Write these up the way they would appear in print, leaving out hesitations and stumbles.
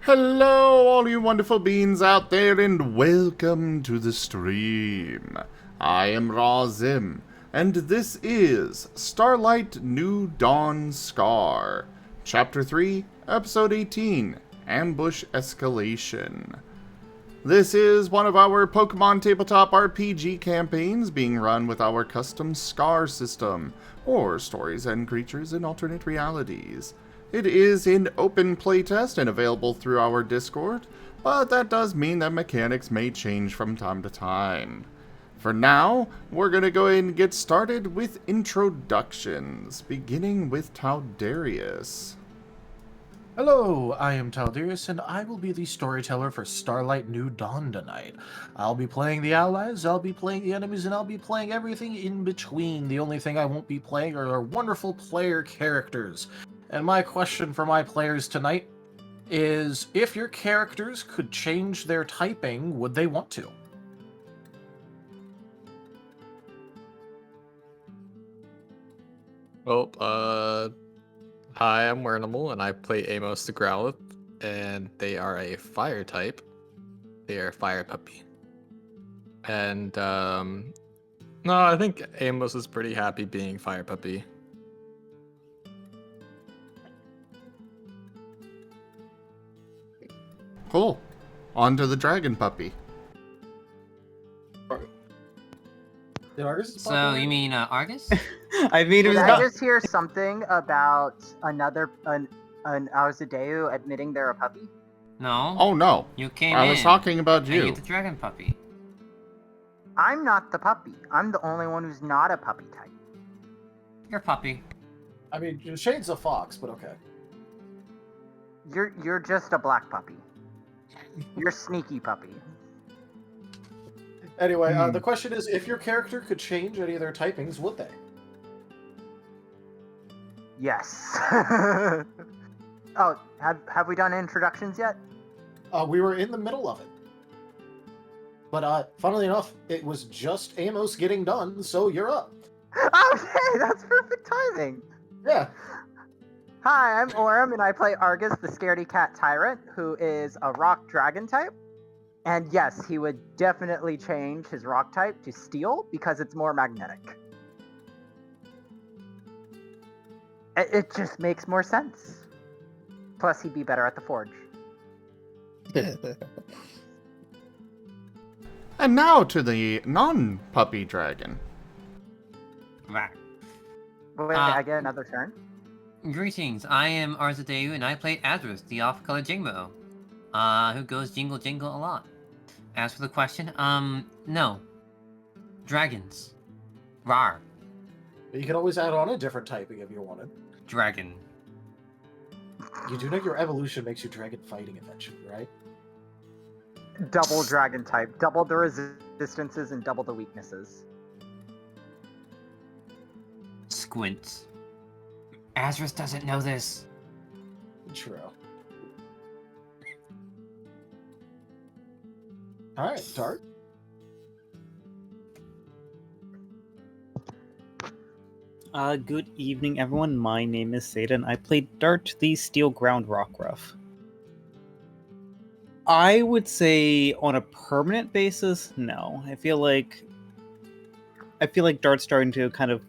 Hello, all you wonderful beings out there, and welcome to the stream. I am Razim, and this is Starlight New Dawn Scar, Chapter 3, Episode 18, Ambush Escalation. This is one of our Pokemon Tabletop RPG campaigns being run with our custom Scar system, or Stories and Creatures in Alternate Realities. It is in open playtest and available through our Discord, but that does mean that mechanics may change from time to time. For now, we're going to go ahead and get started with introductions, beginning with Taldarius. Hello, I am Taldarius, and I will be the storyteller for Starlight New Dawn tonight. I'll be playing the allies, I'll be playing the enemies, and I'll be playing everything in between. The only thing I won't be playing are our wonderful player characters. And my question for my players tonight is, if your characters could change their typing, would they want to? Hi, I'm Wernimal, and I play Amos the Growlithe, and they are a fire type. They are a fire puppy. And, no, I think Amos is pretty happy being fire puppy. Cool. On to the dragon puppy. So you mean Argus? I mean, it was Did I not. just hear something about an Arzadeu admitting they're a puppy? No. Oh no, You came I in. was talking about And you. you're the dragon puppy. I'm not the puppy. I'm the only one who's not a puppy type. You're puppy. I mean, Shade's a fox, but okay. You're just a black puppy. You're sneaky puppy. Anyway, the question is, if your character could change any of their typings, would they? Yes. Oh, have we done introductions yet? We were in the middle of it. But funnily enough, it was just Amos getting done, so you're up. Okay, that's perfect timing. Yeah. Hi, I'm Aurum, and I play Argus, the scaredy cat tyrant, who is a rock dragon type. And yes, he would definitely change his rock type to steel because it's more magnetic. It just makes more sense. Plus, he'd be better at the forge. And now to the non-puppy dragon. Right. Wait, I get another turn? Greetings, I am Arzadeu, and I play Azrus, the off-color jangmo-o, who goes jingle jingle a lot. As for the question, no. Dragons. Rar. You can always add on a different typing if you wanted. Dragon. You do know your evolution makes you dragon fighting eventually, right? Double dragon type. Double the resistances and double the weaknesses. Squint. Azrus doesn't know this. True. Alright, Dart. Good evening, everyone. My name is Seda, and I play Dart, the Steel Ground Rockruff. I would say, on a permanent basis, no. I feel like Dart's starting to kind of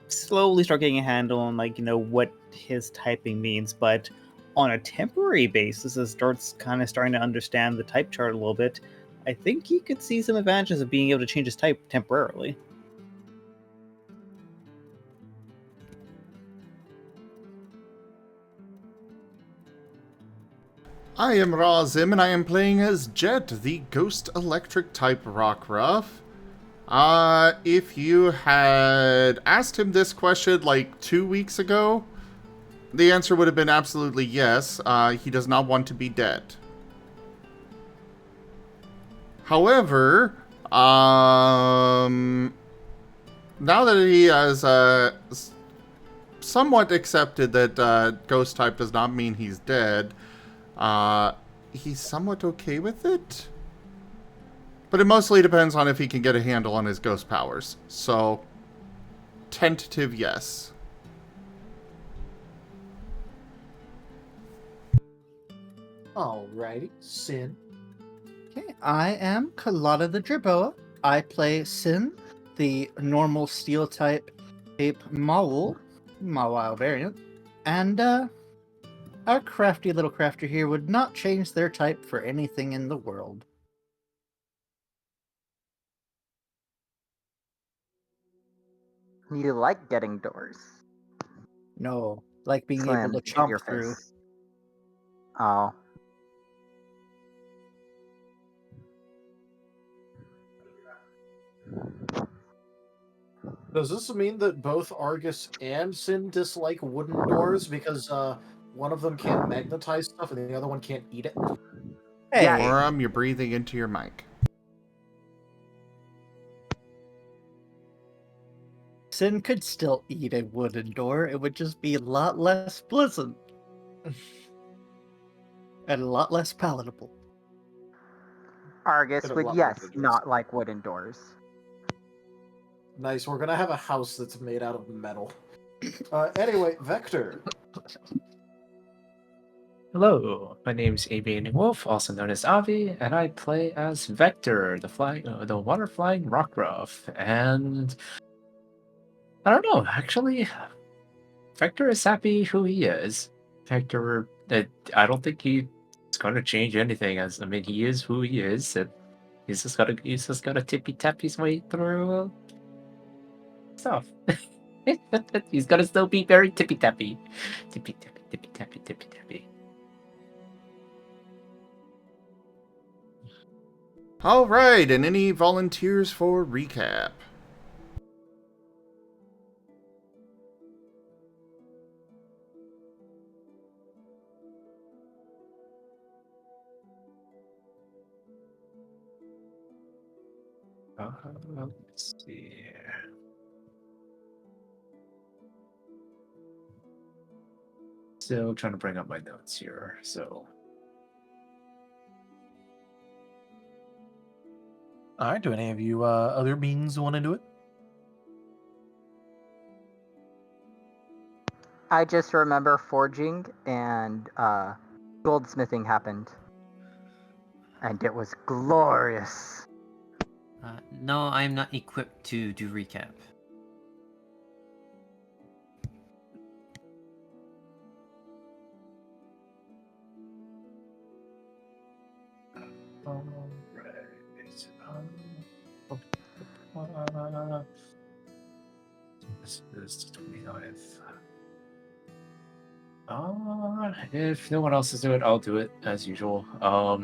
slowly start getting a handle on, what his typing means. But on a temporary basis, as Dart's kind of starting to understand the type chart a little bit, I think he could see some advantages of being able to change his type temporarily. I am Razim, and I am playing as Jet, the Ghost Electric type Rockruff. If you had asked him this question like 2 weeks ago, the answer would have been absolutely yes. He does not want to be dead. However, now that he has somewhat accepted that ghost type does not mean he's dead, he's somewhat okay with it. But it mostly depends on if he can get a handle on his ghost powers. So, tentative yes. Alrighty, Sin. Okay, I am Colada the Jerboa. I play Sin, the normal steel type ape mawile variant, and our crafty little crafter here would not change their type for anything in the world. You like getting doors. No, like being able Slammed to in chomp your through. face. Oh. Does this mean that both Argus and Sin dislike wooden doors because one of them can't magnetize stuff and the other one can't eat it? Hey, Yes. Aurum, you're breathing into your mic. Sin could still eat a wooden door. It would just be a lot less pleasant. And a lot less palatable. Argus Bit of would, luck yes, with the doors. not like wooden doors. Nice, we're gonna have a house that's made out of metal. Anyway, Vector. Hello, my name's Avian Wolf, also known as Avi, and I play as Vector, the water-flying rockruff. And I don't know, actually, Vector is happy who he is. Vector, I don't think he's going to change anything. He is who he is, and he's just got to tippy tap his way through stuff. He's gonna still be very tippy tappy, tippy tappy, tippy tappy, tippy tappy. All right, and any volunteers for recap? Let's see. Still trying to bring up my notes here. So, Alright, do any of you other beings want to do it? I just remember forging and goldsmithing happened. And it was glorious. No, I am not equipped to do recap. This is 29th. If no one else is doing it, I'll do it as usual. But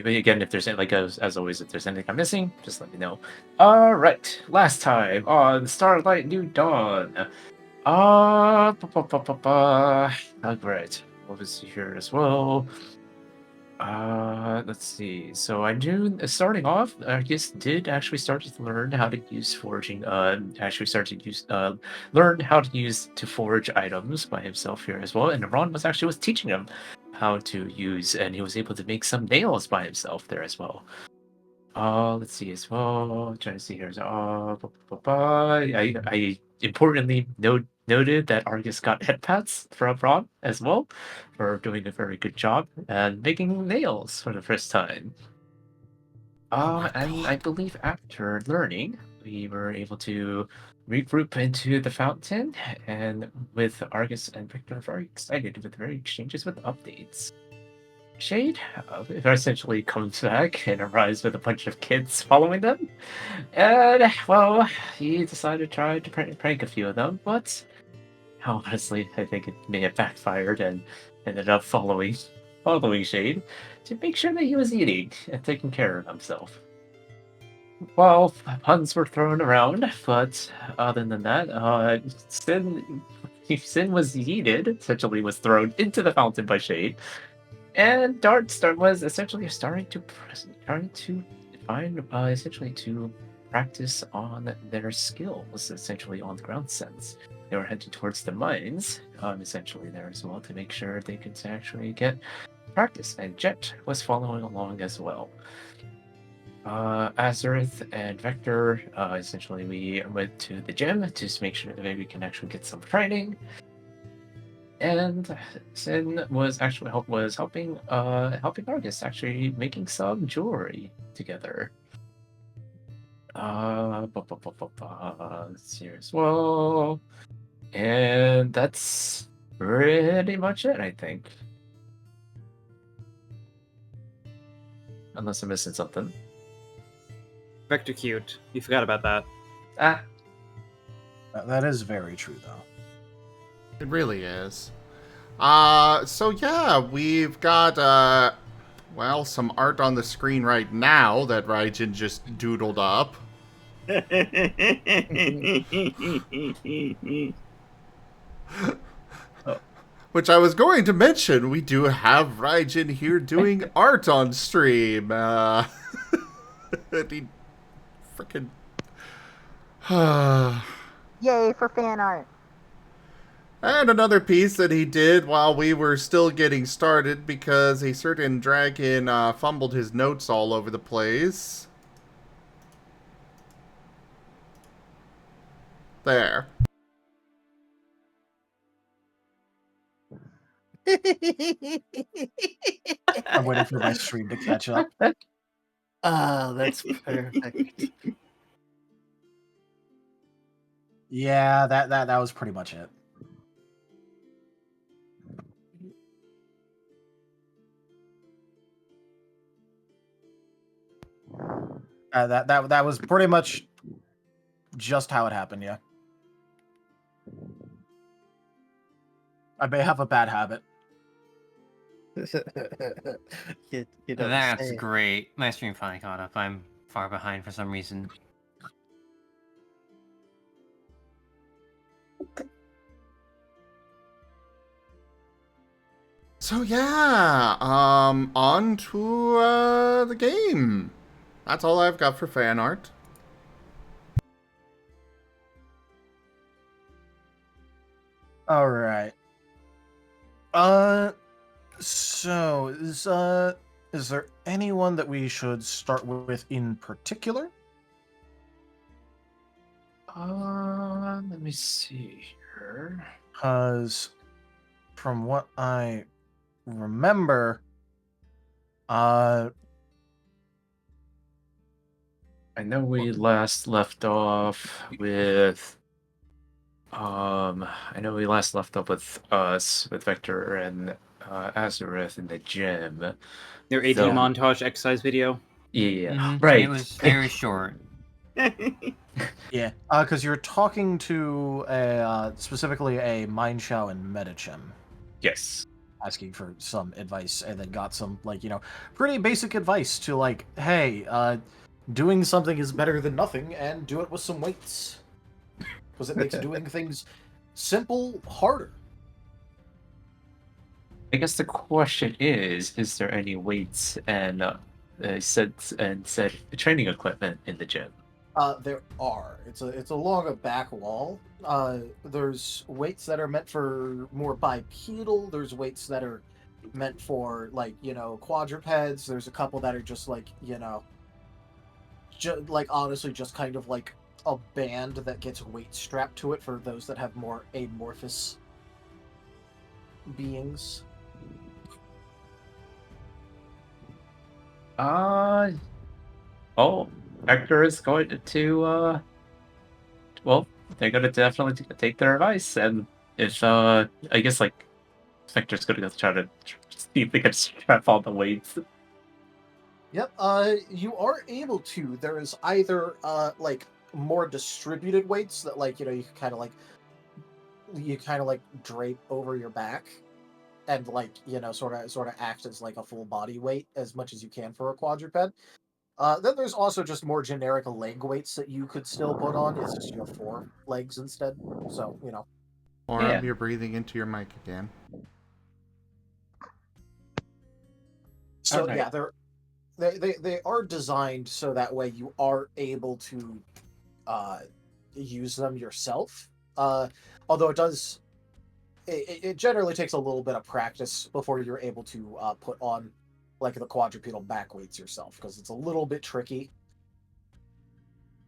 again, if there's as always, if there's anything I'm missing, just let me know. All right, last time on Starlight New Dawn. All right, what was here as well? Let's see. So I knew starting off, Argus did actually start to learn how to use forging. Actually started to use learn how to use to forge items by himself here as well. And Ron was teaching him how to use, and he was able to make some nails by himself there as well. Let's see as well. Trying to see here. I importantly noted that Argus got head pats from Ron as well for doing a very good job and making nails for the first time. And I believe after learning, we were able to regroup into the fountain, and with Argus and Victor very excited with their exchanges with updates. Shade essentially comes back and arrives with a bunch of kids following them. And, well, he decided to try to prank a few of them, but honestly, I think it may have backfired and ended up following Shade to make sure that he was eating and taking care of himself. Well, puns were thrown around, but other than that, Sin was yeeted, essentially was thrown into the fountain by Shade. And was essentially trying to find essentially to practice on their skills, essentially on ground sense. They were heading towards the mines, essentially there as well, to make sure they could actually get practice. And Jet was following along as well. Azerith and Vector, essentially we went to the gym to make sure that we can actually get some training. And Sin was actually helping Argus actually making some jewelry together. Let's see here as well. And that's pretty much it, I think. Unless I'm missing something. Vector cute. You forgot about that. Ah, That is very true, though. It really is. So yeah, we've got, well, some art on the screen right now that Rdyjin just doodled up. Which I was going to mention, we do have Rdyjin here doing art on stream. He freaking... Yay for fan art. And another piece that he did while we were still getting started because a certain dragon fumbled his notes all over the place. There. I'm waiting for my stream to catch up. Ah, that's perfect. Yeah, that was pretty much it. That was pretty much just how it happened. Yeah, I may have a bad habit. you don't That's say. great. My stream finally caught up. I'm far behind for some reason. So yeah, on to the game. That's all I've got for fan art. All right. So is there anyone that we should start with in particular? let me see here. Because from what I remember, I know we last left off with us with Vector and Azareth in the gym. Their 18 So- montage exercise video. Yeah, Mhm. right. It was very short. yeah, because you're talking to specifically a Mindshao and Metachim, Yes. asking for some advice, and then got some pretty basic advice to hey, doing something is better than nothing, and do it with some weights, because it makes doing things simple harder. I guess the question is there any weights and said training equipment in the gym? There are. It's along a back wall. There's weights that are meant for more bipedal. There's weights that are meant for quadrupeds. There's a couple that are just honestly just kind of like a band that gets weight strapped to it for those that have more amorphous beings. Hector is going to well, they're gonna definitely take their advice, and if I guess Vector's gonna go try to see if they can strap all the weights. Yep. You are able to. There is either more distributed weights that you kind of drape over your back, and sort of act as a full body weight as much as you can for a quadruped. Then there's also just more generic leg weights that you could still put on. It's just you have 4 legs instead. So Aurum, Yeah. you're breathing into your mic again. So Alright. yeah, they are designed so that way you are able to use them yourself. Although it generally takes a little bit of practice before you're able to put on the quadrupedal back weights yourself, because it's a little bit tricky.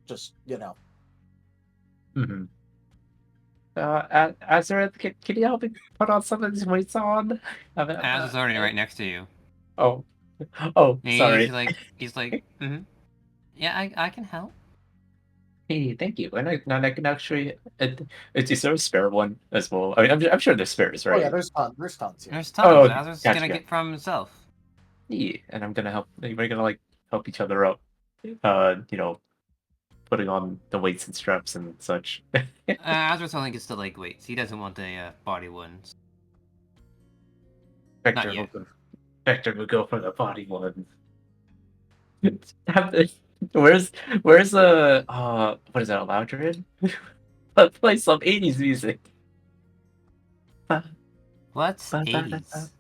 Just Mm-hmm. Azareth, can you help me put on some of these weights on? Az is already right next to you. Oh, oh, He's sorry. like, mm-hmm. Yeah, I can help. Hey, thank you. And I can actually. Is there a spare one as well? I mean, I'm sure there's spares, Oh yeah, right? there's tons here. There's Oh, tons. okay. Azur's Gotcha, gonna gotcha. get from himself. Yeah, and I'm gonna help. We're gonna like help each other up. You know, putting on the weights and straps and such. Azur's only gets the leg weights. He doesn't want the body ones. Vector will yet. go. Vector will go for the body one. Have the, where's the what is that, a Loudred? Let's play some 80s music. What's 80s?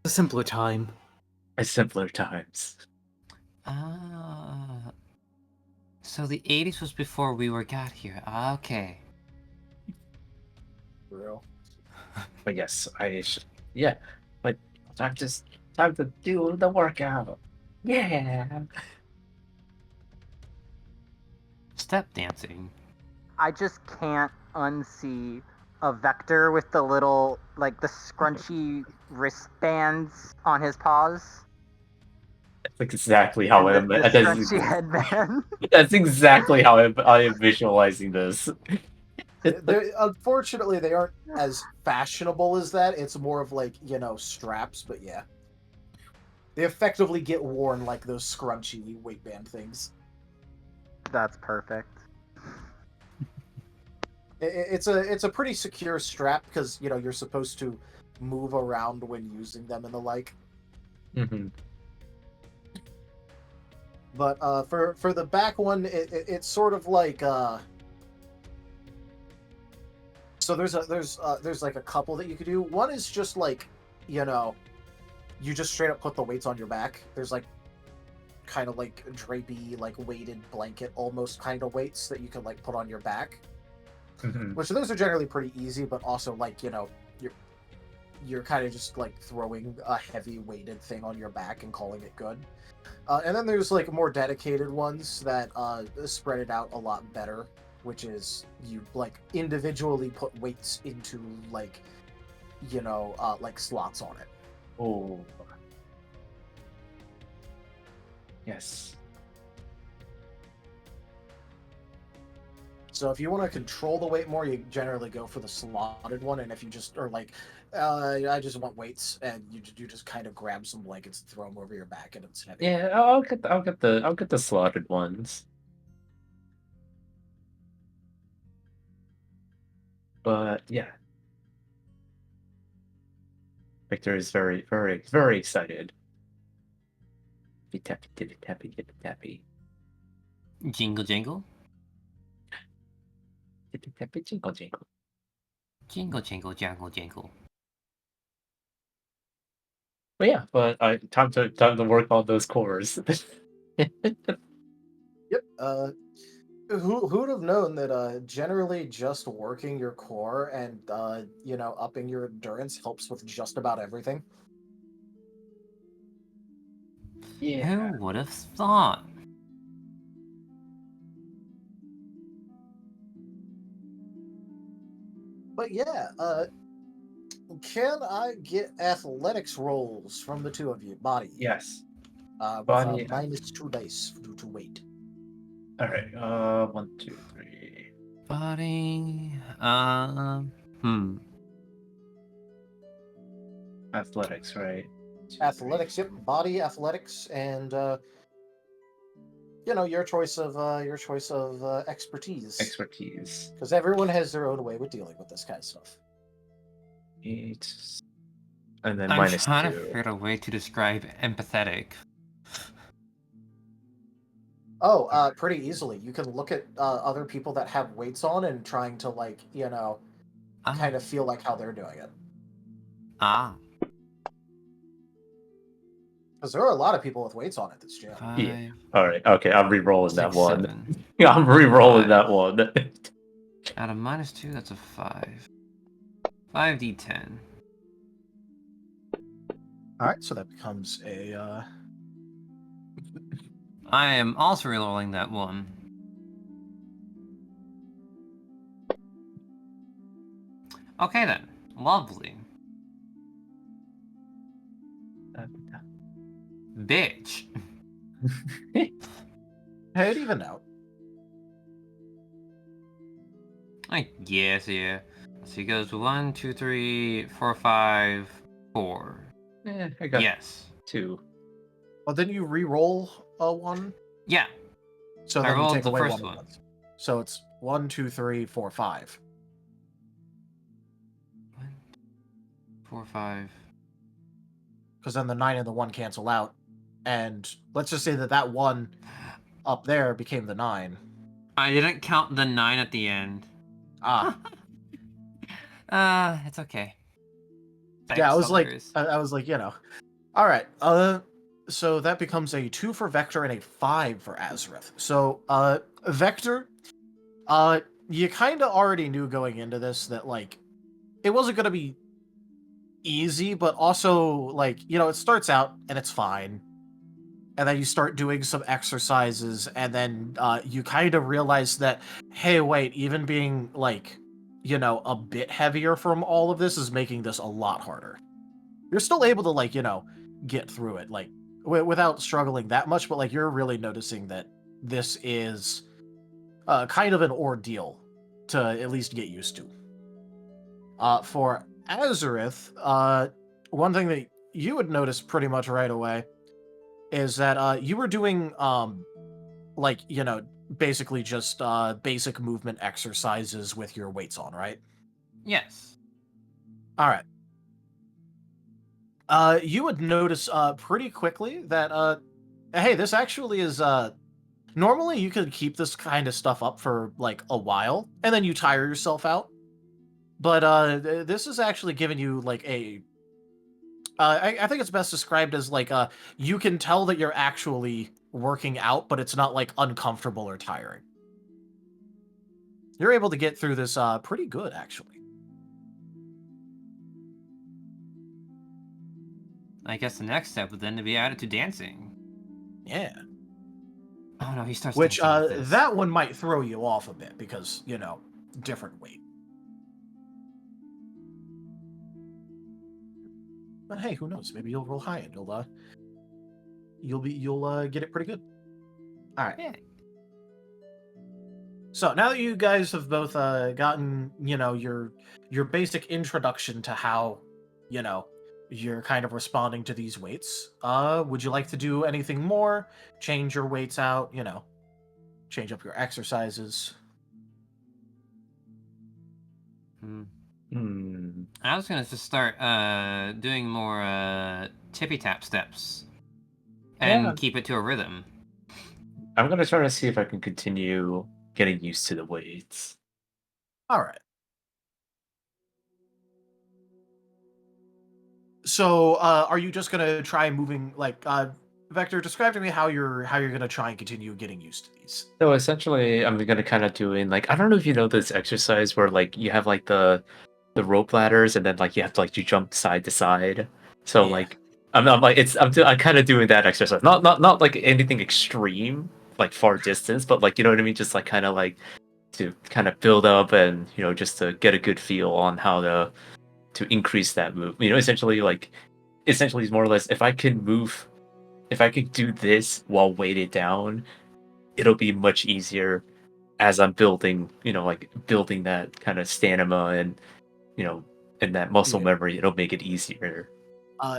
A simpler time. Simpler times. So the 80s was before we got here. Okay. For real. But yes, I should. Yeah, but time to do the workout. Yeah. Step dancing. I just can't unsee a Vector with the little, like, the scrunchy wristbands on his paws. That's exactly how And the that's, scrunchy headband. that's exactly how I am visualizing this. Unfortunately, they aren't as fashionable as that. It's more of like, straps, but yeah. They effectively get worn like those scrunchy waistband things. That's perfect. It's a pretty secure strap because, you're supposed to move around when using them and the like. Mm-hmm. But for the back one, it's sort of like so there's like a couple that you could do. One is just like, you just straight up put the weights on your back. There's like kind of like drapey, like weighted blanket almost kind of weights that you can like put on your back. Mm-hmm. Which those are generally pretty easy, but also like, you're kind of just like throwing a heavy weighted thing on your back and calling it good. And then there's like more dedicated ones that spread it out a lot better, which is you like individually put weights into like, like slots on it. Oh. Yes. So if you want to control the weight more, you generally go for the slotted one, and if you just are like, I just want weights, and you just kind of grab some blankets and throw them over your back, and it's heavy. Yeah, I'll get the slotted ones. But yeah, Victor is very, very, very excited. Tippy tappy, tippy tappy, tippy tappy. Jingle jingle. Tippy tappy, jingle jingle. Jingle jingle jangle jingle. But yeah, time to work on those cores. Yep. Who would have known that generally just working your core and upping your endurance helps with just about everything? Yeah. Who would have thought? But yeah, can I get athletics rolls from the two of you? Body. Yes. With Body. -2 dice due to weight. All right. 1, 2, 3. Body. Athletics, right? Athletics, yep. Body, athletics, and your choice of expertise. Expertise. Because everyone has their own way with dealing with this kind of stuff. 8. And then I'm -2. trying to figure out a way to describe empathetic. Oh, pretty easily. You can look at other people that have weights on and trying to like, kind of feel like how they're doing it. Because there are a lot of people with weights on at this gym. 5, Yeah. All right. Okay. I'm re-rolling that 6, one. 7. Yeah, I'm re-rolling 5. that one. Out of -2, that's a 5. 5d10. All right, so that becomes a. I am also rerolling that one. Okay then. Lovely. Bitch. Hey, it even out. I guess, yeah. So he goes 1, 2, 3, 4, 5, 4. I got Yes. 2. Well, then you re-roll a 1. Yeah. So I then you rolled take the away first 1 one. So it's 1, 2, 3, 4, 5. 1, 4, 5. Because then the 9 and the 1 cancel out. And let's just say that 1 up there became the 9. I didn't count the 9 at the end. Ah. It's okay. Yeah, I was like, Suckers. I was like, All right. So that becomes a 2 for Vector and a 5 for Azareth. So, Vector, you kind of already knew going into this that like it wasn't going to be easy, but also like it starts out and it's fine, and then you start doing some exercises, and then you kind of realize that, hey, wait, even being like a bit heavier from all of this is making this a lot harder. You're still able to like get through it like without struggling that much, but like you're really noticing that this is kind of an ordeal to at least get used to. For Azareth, one thing that you would notice pretty much right away is that you were doing like basically just basic movement exercises with your weights on, right? Yes. All right. You would notice pretty quickly that hey, this actually is normally you could keep this kind of stuff up for like a while and then you tire yourself out. But this is actually giving you like a I think it's best described as like you can tell that you're actually working out, but it's not like uncomfortable or tiring. You're able to get through this pretty good, actually. I guess the next step would then be added to dancing. Yeah. Oh no, he starts Which dancing with this. that one might throw you off a bit because different weight. But hey, who knows? Maybe you'll roll high and you'll get it pretty good. All right. Yeah. So now that you guys have both gotten your basic introduction to how you're kind of responding to these weights, would you like to do anything more? Change your weights out, change up your exercises. I was gonna just start doing more tippy tap steps and Yeah. keep it to a rhythm. I'm gonna try to see if I can continue getting used to the weights. All right. So, are you just gonna try moving like Vector? Describe to me how you're gonna try and continue getting used to these. So essentially, I'm gonna kind of doing like I don't know if you know this exercise where like you have like the rope ladders and then like you have to like you jump side to side. So Yeah. like I'm like I'm kind of doing that exercise. Not like anything extreme like far distance, but like you know what I mean. Just like kind of like to kind of build up and just to get a good feel on how to increase that move. Essentially it's more or less if I can do this while weighted down, it'll be much easier as I'm building, like building that kind of stamina and and that muscle Yeah. memory. It'll make it easier.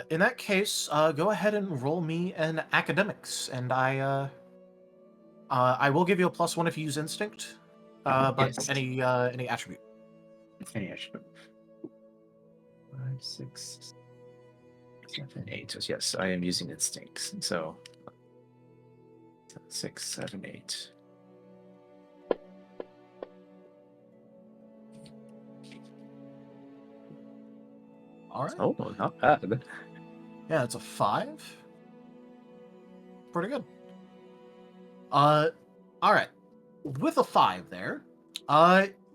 In that case, go ahead and roll me an academics, and I will give you a +1 if you use instinct. But Yes. any attribute. Any extra? 5, 6, 7, 8. So yes, I am using instincts. So 6, 7, 8. All right. Oh, not bad. Yeah, it's a 5. Pretty good. All right. With a 5 there,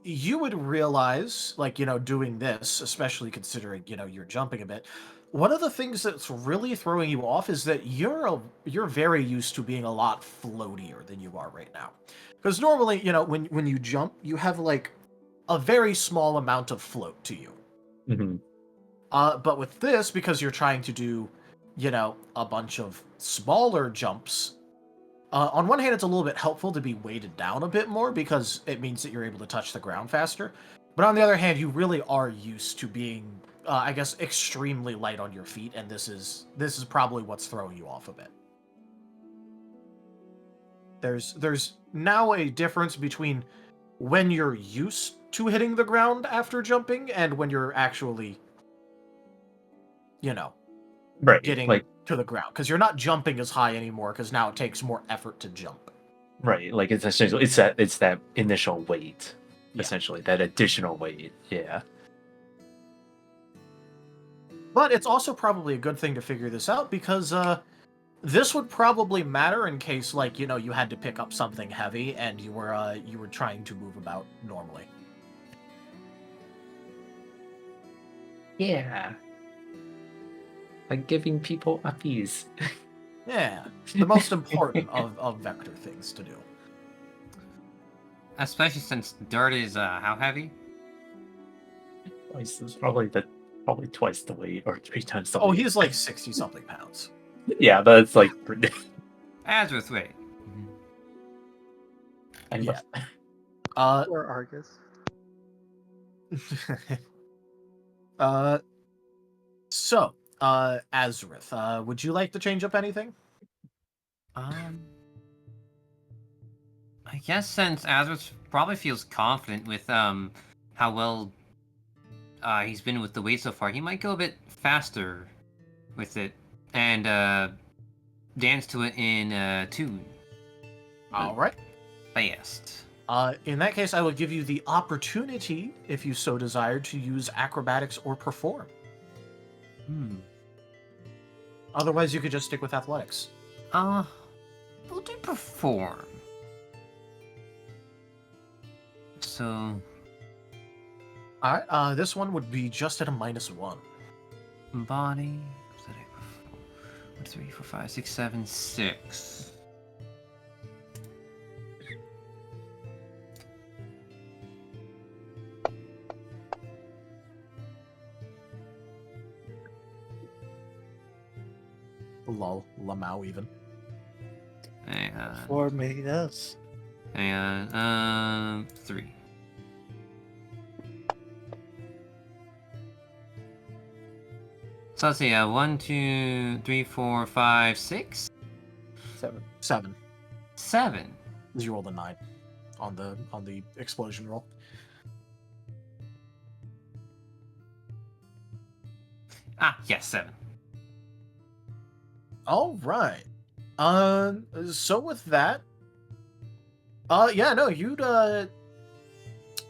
you would realize, like, doing this, especially considering, you're jumping a bit. One of the things that's really throwing you off is that you're very used to being a lot floatier than you are right now. Because normally, when you jump, you have like a very small amount of float to you. Mhm. But with this, because you're trying to do, a bunch of smaller jumps, on one hand, it's a little bit helpful to be weighted down a bit more because it means that you're able to touch the ground faster. But on the other hand, you really are used to being, I guess, extremely light on your feet, and this is probably what's throwing you off a bit. There's now a difference between when you're used to hitting the ground after jumping and when you're actually, Right. getting Like to the ground, because you're not jumping as high anymore because now it takes more effort to jump. right. Like it's essentially it's that initial weight, Yeah. essentially that additional weight. Yeah. But it's also probably a good thing to figure this out because this would probably matter in case, like, you had to pick up something heavy and you were trying to move about normally. Yeah. Like giving people uppies. Yeah, the most important of vector things to do. Especially since dirt is how heavy? Twice is probably twice the weight or 3 times the Oh, weight. he's like 60-something pounds. Yeah, that's like Azrith, wait. Yeah. Or Argus. So, Azrith, would you like to change up anything? I guess since Azrith probably feels confident with how well he's been with the weight so far, he might go a bit faster with it and dance to it in tune. All right. Fast. In that case, I will give you the opportunity, if you so desire, to use acrobatics or perform. Otherwise, you could just stick with athletics. We'll do perform. So, All right. This one would be just at a -1. body. 1, 3, 4, 5, 6, 7, 6. Lol, Lamau even. And, For me, yes. and 3. So let's see, 1, 2, 3, 4, 5, 6, 7. 7. As you rolled a 9 on the explosion roll. Yes, 7. All right. So with that, yeah, no,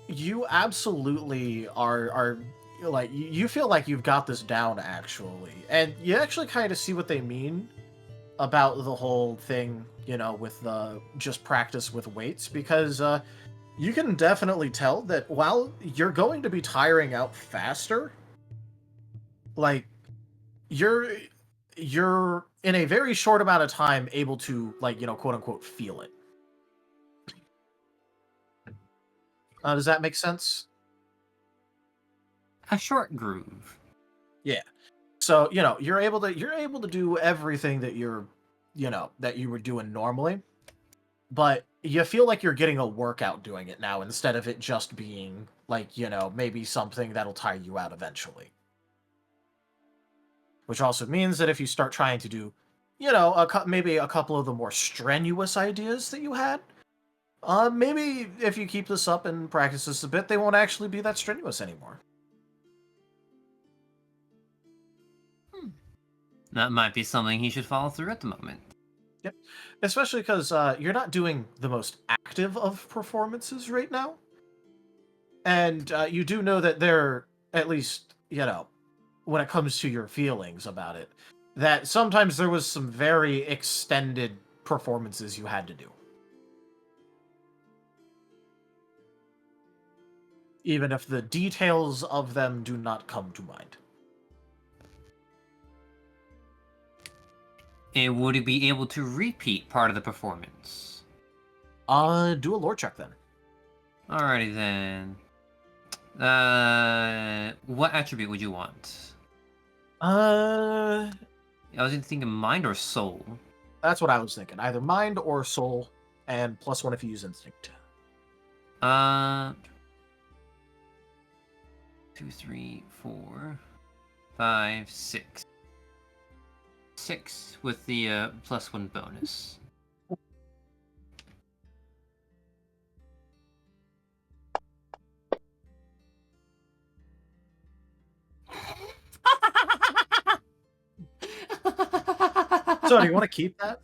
you absolutely are like, you feel like you've got this down actually, and you actually kind of see what they mean about the whole thing, with the just practice with weights, because you can definitely tell that while you're going to be tiring out faster, like you're in a very short amount of time able to, like, quote unquote feel it. Does that make sense? A short groove. Yeah. So, you're able to do everything that that you were doing normally, but you feel like you're getting a workout doing it now instead of it just being like, maybe something that'll tire you out eventually. Which also means that if you start trying to do, maybe a couple of the more strenuous ideas that you had, maybe if you keep this up and practice this a bit, they won't actually be that strenuous anymore. That might be something he should follow through at the moment. Yep. Especially because you're not doing the most active of performances right now. And you do know that they're, at least, when it comes to your feelings about it, that sometimes there was some very extended performances you had to do. Even if the details of them do not come to mind. And would he be able to repeat part of the performance? Do a lore check then. Alrighty then. What attribute would you want? Uh, I was thinking mind or soul. that's what I was thinking. Either mind or soul, and +1 if you use instinct. 2, 3, 4, 5, 6. 6 with the +1 bonus. So, do you want to keep that?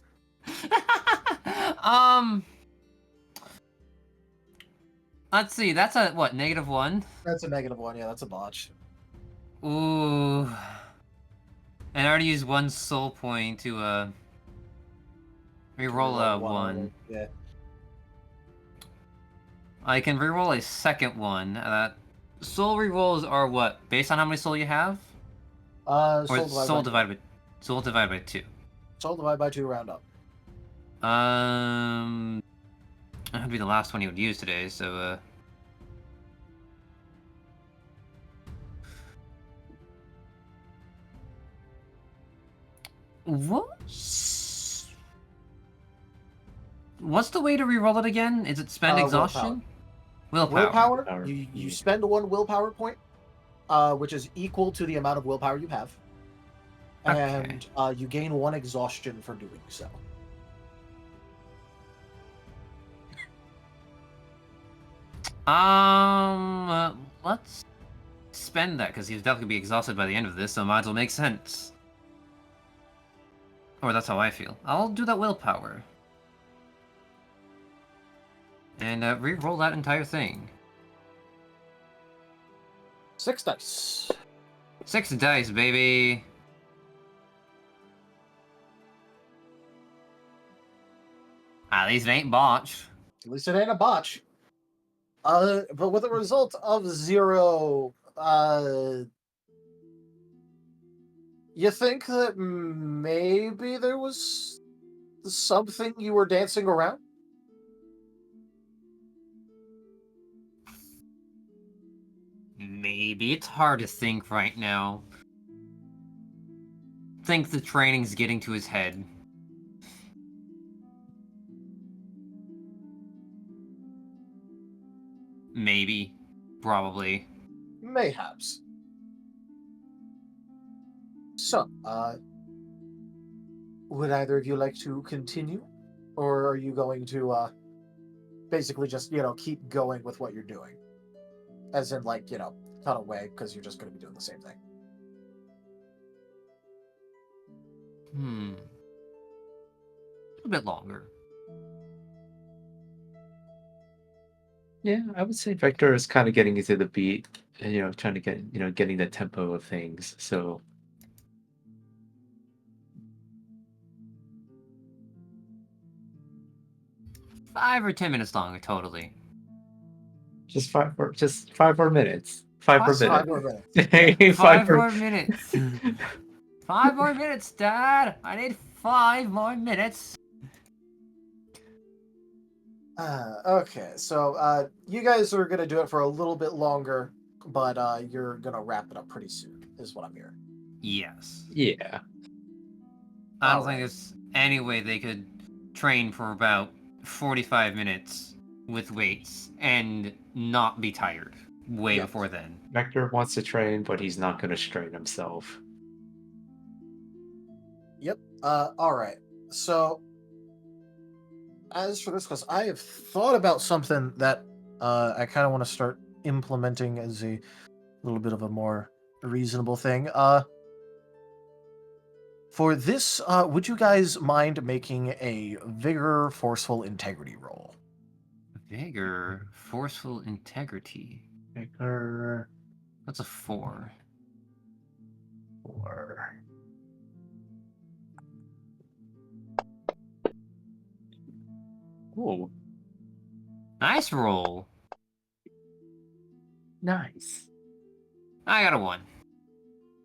Let's see. That's a what? -1. That's a -1. Yeah, that's a botch. Ooh. And I already used 1 soul point to reroll a 1. Yeah. I can reroll a second one. Soul rerolls are what? Based on how many soul you have? Or soul divided by 2. Soul divided by 2, round up. That would be the last one you would use today, so What's the way to reroll it again? Is it spend exhaustion? Willpower. You spend 1 willpower point, which is equal to the amount of willpower you have. Okay. And you gain 1 exhaustion for doing so. Let's spend that because he's definitely gonna be exhausted by the end of this, so might as well make sense. Or that's how I feel. I'll do that willpower. And re-roll that entire thing. 6 dice. 6 dice, baby. At least it ain't botch. At least it ain't a botch. But with a result of 0, you think that maybe there was something you were dancing around? Maybe. It's hard to think right now. Think the training's getting to his head. Maybe. Probably. Mayhaps. So, would either of you like to continue? Or are you going to, basically just, keep going with what you're doing? As in, like, cut away, because you're just going to be doing the same thing. A bit longer. Yeah, I would say Vector is kind of getting into the beat, and trying to get, getting the tempo of things. So 5 or 10 minutes longer, totally. just 5 more minutes. 5 more 5 more minutes. minutes. 5 more minutes. 5 more minutes, Dad. I need 5 more minutes. Okay, so you guys are gonna do it for a little bit longer, but you're gonna wrap it up pretty soon, is what I'm hearing. Yes. Yeah. I don't think there's any way they could train for about 45 minutes with weights and not be tired way before then. Vector wants to train, but he's not going to strain himself. Yep. All right. So, as for this class, I have thought about something that I kind of want to start implementing as a little bit of a more reasonable thing. For this, would you guys mind making a vigor, forceful integrity roll? Vigor, forceful integrity. Vigor. That's a 4. 4. Ooh. Nice roll. Nice. I got a 1.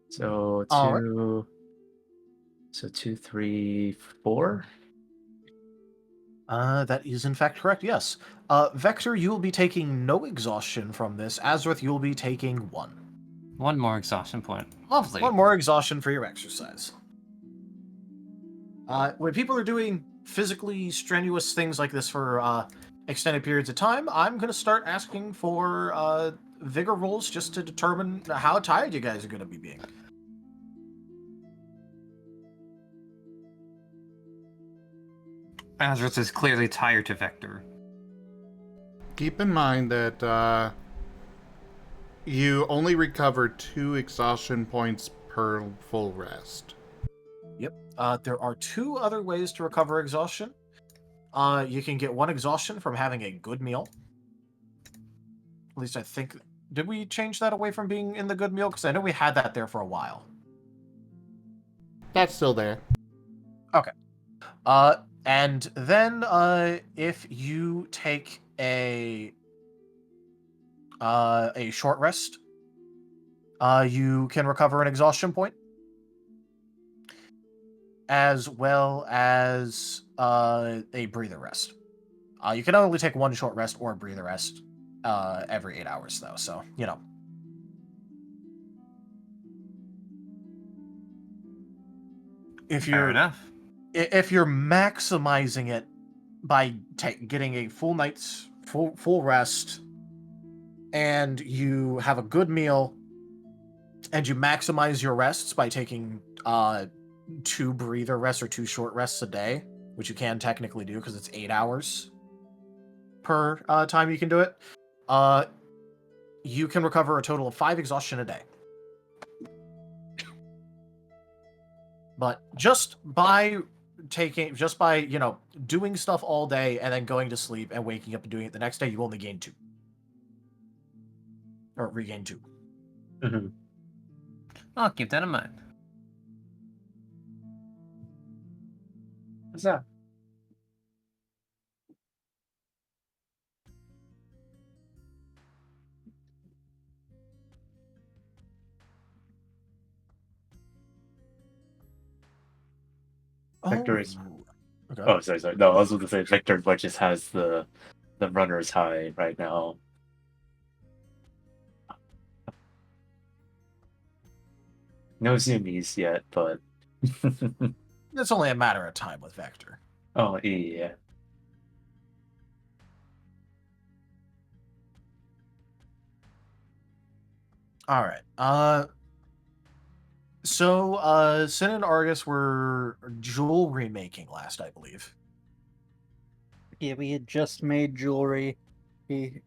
So 2. So 2, 3, 4. That is in fact correct, yes. Vector, you will be taking no exhaustion from this. Azrith, you will be taking 1. One more exhaustion point. Lovely. 1 more exhaustion for your exercise. When people are doing physically strenuous things like this for extended periods of time, I'm going to start asking for vigor rolls just to determine how tired you guys are going to be being. Azrith is clearly tired to Vector. Keep in mind that you only recover 2 exhaustion points per full rest. Yep. There are 2 other ways to recover exhaustion. You can get 1 exhaustion from having a good meal. At least I think... Did we change that away from being in the good meal? Because I know we had that there for a while. That's still there. Okay. And then if you take a short rest, you can recover an exhaustion point, as well as a breather rest. You can only take 1 short rest or a breather rest every 8 hours, though. So if Fair you're enough. if you're maximizing it by getting a full night's full rest, and you have a good meal, and you maximize your rests by taking 2 breather rests or 2 short rests a day, which you can technically do because it's 8 hours per time you can do it, you can recover a total of 5 exhaustion a day. But just by doing stuff all day and then going to sleep and waking up and doing it the next day, you only gain 2. Or regain 2. Mm-hmm. I'll keep that in mind. What's that? Vector is... Okay. Oh, sorry. No, I was going to say Vector just has the runner's high right now. No zoomies yet, but... It's only a matter of time with Vector. Oh, yeah. All right. So Sin and Argus were jewelry making last, I believe. Yeah, we had just made jewelry. We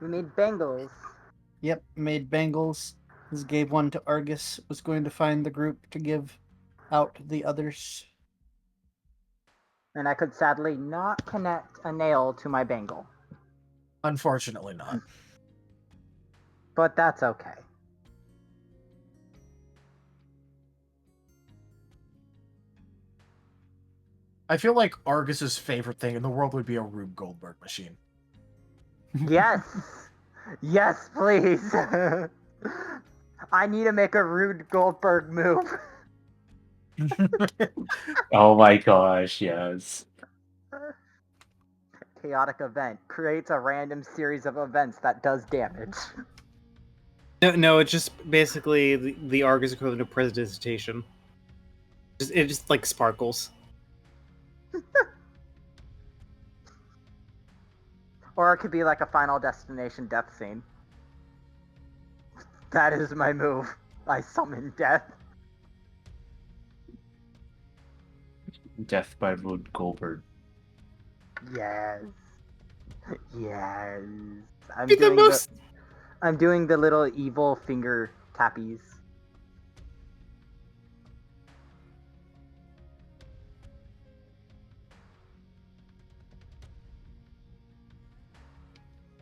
made bangles. Yep, made bangles. Just gave one to Argus. Was going to find the group to give out the others. And I could sadly not connect a nail to my bangle. Unfortunately not. But that's okay. I feel like Argus's favorite thing in the world would be a Rube Goldberg machine. Yes! Yes, please! I need to make a Rube Goldberg move. Oh my gosh, yes. Chaotic event creates a random series of events that does damage. No, it's just basically the Argus equivalent of prestidigitation. It just like sparkles. Or it could be like a Final Destination death scene. That is my move. I summon death. Death by Rube Goldberg. Yes. Yes. I'm Be the doing most. I'm doing the little evil finger tappies.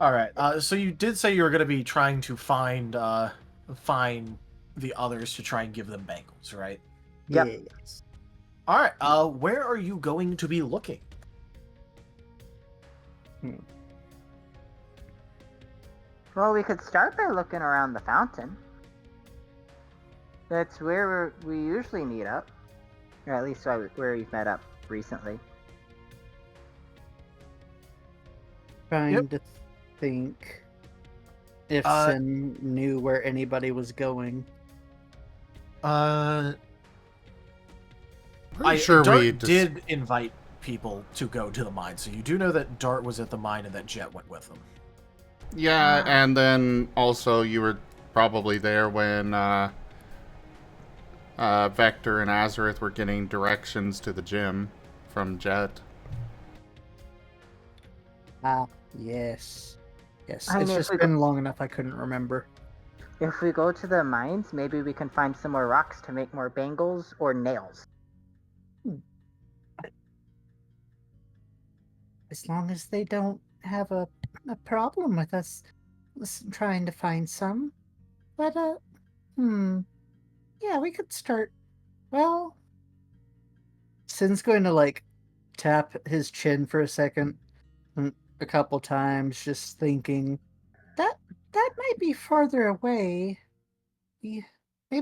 All right. So you did say you were going to be trying to find the others to try and give them bangles, right? Yep. Yes. All right. Where are you going to be looking? Well, we could start by looking around the fountain. That's where we usually meet up. Or at least where we've met up recently. Trying to think if Sin knew where anybody was going. Pretty Dart sure we did invite people to go to the mine, so you do know that Dart was at the mine and that Jet went with them. Yeah, and then also you were probably there when Vector and Azareth were getting directions to the gym from Jet. Ah, yes. Yes, I it's mean, if just we been long enough I couldn't remember. If we go to the mines, maybe we can find some more rocks to make more bangles or nails. As long as they don't have a problem with us trying to find some. But, yeah, we could start. Well, Sin's going to, like, tap his chin for a second, a couple times, just thinking, that might be farther away. Maybe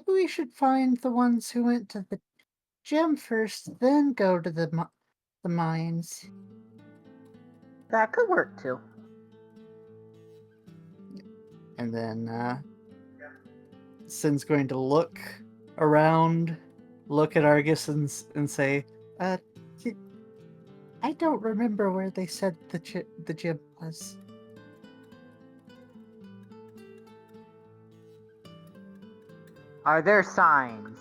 we should find the ones who went to the gym first, then go to the mines. That could work too. And then Sin's going to look around, look at Argus and say, I don't remember where they said the gym was. Are there signs?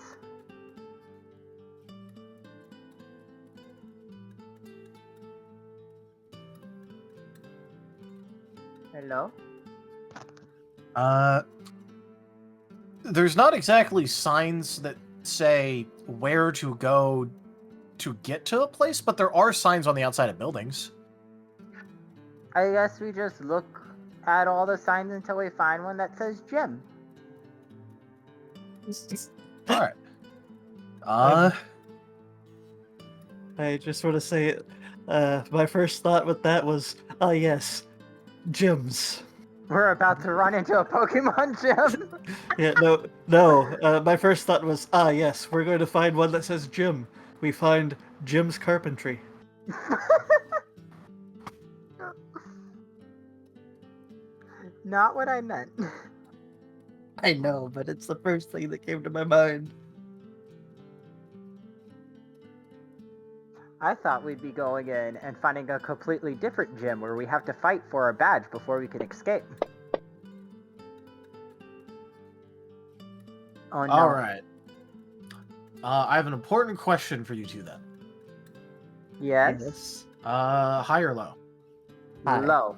Hello? There's not exactly signs that say where to go to get to a place, but there are signs on the outside of buildings. I guess we just look at all the signs until we find one that says gym. All right. I just want to say, my first thought with that was, yes, gyms. We're about to run into a Pokemon gym. Yeah, no. My first thought was, yes, we're going to find one that says gym. We find Jim's carpentry. Not what I meant. I know, but it's the first thing that came to my mind. I thought we'd be going in and finding a completely different gym where we have to fight for a badge before we can escape. Oh no. All right. I have an important question for you two then. Yes. High or low? High. Low.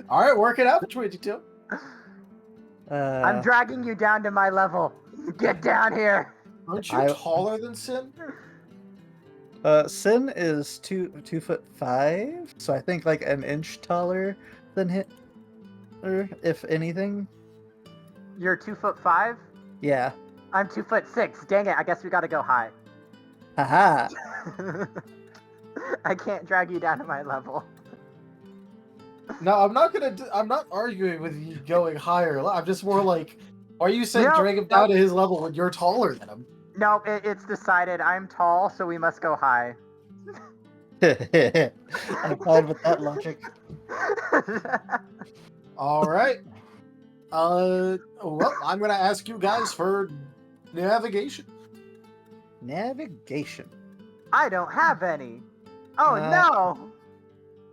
All right, work it out between you two. I'm dragging you down to my level. Get down here. Aren't you taller than Sin? Sin is 2'5", so I think like an inch taller than him, or if anything. You're 2'5"? Yeah. I'm 2'6". Dang it! I guess we gotta go high. Haha. I can't drag you down to my level. No, I'm not arguing with you going higher. I'm just more like, are you saying drag him down to his level when you're taller than him? No, it's decided. I'm tall, so we must go high. I'm fine with that logic. All right. Well, I'm gonna ask you guys for navigation. Navigation. I don't have any. Oh no!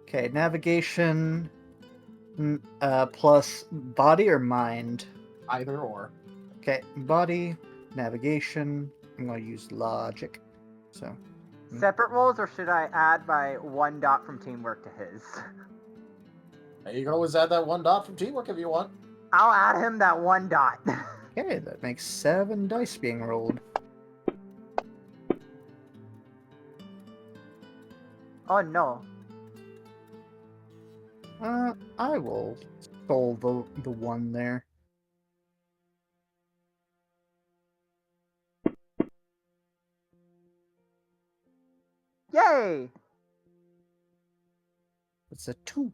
Okay, navigation plus body or mind? Either or. Okay, body, navigation. I'm going to use logic. So Separate rolls, or should I add my 1 dot from teamwork to his? You can always add that 1 dot from teamwork if you want. I'll add him that 1 dot. okay, that makes 7 dice being rolled. Oh no. I will stole the 1 there. Yay! It's a 2.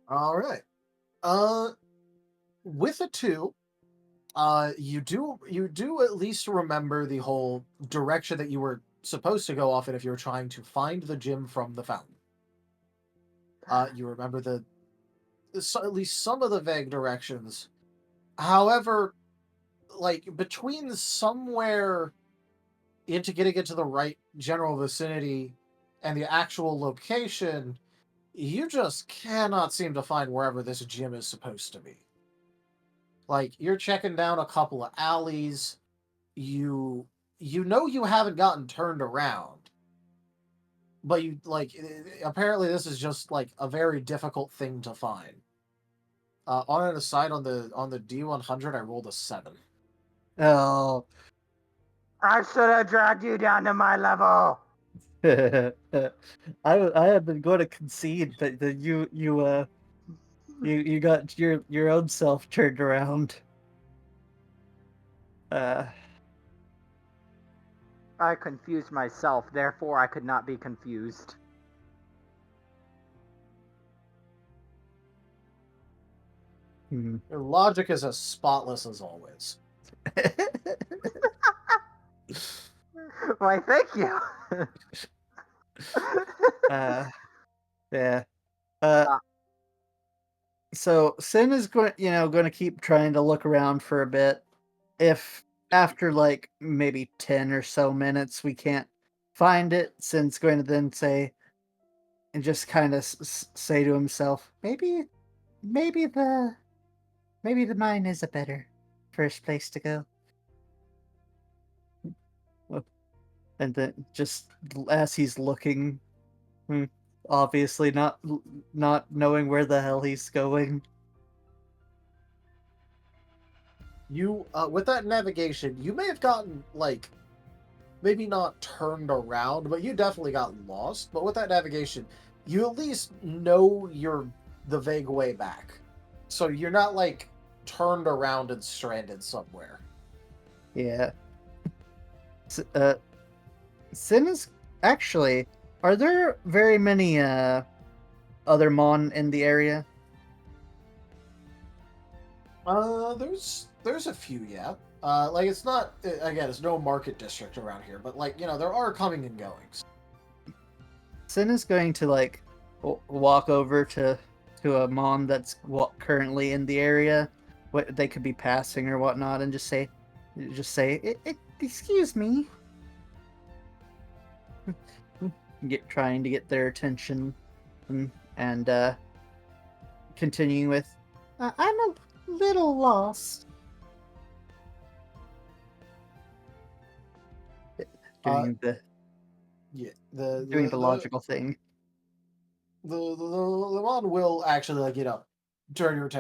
All right. With a 2, you do at least remember the whole direction that you were supposed to go off it if you're trying to find the gem from the fountain. You remember at least some of the vague directions. However, like between somewhere into getting into the right general vicinity and the actual location, you just cannot seem to find wherever this gym is supposed to be. Like, you're checking down a couple of alleys, you know you haven't gotten turned around, but you like apparently this is just like a very difficult thing to find. On an aside, on the D100, I rolled a 7. Oh. I should have dragged you down to my level. I had been going to concede, but then you got your own self turned around. I confused myself, therefore I could not be confused. Hmm. Your logic is as spotless as always. Why, thank you. Yeah. Uh, So Sin is going to keep trying to look around for a bit. If after like maybe 10 or so minutes we can't find it, Sin's going to then say and just kind of say to himself, maybe the mine is a better first place to go. And then just as he's looking, obviously not knowing where the hell he's going. You with that navigation, you may have gotten like maybe not turned around, but you definitely got lost. But with that navigation, you at least know the vague way back. So you're not like turned around and stranded somewhere. Yeah. Sin is actually. Are there very many other Mon in the area? There's a few, yeah. Like it's not again, it's no market district around here, but like there are coming and goings. Sin is going to like walk over to a Mon that's currently in the area, what they could be passing or whatnot, and just say, excuse me. Trying to get their attention, and continuing with, I'm a little lost. Doing the logical thing. The mod will actually like turn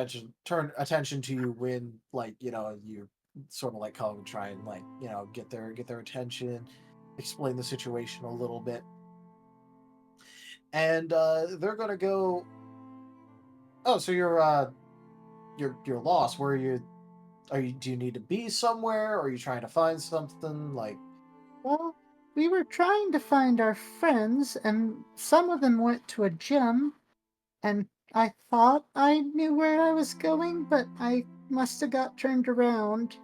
attention to you when like you sort of like come and try and like get their attention, explain the situation a little bit, and they're gonna go. Oh, so you're lost. Where are you? Do you need to be somewhere? Or are you trying to find something like? Well, we were trying to find our friends, and some of them went to a gym, and I thought I knew where I was going, but I must have got turned around.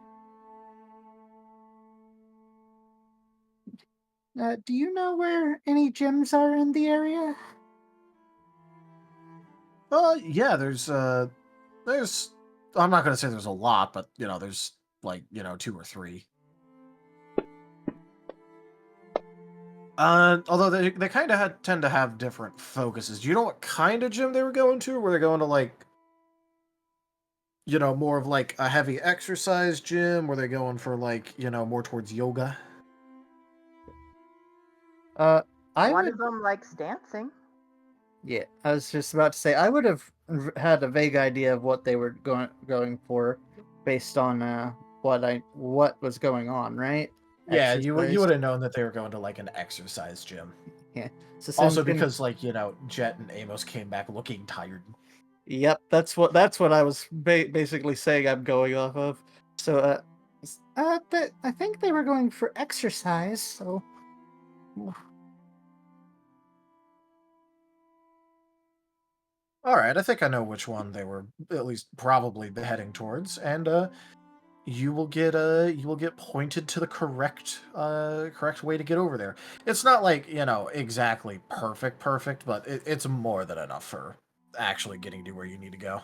Do you know where any gyms are in the area? Yeah, there's I'm not gonna say there's a lot, but there's like 2 or 3. Although they kind of tend to have different focuses. Do you know what kind of gym they were going to? Were they going to like more of like a heavy exercise gym? Were they going for like more towards yoga? One of them likes dancing. Yeah, I was just about to say I would have had a vague idea of what they were going for, based on what was going on, right? Yeah, you would Exercise. have known that they were going to like an exercise gym. Yeah. So Also because like Jet and Amos came back looking tired. Yep, that's what I was basically saying. I'm going off of. So I think they were going for exercise. So. All right, I think I know which one they were at least probably heading towards, and you will get pointed to the correct way to get over there. It's not like, exactly perfect, but it's more than enough for actually getting to where you need to go.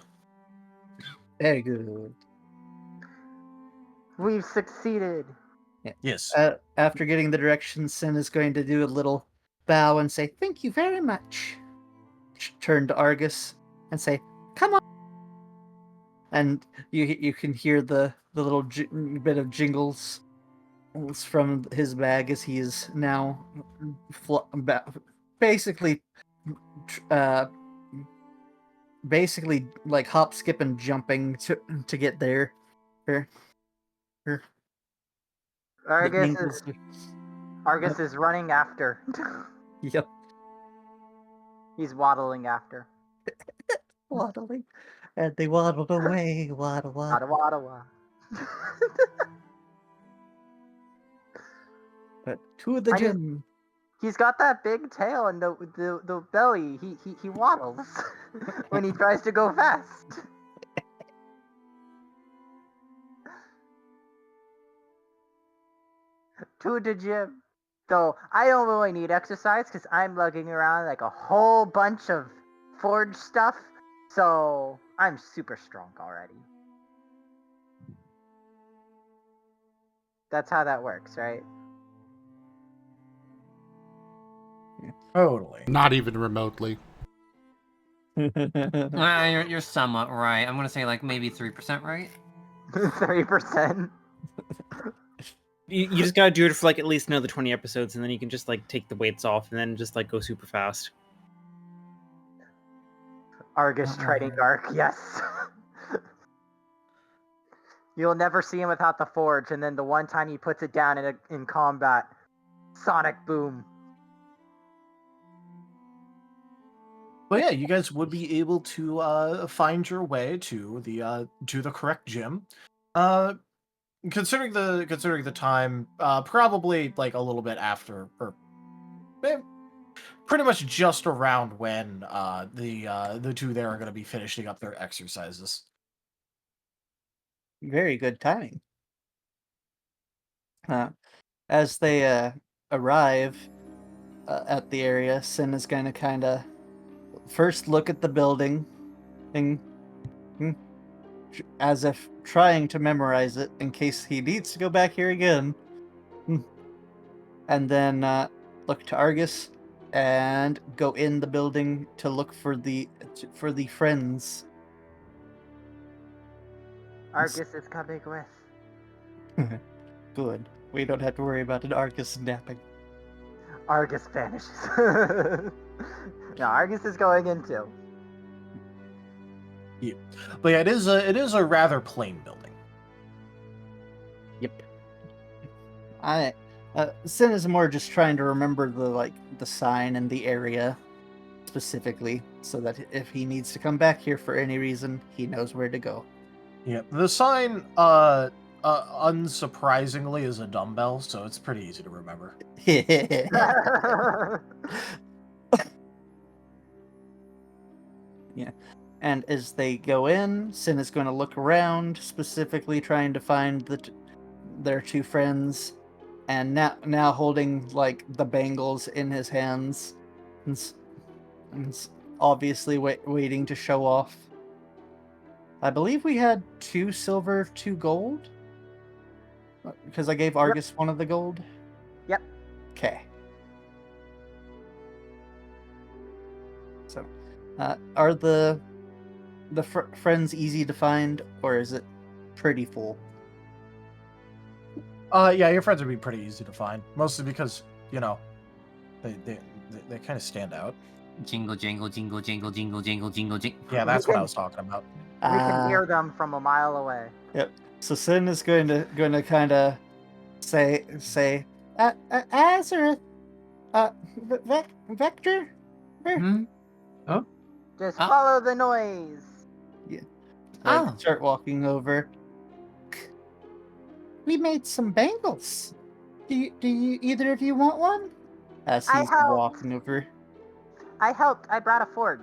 Very good. We've succeeded. Yes. After getting the directions, Sin is going to do a little bow and say, "Thank you very much." Turn to Argus and say, "Come on." And you can hear the little bit of jingles from his bag as he is now basically uh, basically like hop, skip, and jumping to get there. Her, her, the Argus jingles. is running after. Yep. He's waddling after. Waddling. And they waddled away. Waddle, Wada waddle. wada wada. But to the I just- gym. He's got that big tail and the belly. He waddles when he tries to go fast. To the gym. So I don't really need exercise because I'm lugging around like a whole bunch of forge stuff. So I'm super strong already. That's how that works, right? Totally. Not even remotely. You're somewhat right. I'm gonna say like maybe 3% right. 3%. You just gotta do it for like at least another 20 episodes, and then you can just like take the weights off, and then just like go super fast. Argus trading arc, yes. You'll never see him without the forge, and then the one time he puts it down in combat, sonic boom. But yeah, you guys would be able to find your way to the correct gym. Considering the time, probably like a little bit after, or pretty much just around when the two there are going to be finishing up their exercises. Very good timing. As they arrive at the area, Sin is going to kind of first look at the building, and as if trying to memorize it in case he needs to go back here again, and then look to Argus and go in the building to look for the friends. Argus is coming with. Good. We don't have to worry about an Argus napping. Argus vanishes. No, Argus is going in too. But yeah, it is a rather plain building. Yep. Sin is more just trying to remember the sign and the area specifically, so that if he needs to come back here for any reason, he knows where to go. Yeah, the sign, unsurprisingly, is a dumbbell, so it's pretty easy to remember. Yeah. And as they go in, Sin is going to look around, specifically trying to find their two friends, and now holding like the bangles in his hands, and obviously waiting to show off. I believe we had 2 silver, 2 gold, because I gave Argus one of the gold. Yep. Okay. So, are the friends easy to find, or is it pretty full? Yeah, your friends would be pretty easy to find, mostly because they kind of stand out. Jingle, jingle, jingle, jingle, jingle, jingle, jingle, jingle. Yeah, that's what I was talking about. We can hear them from a mile away. Yep. So Sin is going to kind of say, Azareth, Vector. Just follow the noise. Start walking over. We made some bangles. Do you either of you want one? As I he's helped. walking over. I helped. I brought a forge.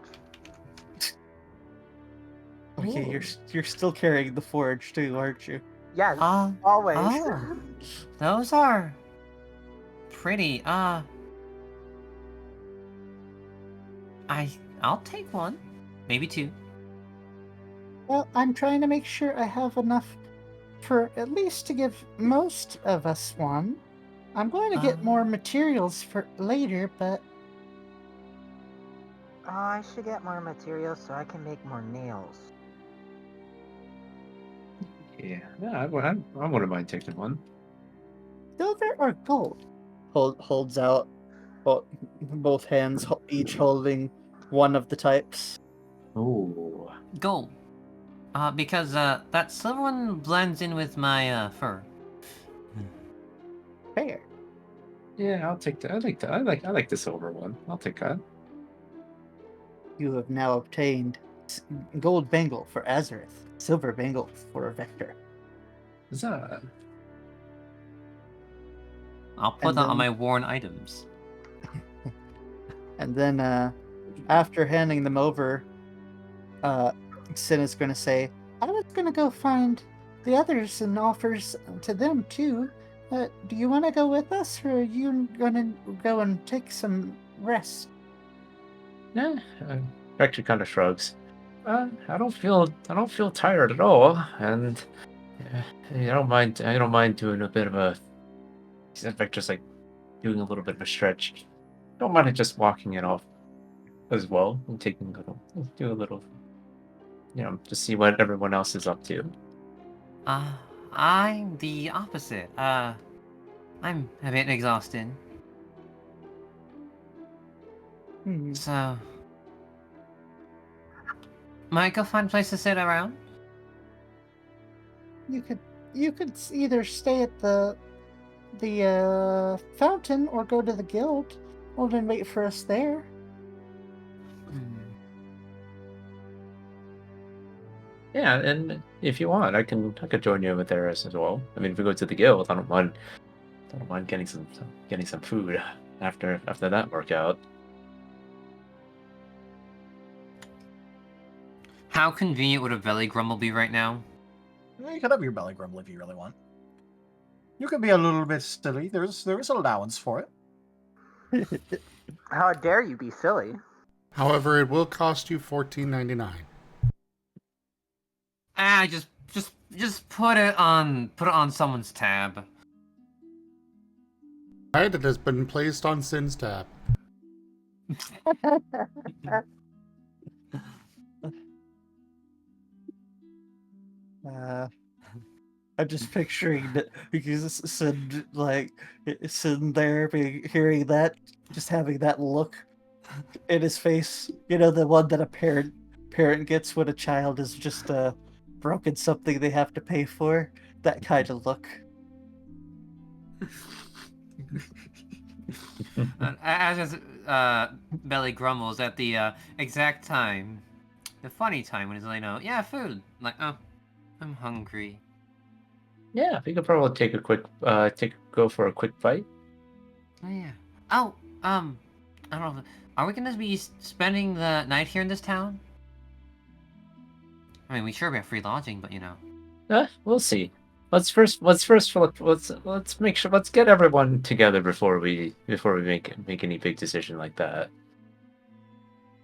Okay, you're still carrying the forge too, aren't you? Yes, Uh, always. oh. Those are pretty. I'll take one, maybe two. Well, I'm trying to make sure I have enough for at least to give most of us one. I'm going to get more materials for later, but Oh, I should get more materials so I can make more nails. Yeah, I wouldn't mind taking one. silver or gold? Holds out both hands, each holding one of the types. Oh, Gold. Because that silver one blends in with my fur. Fair. yeah, I'll take that. I like the silver one. I'll take that. You have now obtained gold bangle for Azareth, silver bangle for Vector. Is that? I'll put And that on then- my worn items. And then after handing them over, Sin is going to say, I was going to go find the others and offers to them too. Do you want to go with us, or are you going to go and take some rest? Yeah. Vector kind of shrugs. I don't feel tired at all, and I don't mind. I don't mind doing a bit of a. Vector's like doing a little bit of a stretch. Don't mind it just walking it off as well and taking do a little, just see what everyone else is up to. I'm the opposite. I'm a bit exhausted. So, might go find a place to sit around. You could either stay at the fountain or go to the guild. Hold and wait for us there. Yeah, and if you want, I could join you over there as well. I mean, if we go to the guild, I don't mind getting some food after that workout. How convenient would a belly grumble be right now? You can have your belly grumble if you really want. You can be a little bit silly. There is allowance for it. How dare you be silly? However, it will cost you $14.99. Just put it on someone's tab. Right, it has been placed on Sin's tab. I'm just picturing that because Sin sitting there, hearing that, just having that look in his face. You know, the one that a parent gets when a child is just broken something they have to pay for. That kind of look. As his belly grumbles at the exact time, the funny time when he's like, yeah, food. Like, oh, I'm hungry. Yeah, we could probably take a quick go for a quick bite. Oh yeah. Oh, I don't know. Are we gonna be spending the night here in this town? I mean, we sure have free lodging, but We'll see. Let's make sure. Let's get everyone together before we make any big decision like that.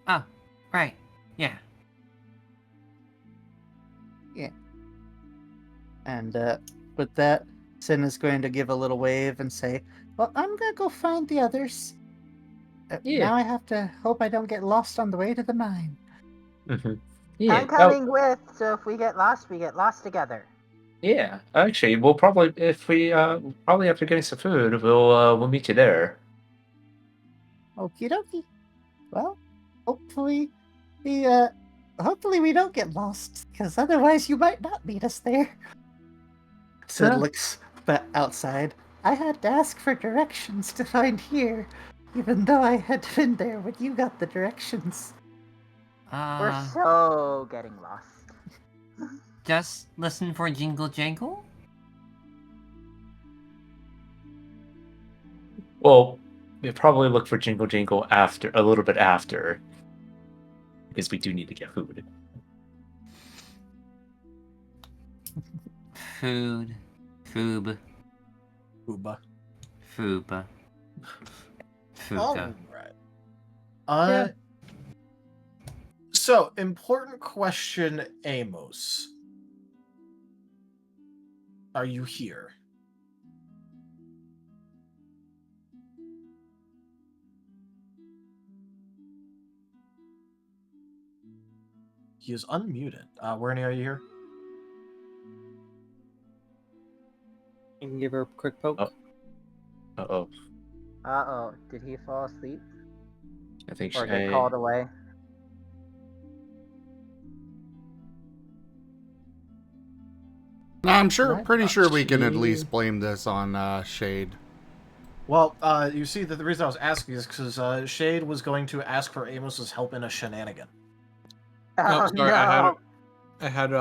Oh, right. Yeah. And with that, Sin is going to give a little wave and say, well, I'm going to go find the others. Yeah. Now I have to hope I don't get lost on the way to the mine. Mm-hmm. Yeah. I'm coming with, so if we get lost together. Yeah. Actually, we'll probably probably after getting some food, we'll meet you there. Okie dokie. Well, hopefully we don't get lost, because otherwise you might not meet us there. Sid looks outside. I had to ask for directions to find here, even though I had been there when you got the directions. We're so getting lost. Just listen for Jingle Jangle? Well, we probably look for Jingle Jingle a little bit after, because we do need to get food. Food. Foob. Uba. Foob. All Fuka. right. So, important question, Amos. Are you here? He is unmuted. Wernie, are you here? You can give her a quick poke. Oh. Uh-oh. Uh-oh. Did he fall asleep? I think Or get called away? I'm Right. pretty sure we can at Shade. least blame this on Shade. Well, you see, that the reason I was asking is because Shade was going to ask for Amos's help in a shenanigan. Oh, sorry, no! I had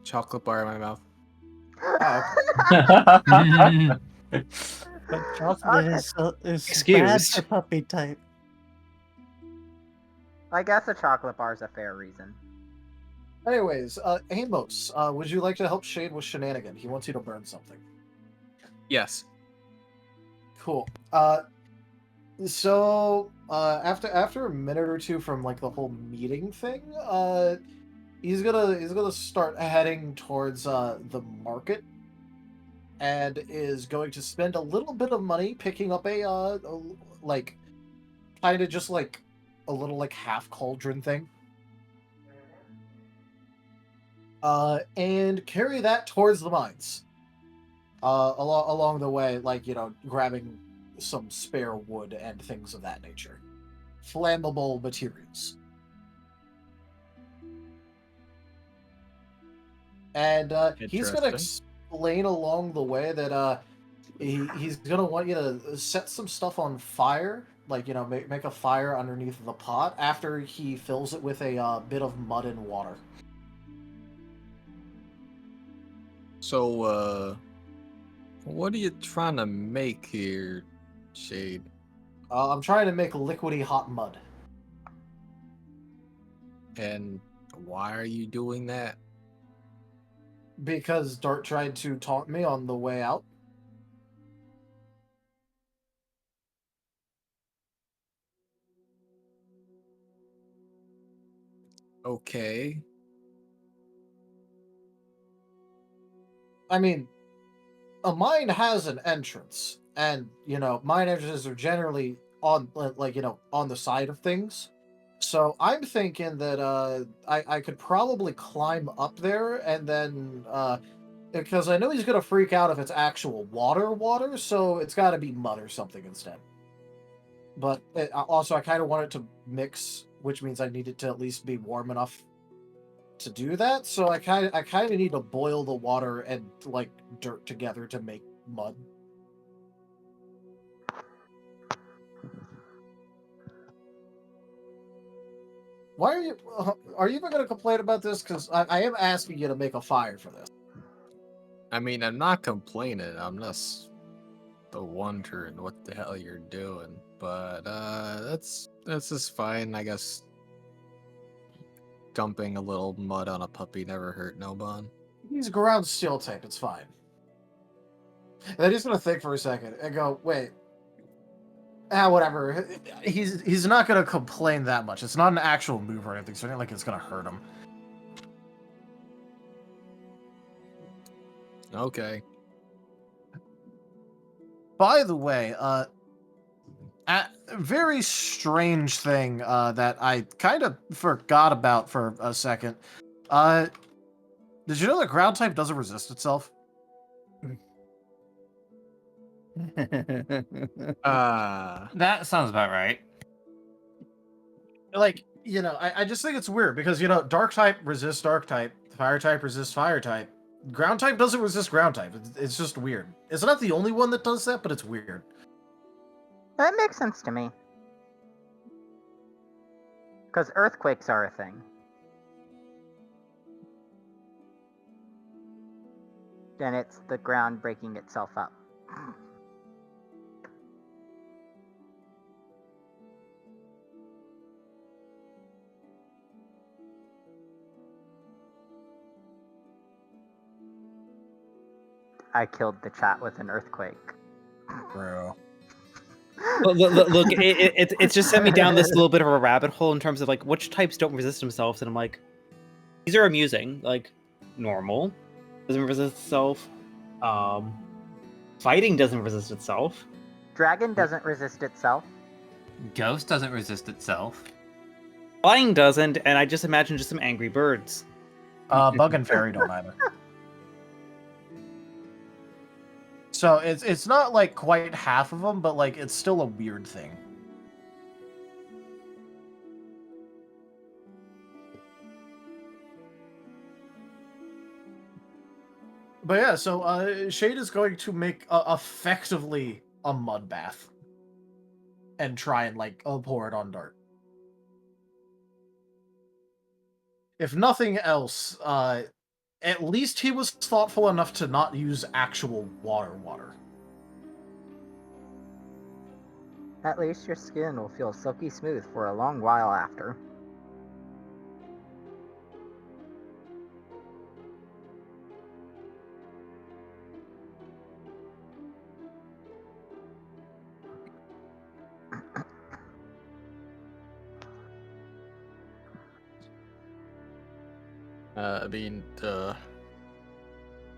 chocolate bar in my mouth. But chocolate is bad Excuse. for puppy type. I guess a chocolate bar is a fair reason. Anyways, Amos, would you like to help Shade with shenanigan? He wants you to burn something. Yes. Cool. So after a minute or two from like the whole meeting thing, he's gonna start heading towards the market, and is going to spend a little bit of money picking up a like kind of just like a little like half cauldron thing. And carry that towards the mines. Along the way, like, you know, grabbing some spare wood and things of that nature. Flammable materials. And he's going to explain along the way that he's going to want you to set some stuff on fire, like, you know, make a fire underneath the pot after he fills it with a bit of mud and water. So, what are you trying to make here, Shade? I'm trying to make liquidy hot mud. And why are you doing that? Because Dart tried to taunt me on the way out. Okay. I mean, a mine has an entrance, and, you know, mine entrances are generally on, like, you know, on the side of things. So I'm thinking that I could probably climb up there, and then because I know he's gonna freak out if it's actual water, so it's got to be mud or something instead. But also, I kind of want it to mix, which means I need it to at least be warm enough to do that. So I kind of need to boil the water and like dirt together to make mud. Why are you even going to complain about this? Because I am asking you to make a fire for this. I mean, I'm not complaining. I'm just wondering what the hell you're doing. But that's just fine, I guess. Dumping a little mud on a puppy never hurt no bun. He's ground steel type. It's fine. And then he's going to think for a second and go, wait. Whatever. He's not going to complain that much. It's not an actual move or anything, so it's not like it's going to hurt him. Okay. By the way, a very strange thing that I kind of forgot about for a second. Did you know that ground type doesn't resist itself? That sounds about right. Like, you know, I just think it's weird because, you know, dark type resists dark type, fire type resists fire type. Ground type doesn't resist ground type. It's just weird. It's not the only one that does that, but it's weird. That makes sense to me. Because earthquakes are a thing. Then it's the ground breaking itself up. I killed the chat with an earthquake. Bro. Look, it's just sent me down this little bit of a rabbit hole in terms of like which types don't resist themselves, and I'm like, these are amusing. Like, normal doesn't resist itself. Fighting doesn't resist itself. Dragon doesn't resist itself. Ghost doesn't resist itself. Flying doesn't, and I just imagine just some angry birds. Bug and fairy don't either. So it's not like quite half of them, but like it's still a weird thing. But yeah, so Shade is going to make effectively a mud bath and try and like pour it on Dart. If nothing else, at least he was thoughtful enough to not use actual water. At least your skin will feel silky smooth for a long while after.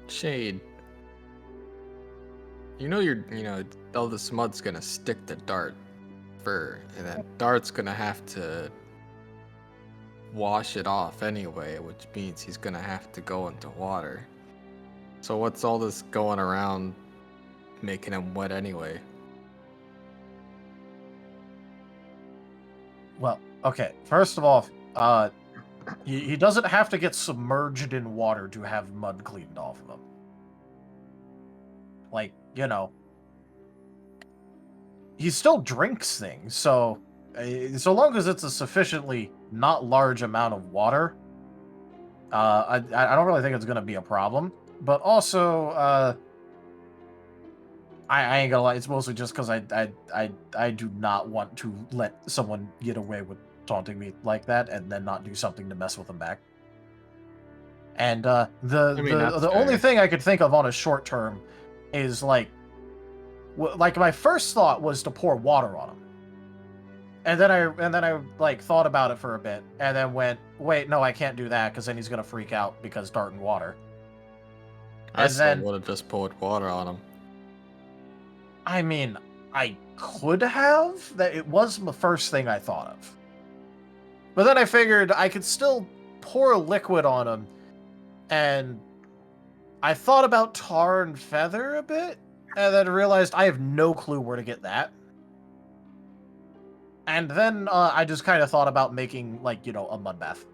Shade. You know, all this mud's gonna stick to Dart fur, and then Dart's gonna have to wash it off anyway, which means he's gonna have to go into water. So what's all this going around making him wet anyway? Well, okay. First of all, he doesn't have to get submerged in water to have mud cleaned off of him. Like, you know, he still drinks things, so so long as it's a sufficiently not large amount of water, I don't really think it's going to be a problem. But also, I ain't gonna lie, it's mostly just because I do not want to let someone get away with taunting me like that and then not do something to mess with them back. And the only thing I could think of on a short term is like my first thought was to pour water on him. And then I like thought about it for a bit and then went, wait, no, I can't do that because then he's gonna freak out because Dart and water. I still would have just poured water on him. I mean, I could have. That it was the first thing I thought of. But then I figured I could still pour liquid on him, and I thought about tar and feather a bit, and then realized I have no clue where to get that. And then I just kind of thought about making, like, you know, a mud bath.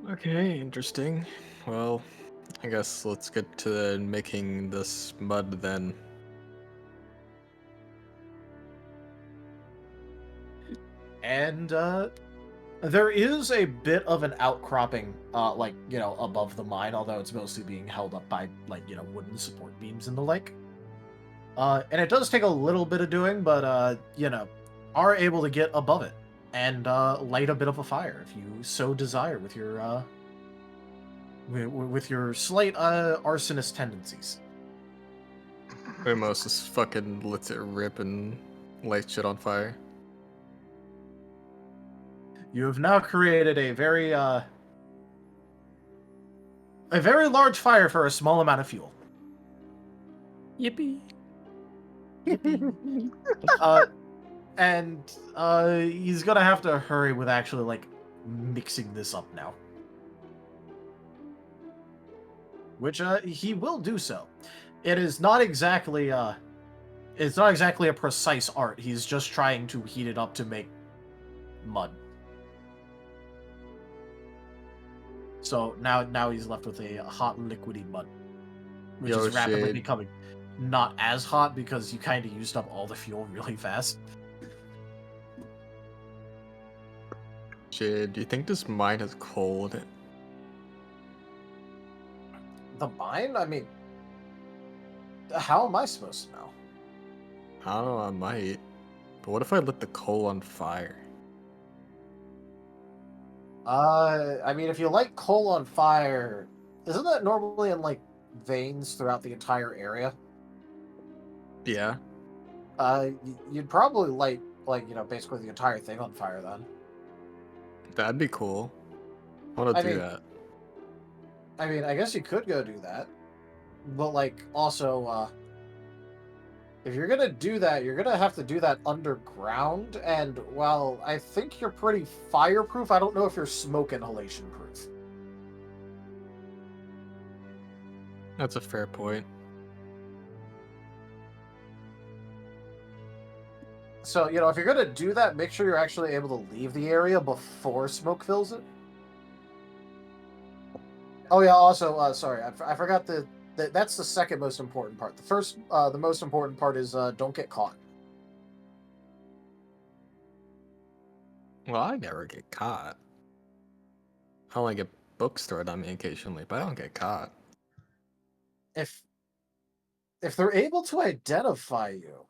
Okay, interesting. Well, I guess let's get to making this mud then. And there is a bit of an outcropping, like, you know, above the mine, although it's mostly being held up by, like, you know, wooden support beams and the like. And it does take a little bit of doing, but, you know, are able to get above it and light a bit of a fire if you so desire with your slight arsonist tendencies. Amos just fucking lets it rip and lights shit on fire. You have now created a very large fire for a small amount of fuel. Yippee. And he's gonna have to hurry with actually like mixing this up now, which he will do so. It is not exactly it's not exactly a precise art. He's just trying to heat it up to make mud. So now he's left with a hot liquidy mud, which is rapidly becoming not as hot because you kind of used up all the fuel really fast. Jade, do you think this mine has coal in it? The mine? I mean, how am I supposed to know? I don't know, I might. But what if I lit the coal on fire? I mean, if you light coal on fire, isn't that normally in, like, veins throughout the entire area? Yeah. You'd probably light, like, basically the entire thing on fire then. That'd be cool. I want I to do mean- that. I mean, I guess you could go do that. But, like, also, if you're gonna do that, you're gonna have to do that underground, and while I think you're pretty fireproof, I don't know if you're smoke inhalation proof. That's a fair point. So, if you're gonna do that, make sure you're actually able to leave the area before smoke fills it. Oh yeah, also, sorry, I forgot that's the second most important part. The first, the most important part is don't get caught. Well, I never get caught. I only get books thrown at me occasionally, but I don't get caught. If they're able to identify you,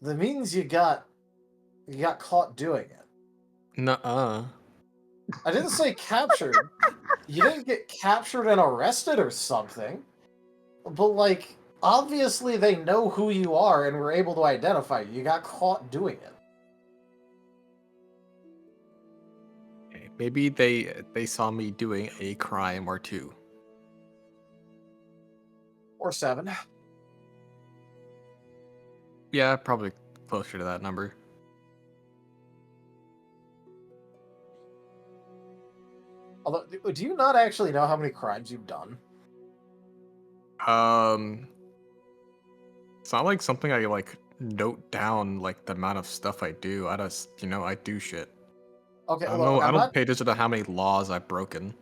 that means you got caught doing it. Nuh-uh. I didn't say captured. You didn't get captured and arrested or something. But, like, obviously they know who you are and were able to identify you. You got caught doing it. Okay, maybe they saw me doing a crime or two. Or 7. Yeah, probably closer to that number. Although, do you not actually know how many crimes you've done? It's not like something I like note down like the amount of stuff I do. I just, I do shit. Okay, I don't look, know. I I'm don't not, pay attention to how many laws I've broken.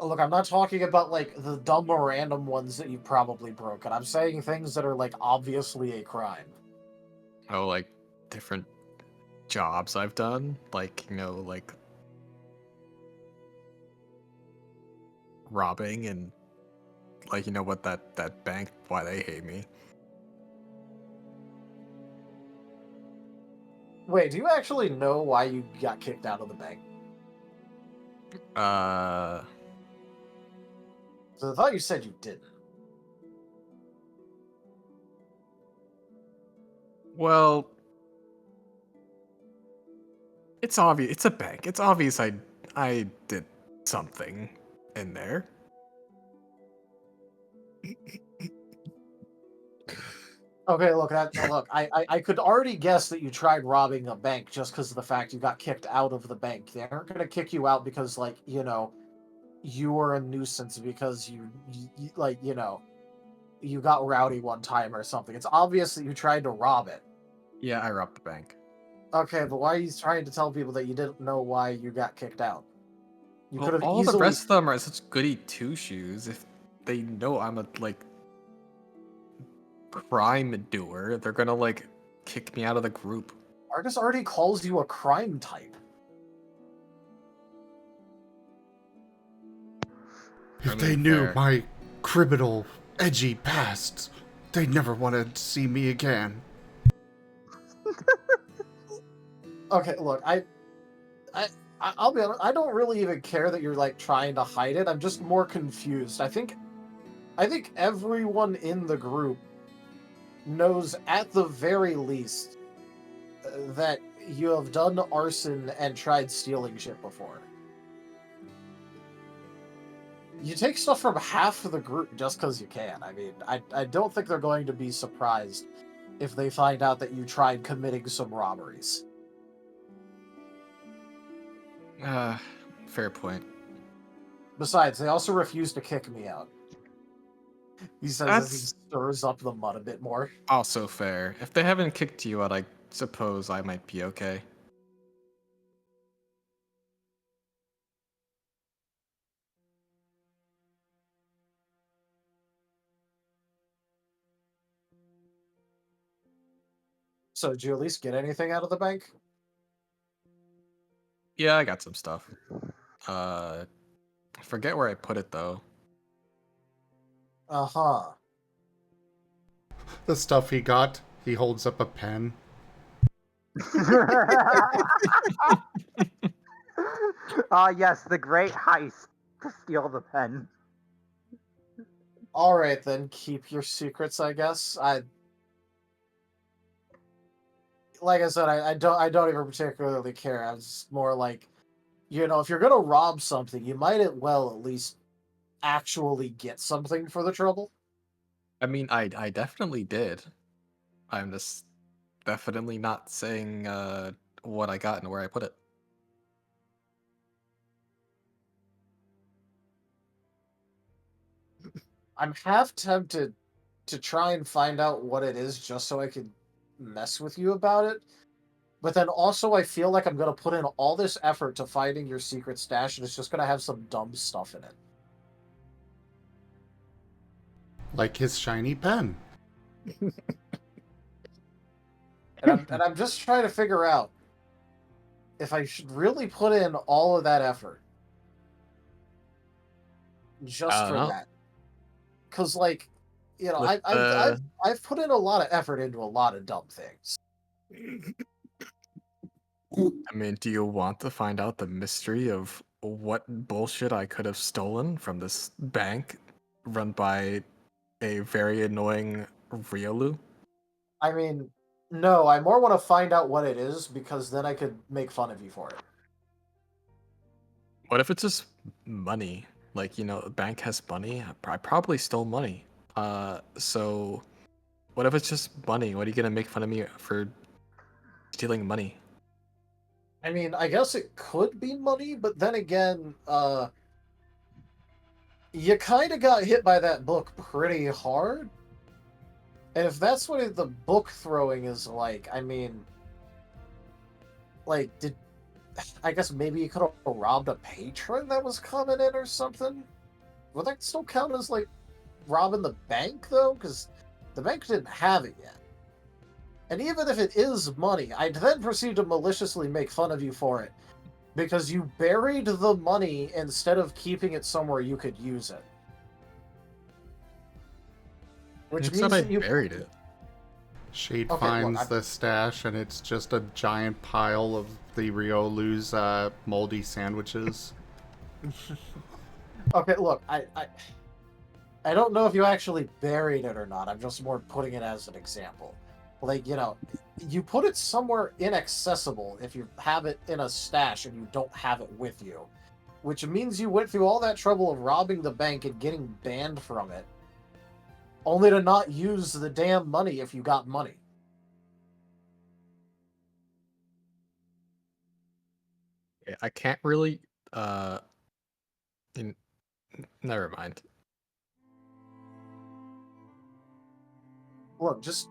look, I'm not talking about, like, the dumb or random ones that you've probably broken. I'm saying things that are, like, obviously a crime. Oh, like different jobs I've done, like like robbing and like what that bank, why they hate me. Wait, do you actually know why you got kicked out of the bank? So I thought you said you didn't. Well, it's obvious. It's a bank. It's obvious I did something in there. Okay, look, I could already guess that you tried robbing a bank just because of the fact you got kicked out of the bank. They aren't gonna kick you out because, like, you were a nuisance because you you got rowdy one time or something. It's obvious that you tried to rob it. Yeah, I robbed the bank. Okay, but why are you trying to tell people that you didn't know why you got kicked out? You Well, could have all easily. the rest of them are such goody two shoes. If they know I'm a crime doer, they're gonna kick me out of the group. Argus already calls you a crime type. If I they mean, knew fair. my criminal, edgy past, they'd never want to see me again. Okay, look, I'll be honest, I don't really even care that you're trying to hide it. I'm just more confused. I think everyone in the group knows at the very least that you have done arson and tried stealing shit before. You take stuff from half of the group just because you can. I mean, I don't think they're going to be surprised if they find out that you tried committing some robberies. Fair point. Besides, they also refuse to kick me out. He says as he That's stirs up the mud a bit more. also fair. If they haven't kicked you out, I suppose I might be okay. So, did you at least get anything out of the bank? Yeah, I got some stuff. I forget where I put it though. Uh-huh. The stuff he got, he holds up a pen. Yes, the great heist to steal the pen. All right, then keep your secrets. I guess. Like I said, I don't even particularly care. I was just more like, if you're gonna rob something, you might at least actually get something for the trouble. I mean, I definitely did. I'm just definitely not saying what I got and where I put it. I'm half tempted to try and find out what it is just so I could mess with you about it. But then also I feel like I'm going to put in all this effort to finding your secret stash and it's just going to have some dumb stuff in it. Like his shiny pen. And I'm just trying to figure out if I should really put in all of that effort just for that. Because, like, I've put in a lot of effort into a lot of dumb things. I mean, do you want to find out the mystery of what bullshit I could have stolen from this bank run by a very annoying Riolu? I mean, no, I more want to find out what it is because then I could make fun of you for it. What if it's just money? Like, the bank has money. I probably stole money. So what if it's just money? What are you gonna make fun of me for stealing money? I mean, I guess it could be money, but then again, you kind of got hit by that book pretty hard. And if that's what the book throwing is like, I mean, like, I guess maybe you could have robbed a patron that was coming in or something? Would that still count as, like, robbing the bank, though? Because the bank didn't have it yet. And even if it is money, I'd then proceed to maliciously make fun of you for it. Because you buried the money instead of keeping it somewhere you could use it. Which means that you buried it. Shade Okay, finds look, the stash, and it's just a giant pile of the Riolu's moldy sandwiches. Okay, look, I don't know if you actually buried it or not. I'm just more putting it as an example. Like, you put it somewhere inaccessible if you have it in a stash and you don't have it with you. Which means you went through all that trouble of robbing the bank and getting banned from it. Only to not use the damn money if you got money. I can't really never mind. Look, just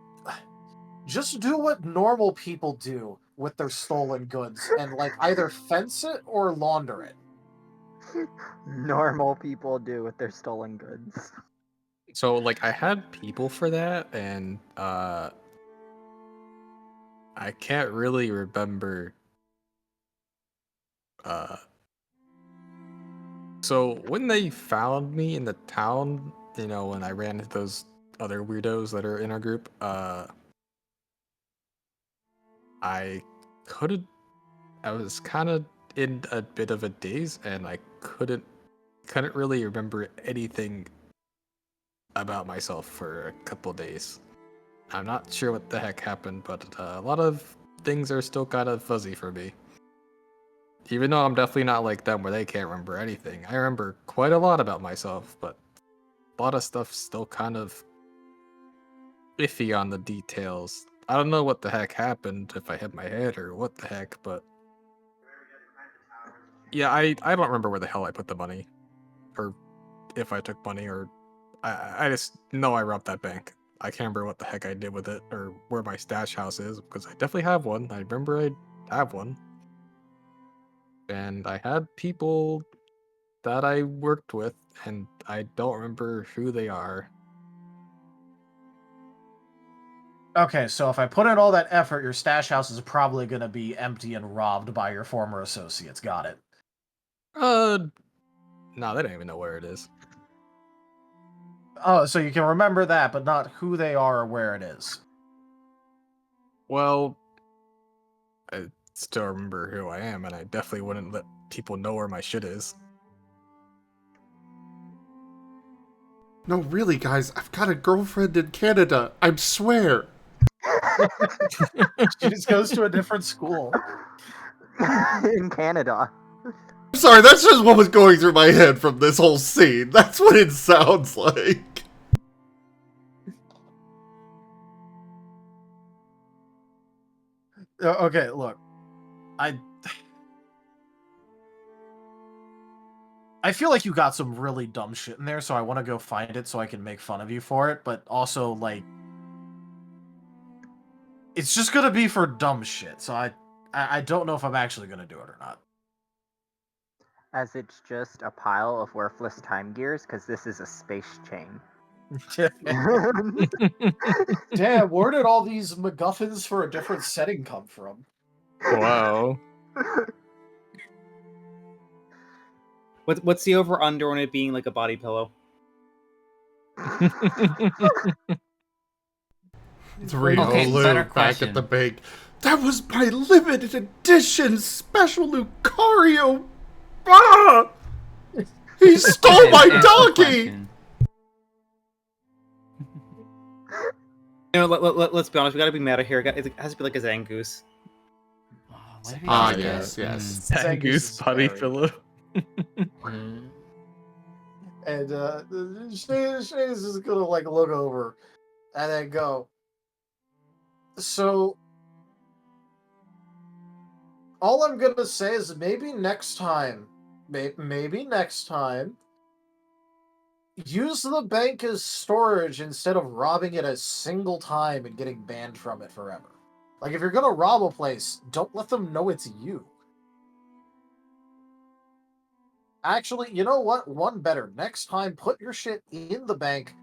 do what normal people do with their stolen goods and, like, either fence it or launder it. Normal people do with their stolen goods. So, like, I had people for that, and I can't really remember. So when they found me in the town, when I ran into those other weirdos that are in our group, I was kind of in a bit of a daze, and I couldn't really remember anything about myself for a couple days. I'm not sure what the heck happened, but a lot of things are still kind of fuzzy for me. Even though I'm definitely not like them where they can't remember anything. I remember quite a lot about myself, but a lot of stuff's still kind of iffy on the details. I don't know what the heck happened, if I hit my head or what the heck, but yeah, I don't remember where the hell I put the money, or if I took money, or I just know I robbed that bank. I can't remember what the heck I did with it, or where my stash house is, because I definitely have one. I remember I have one. And I had people that I worked with, and I don't remember who they are. Okay, so if I put in all that effort, your stash house is probably going to be empty and robbed by your former associates. Got it. No, they don't even know where it is. Oh, so you can remember that, but not who they are or where it is. Well, I still remember who I am, and I definitely wouldn't let people know where my shit is. No, really, guys, I've got a girlfriend in Canada. I swear. She just goes to a different school. In Canada. I'm sorry, that's just what was going through my head from this whole scene. That's what it sounds like. Okay, look. I feel like you got some really dumb shit in there, so I want to go find it so I can make fun of you for it, but also, like, it's just gonna be for dumb shit, so I don't know if I'm actually gonna do it or not. As it's just a pile of worthless time gears, because this is a space chain. Damn, where did all these MacGuffins for a different setting come from? Wow. What's the over under on it being like a body pillow? 3 Okay, Olu better back at the question. bank. That was my limited edition special Lucario. Ah! He stole Okay, my answer the donkey! question. You know, let's be honest. We gotta be meta here. It has to be like a Zangoose. Oh, what if he Ah, did yes, that? yes. Zangoose Goose is body very- pillow. And Shaze is just gonna like look over and then go. So all I'm gonna say is maybe next time, maybe next time, use the bank as storage instead of robbing it a single time and getting banned from it forever. Like if you're gonna rob a place, don't let them know it's you. Actually, you know what? One better. Next time, put your shit in the bank,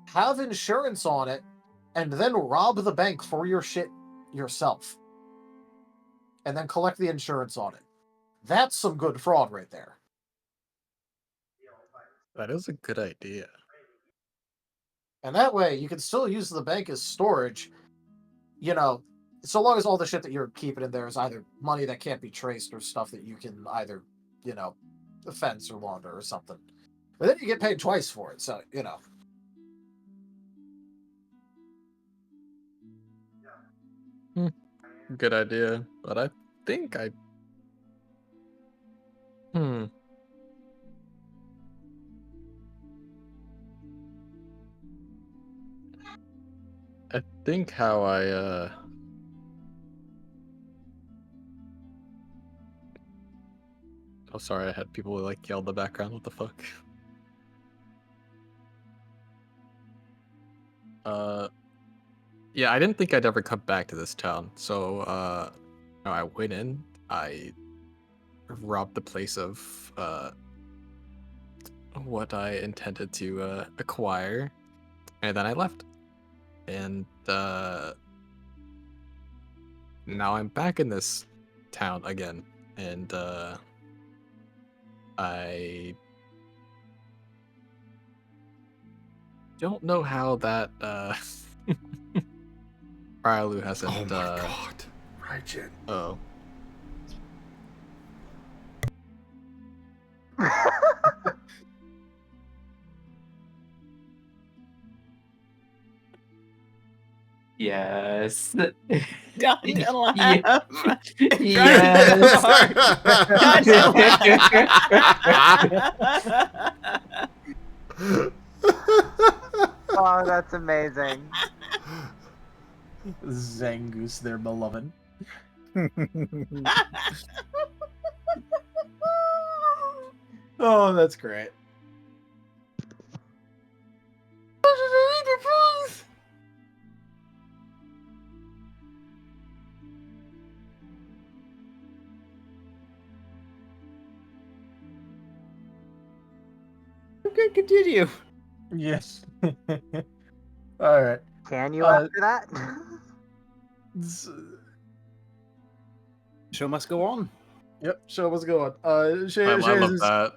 have insurance on it, and then rob the bank for your shit yourself. And then collect the insurance on it. That's some good fraud right there. That is a good idea. And that way, you can still use the bank as storage, you know, so long as all the shit that you're keeping in there is either money that can't be traced or stuff that you can either, you know, fence or launder or something. But then you get paid twice for it, so, you know. Good idea, but I think I. I think how I Oh, sorry, I had people like yell in the background. What the fuck? Yeah, I didn't think I'd ever come back to this town, so I went in, I robbed the place of what I intended to acquire, and then I left. And now I'm back in this town again, and I don't know how that Rylu hasn't. Oh my god. Rdyjin. Oh. Yes. Don't Yeah. laugh. Yes. Oh, that's amazing. Zangoose, their beloved. Oh, that's great. Okay, continue. Yes. All right. Can you Uh, after that? Show must go on. Yep. Show must go on. I love that.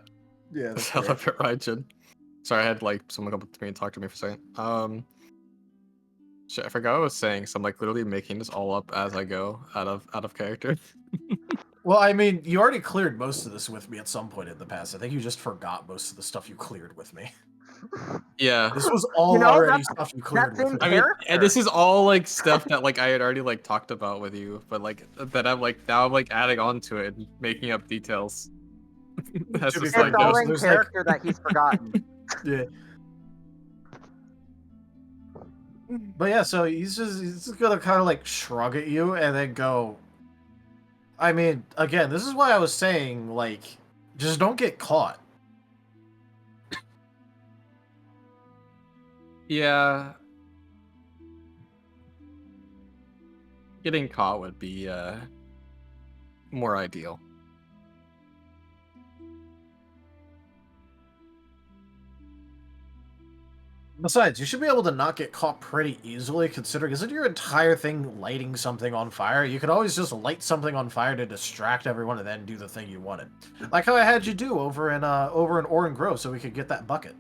Yeah. That's I great. love it, Rdyjin. Sorry, I had like someone come up to me and talk to me for a second. Shit, I forgot what I was saying, so I'm like literally making this all up as I go out of character. Well, I mean, you already cleared most of this with me at some point in the past. I think you just forgot most of the stuff you cleared with me. Yeah. This was all know, already that's- stuff you cleared that's with in me. I mean, character. and this is all like stuff that like I had already like talked about with you, but like that I'm like now I'm like adding on to it and making up details. That's To be just fair, like It's all there's- in there's, character that he's forgotten. Yeah. But yeah, so he's just gonna kind of like shrug at you and then go. I mean, again, this is why I was saying, like, just don't get caught. yeah. Getting caught would be more ideal. Besides, you should be able to not get caught pretty easily, considering isn't your entire thing lighting something on fire? You could always just light something on fire to distract everyone and then do the thing you wanted. Like how I had you do over in Aurum Grove so we could get that bucket.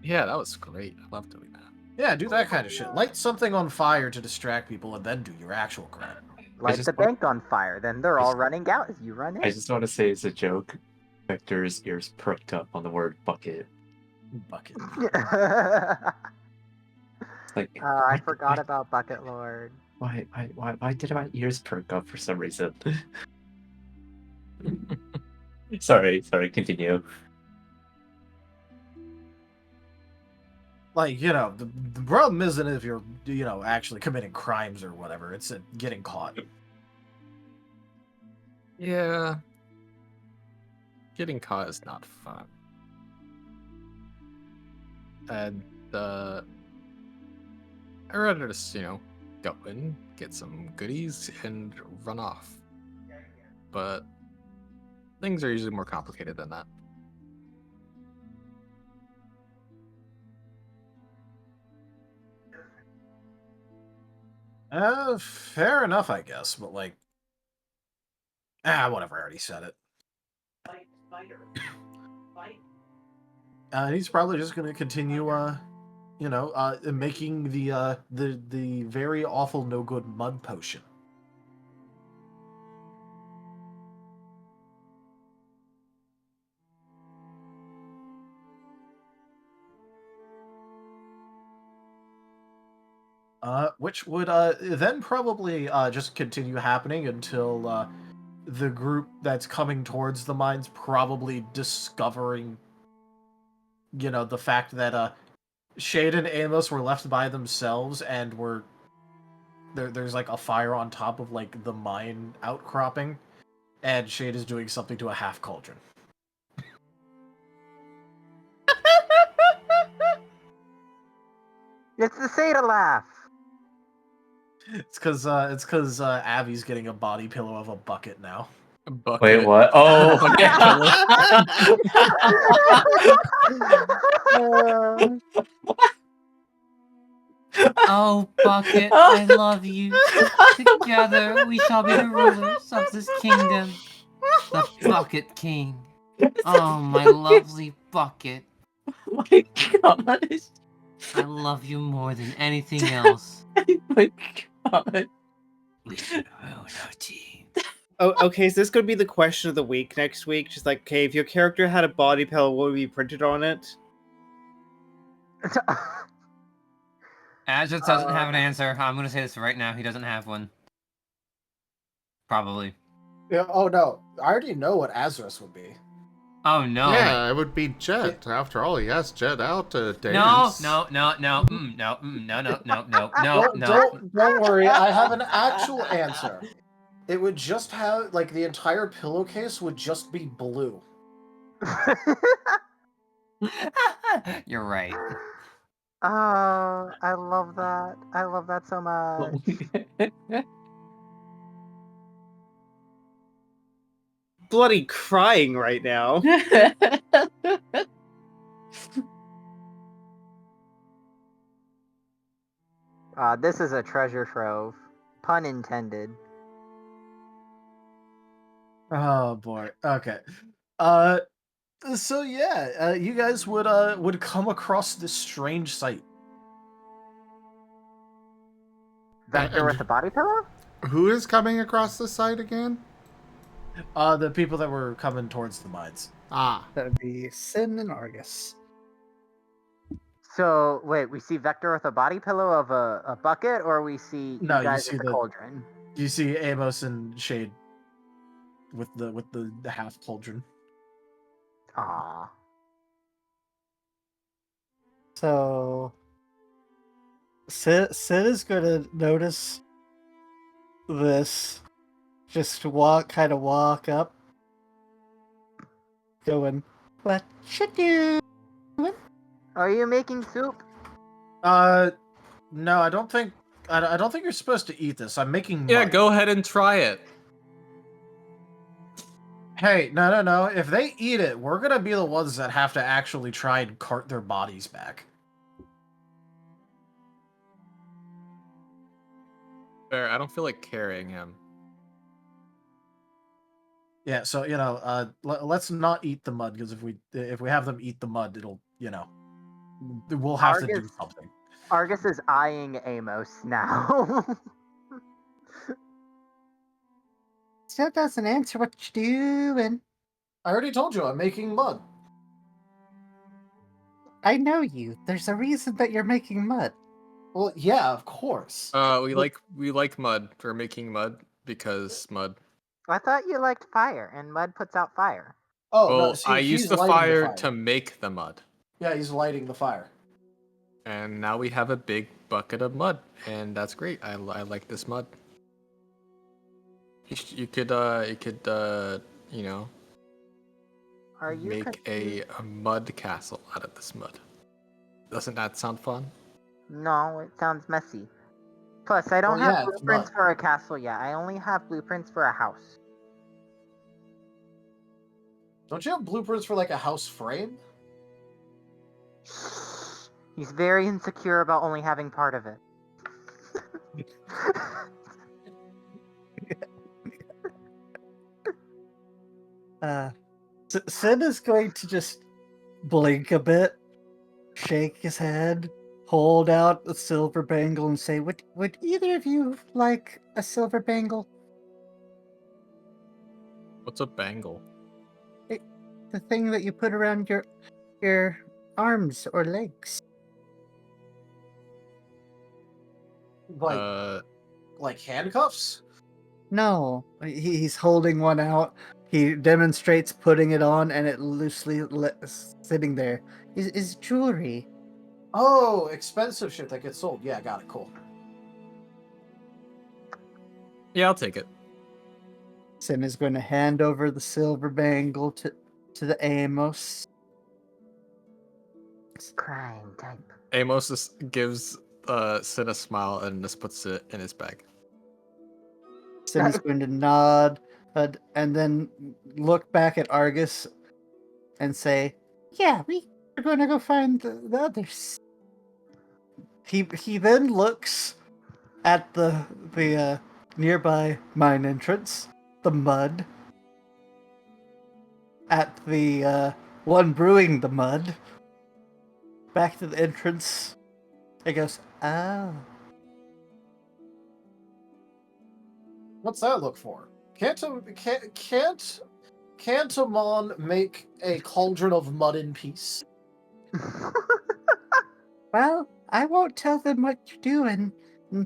Yeah, that was great. I love doing that. Yeah, do that kind of shit. Light something on fire to distract people and then do your actual crap. Light just the want- bank on fire, then they're all running out as you run in. I just want to say as a joke, Victor's ears perked up on the word bucket. Bucket. It's like, I forgot about Bucket Lord. why did my ears perk up for some reason? sorry, continue. Like, you know, the problem isn't if you're, you know, actually committing crimes or whatever. It's getting caught. Yeah. Getting caught is not fun. And I'd rather just, you know, go in, get some goodies, and run off. But things are usually more complicated than that. Fair enough, I guess, but like, whatever. I already said it. He's probably just gonna continue, you know, making the very awful, no good mud potion. Which would then probably just continue happening until the group that's coming towards the mines probably discovering, you know, the fact that Shade and Amos were left by themselves and were there's like a fire on top of like the mine outcropping, and Shade is doing something to a half cauldron. It's the Seda laugh. It's because Abby's getting a body pillow of a bucket now. Bucket. Wait, what? Oh, Oh, Bucket, I love you. Together we shall be the rulers of this kingdom. The Bucket King. Oh, my lovely Bucket. Oh my gosh. I love you more than anything else. Oh my god. We should rule our team. Oh, okay, is this going to be the question of the week next week? Just like, okay, if your character had a body pillow, what would be printed on it? Azure doesn't have an answer. I'm gonna say this right now. He doesn't have one. Probably. Yeah. Oh no, I already know what Azarus would be. Oh no. Yeah, it would be Jet. After all, he has Jet out to No, dance. no, no, no, no, no. Don't worry, I have an actual answer. It would just have like the entire pillowcase would just be blue. You're right. Oh, I love that. I love that so much. Bloody crying right now. This is a treasure trove. Pun intended. Oh boy. Okay. So yeah, you guys would come across this strange sight. Vector with a body pillow? Who is coming across the site again? The people that were coming towards the mines. Ah. That would be Sin and Argus. So wait, we see Vector with a body pillow of a bucket, or we see No, you you guys see at the the- cauldron? You see Amos and Shade with the half cauldron. Ah. So Sid is gonna notice this. Just walk up, going, "What should you?" Are you making soup? No, I don't think you're supposed to eat this. I'm making mud. Yeah, go ahead and try it. Hey, no. If they eat it, we're gonna be the ones that have to actually try and cart their bodies back. Fair. I don't feel like carrying him. Yeah, so let's not eat the mud, because if we have them eat the mud, it'll we'll have to do Argus- something. Argus is eyeing Amos now. Still doesn't answer what you're doing. I already told you I'm making mud. I know you. There's a reason that you're making mud. Well, yeah, of course. We like mud. We're making mud because mud. I thought you liked fire, and mud puts out fire. Oh, Well, no, see, I he's used the lighting fire to make the mud, Yeah, he's lighting the fire. and now we have a big bucket of mud, and that's great. I like this mud. You could Are you make a mud castle out of this mud. Doesn't that sound fun? No, it sounds messy. Plus, I don't Well, have yeah, it's blueprints mud. for a castle yet. I only have blueprints for a house. Don't you have blueprints for like a house frame? He's very insecure about only having part of it. Sin is going to just blink a bit, shake his head, hold out a silver bangle, and say, "Would either of you like a silver bangle?" What's a bangle? The thing that you put around your arms or legs. Like handcuffs? No, he's holding one out. He demonstrates putting it on, and it loosely sitting there. Is jewelry. Oh, expensive shit that gets sold. Yeah, got it. Cool. Yeah, I'll take it. Sin is going to hand over the silver bangle to the Amos. Crime type. Amos just gives Sin a smile and just puts it in his bag. Sin is going to nod, and then look back at Argus and say, "Yeah, we're going to go find the others." He then looks at the nearby mine entrance, the mud, at the one brewing the mud, back to the entrance, and goes, "Oh." What's that look for? Can't Amon make a cauldron of mud in peace? Well, I won't tell them what you're doing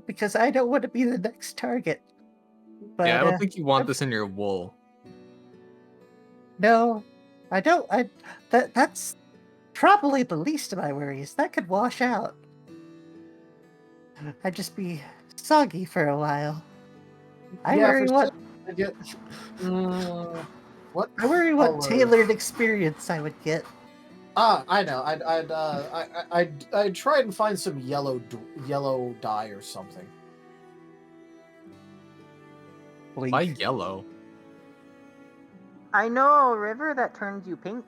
because I don't want to be the next target. But Yeah, I don't think you want this in your wool. no, I don't. That's probably the least of my worries. That could wash out. I'd just be soggy for a while. I worry what What? I worry what color- tailored experience I would get. I know. I'd try and find some yellow dye or something. Blink. Why yellow? I know a river that turns you pink.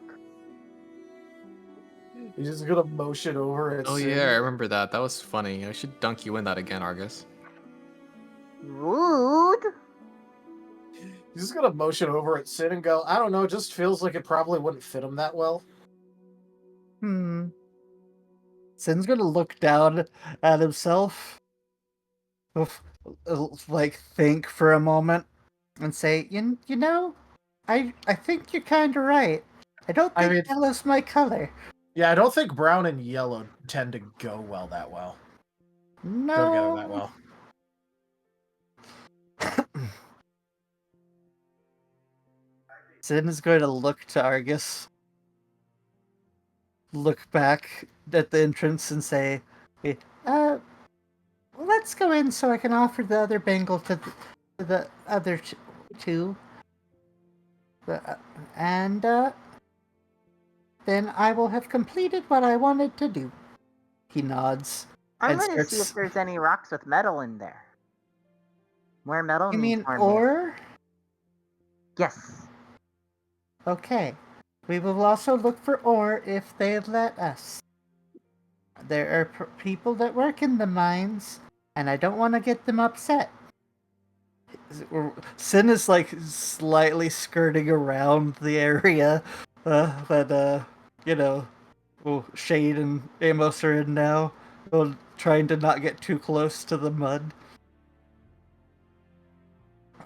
He's just gonna motion over it. Oh yeah, I remember that. That was funny. I should dunk you in that again, Argus. Rude. He's just gonna motion over at Sid and go, I don't know, it just feels like it probably wouldn't fit him that well. Sin's gonna look down at himself, like think for a moment, and say, "You know, I think you're kind of right. I don't I think mean- yellow's my color. Yeah, I don't think brown and yellow tend to go well. No. Go together that well. Sin is going to look to Argus, look back at the entrance, and say, let's go in so I can offer the other bangle to the other two. And then I will have completed what I wanted to do. He nods. I'm and gonna see starts- if there's any rocks with metal in there. More metal You means mean more metal. ore? Yes. Okay. We will also look for ore if they let us. There are people that work in the mines, and I don't want to get them upset. Sin is like slightly skirting around the area that Shade and Amos are in now, trying to not get too close to the mud.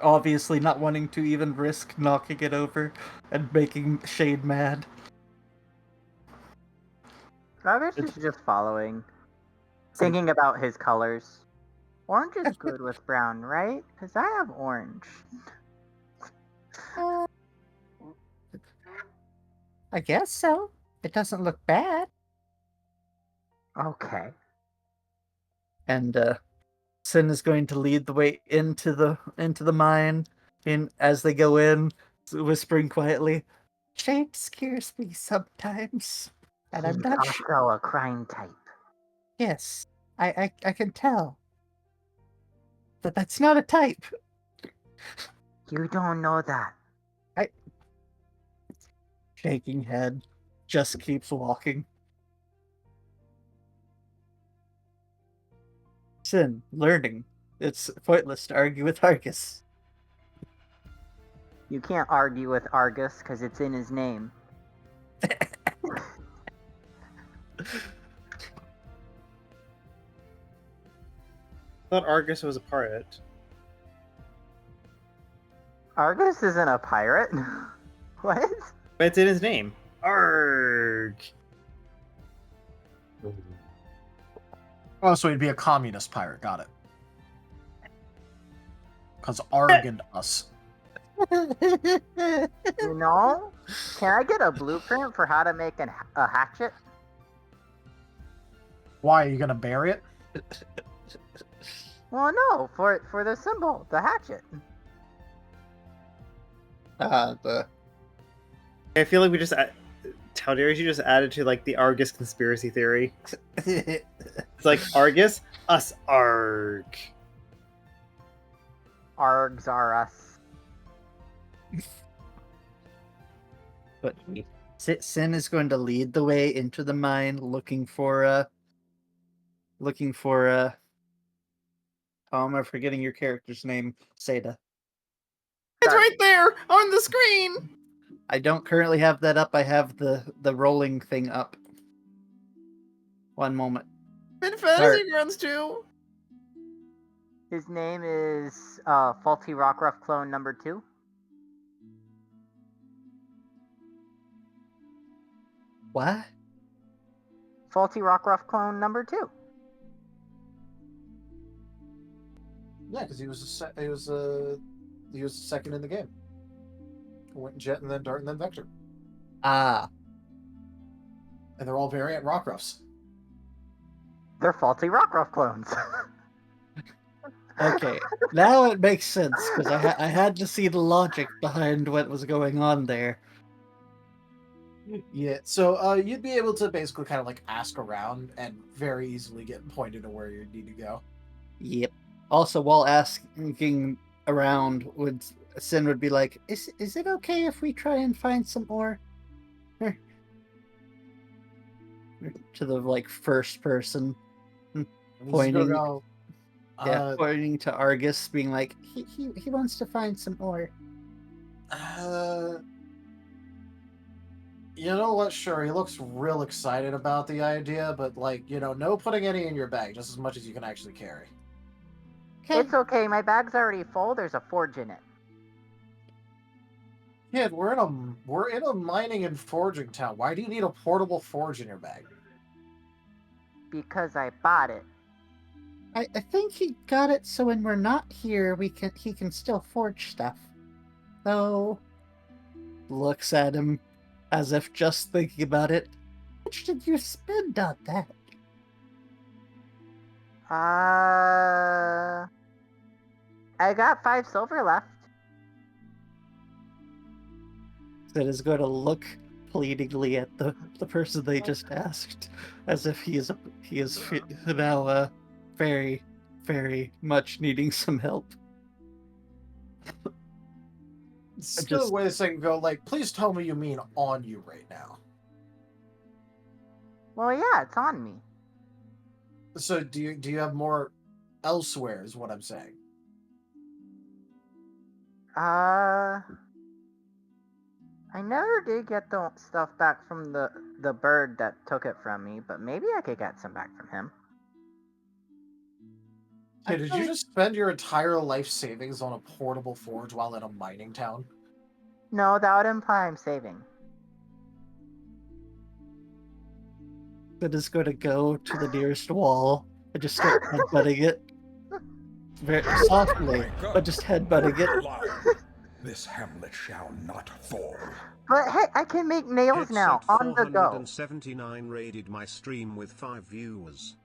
Obviously not wanting to even risk knocking it over and making Shade mad. Robert's is just following. Thinking about his colors. Orange is good with brown, right? Because I have orange. I guess so. It doesn't look bad. Okay. And Sin is going to lead the way into the mine. As they go in, whispering quietly, "Shade scares me sometimes, and I'm He's not sure." also a crime type. Yes, I can tell. But that's not a type. You don't know that. Shaking head, just keeps walking. Sin, learning. It's pointless to argue with Argus. You can't argue with Argus because it's in his name. thought Argus was a pirate. Argus isn't a pirate. What? But it's in his name. Arg. Oh, so he'd be a communist pirate. Got it. Because Arg and us. You know? Can I get a blueprint for how to make a hatchet? Why, are you going to bury it? Well, no, for the symbol, the hatchet. I feel like we just Taldarius, you just added to like the Argus conspiracy theory. It's like Argus, us Arg. Args are us. But Sin is going to lead the way into the mine, looking for Tom, I'm forgetting your character's name, Seda. It's right there on the screen. I don't currently have that up. I have the rolling thing up. One moment. And Fantasy runs too. His name is Faulty Rockruff Clone number 2. What? Faulty Rockruff Clone number 2. Yeah, because he was second in the game. Went Jet and then Dart and then Vector. Ah. And they're all variant Rockruffs. They're Faulty Rockruff clones. Okay. Now it makes sense, because I had to see the logic behind what was going on there. Yeah, so you'd be able to basically kind of like ask around and very easily get pointed to where you need to go. Yep. Also, while asking around, Sin would be like, "Is it okay if we try and find some more?" To the like first person, pointing. Pointing to Argus, being like, he wants to find some ore. You know what? Sure, he looks real excited about the idea, but like, no putting any in your bag, just as much as you can actually carry. It's okay, my bag's already full. There's a forge in it. Kid, we're in a mining and forging town. Why do you need a portable forge in your bag? Because I bought it. I think he got it so when we're not here, he can still forge stuff. So looks at him as if just thinking about it. How much did you spend on that? I got 5 silver left. Sid is going to look pleadingly at the person they just asked, as if he is now very, very much needing some help. It's just the way this thing go. Like, please tell me you mean on you right now. Well, yeah, it's on me. So do you have more elsewhere? Is what I'm saying. I never did get the stuff back from the bird that took it from me, but maybe I could get some back from him. Hey, did you just spend your entire life savings on a portable forge while in a mining town? No, that would imply I'm saving. Sid is going to go to the nearest wall and just start headbutting it. Very softly, but just headbutting it. This hamlet shall not fall. But hey, I can make nails now on the go. 479 raided my stream with 5 viewers.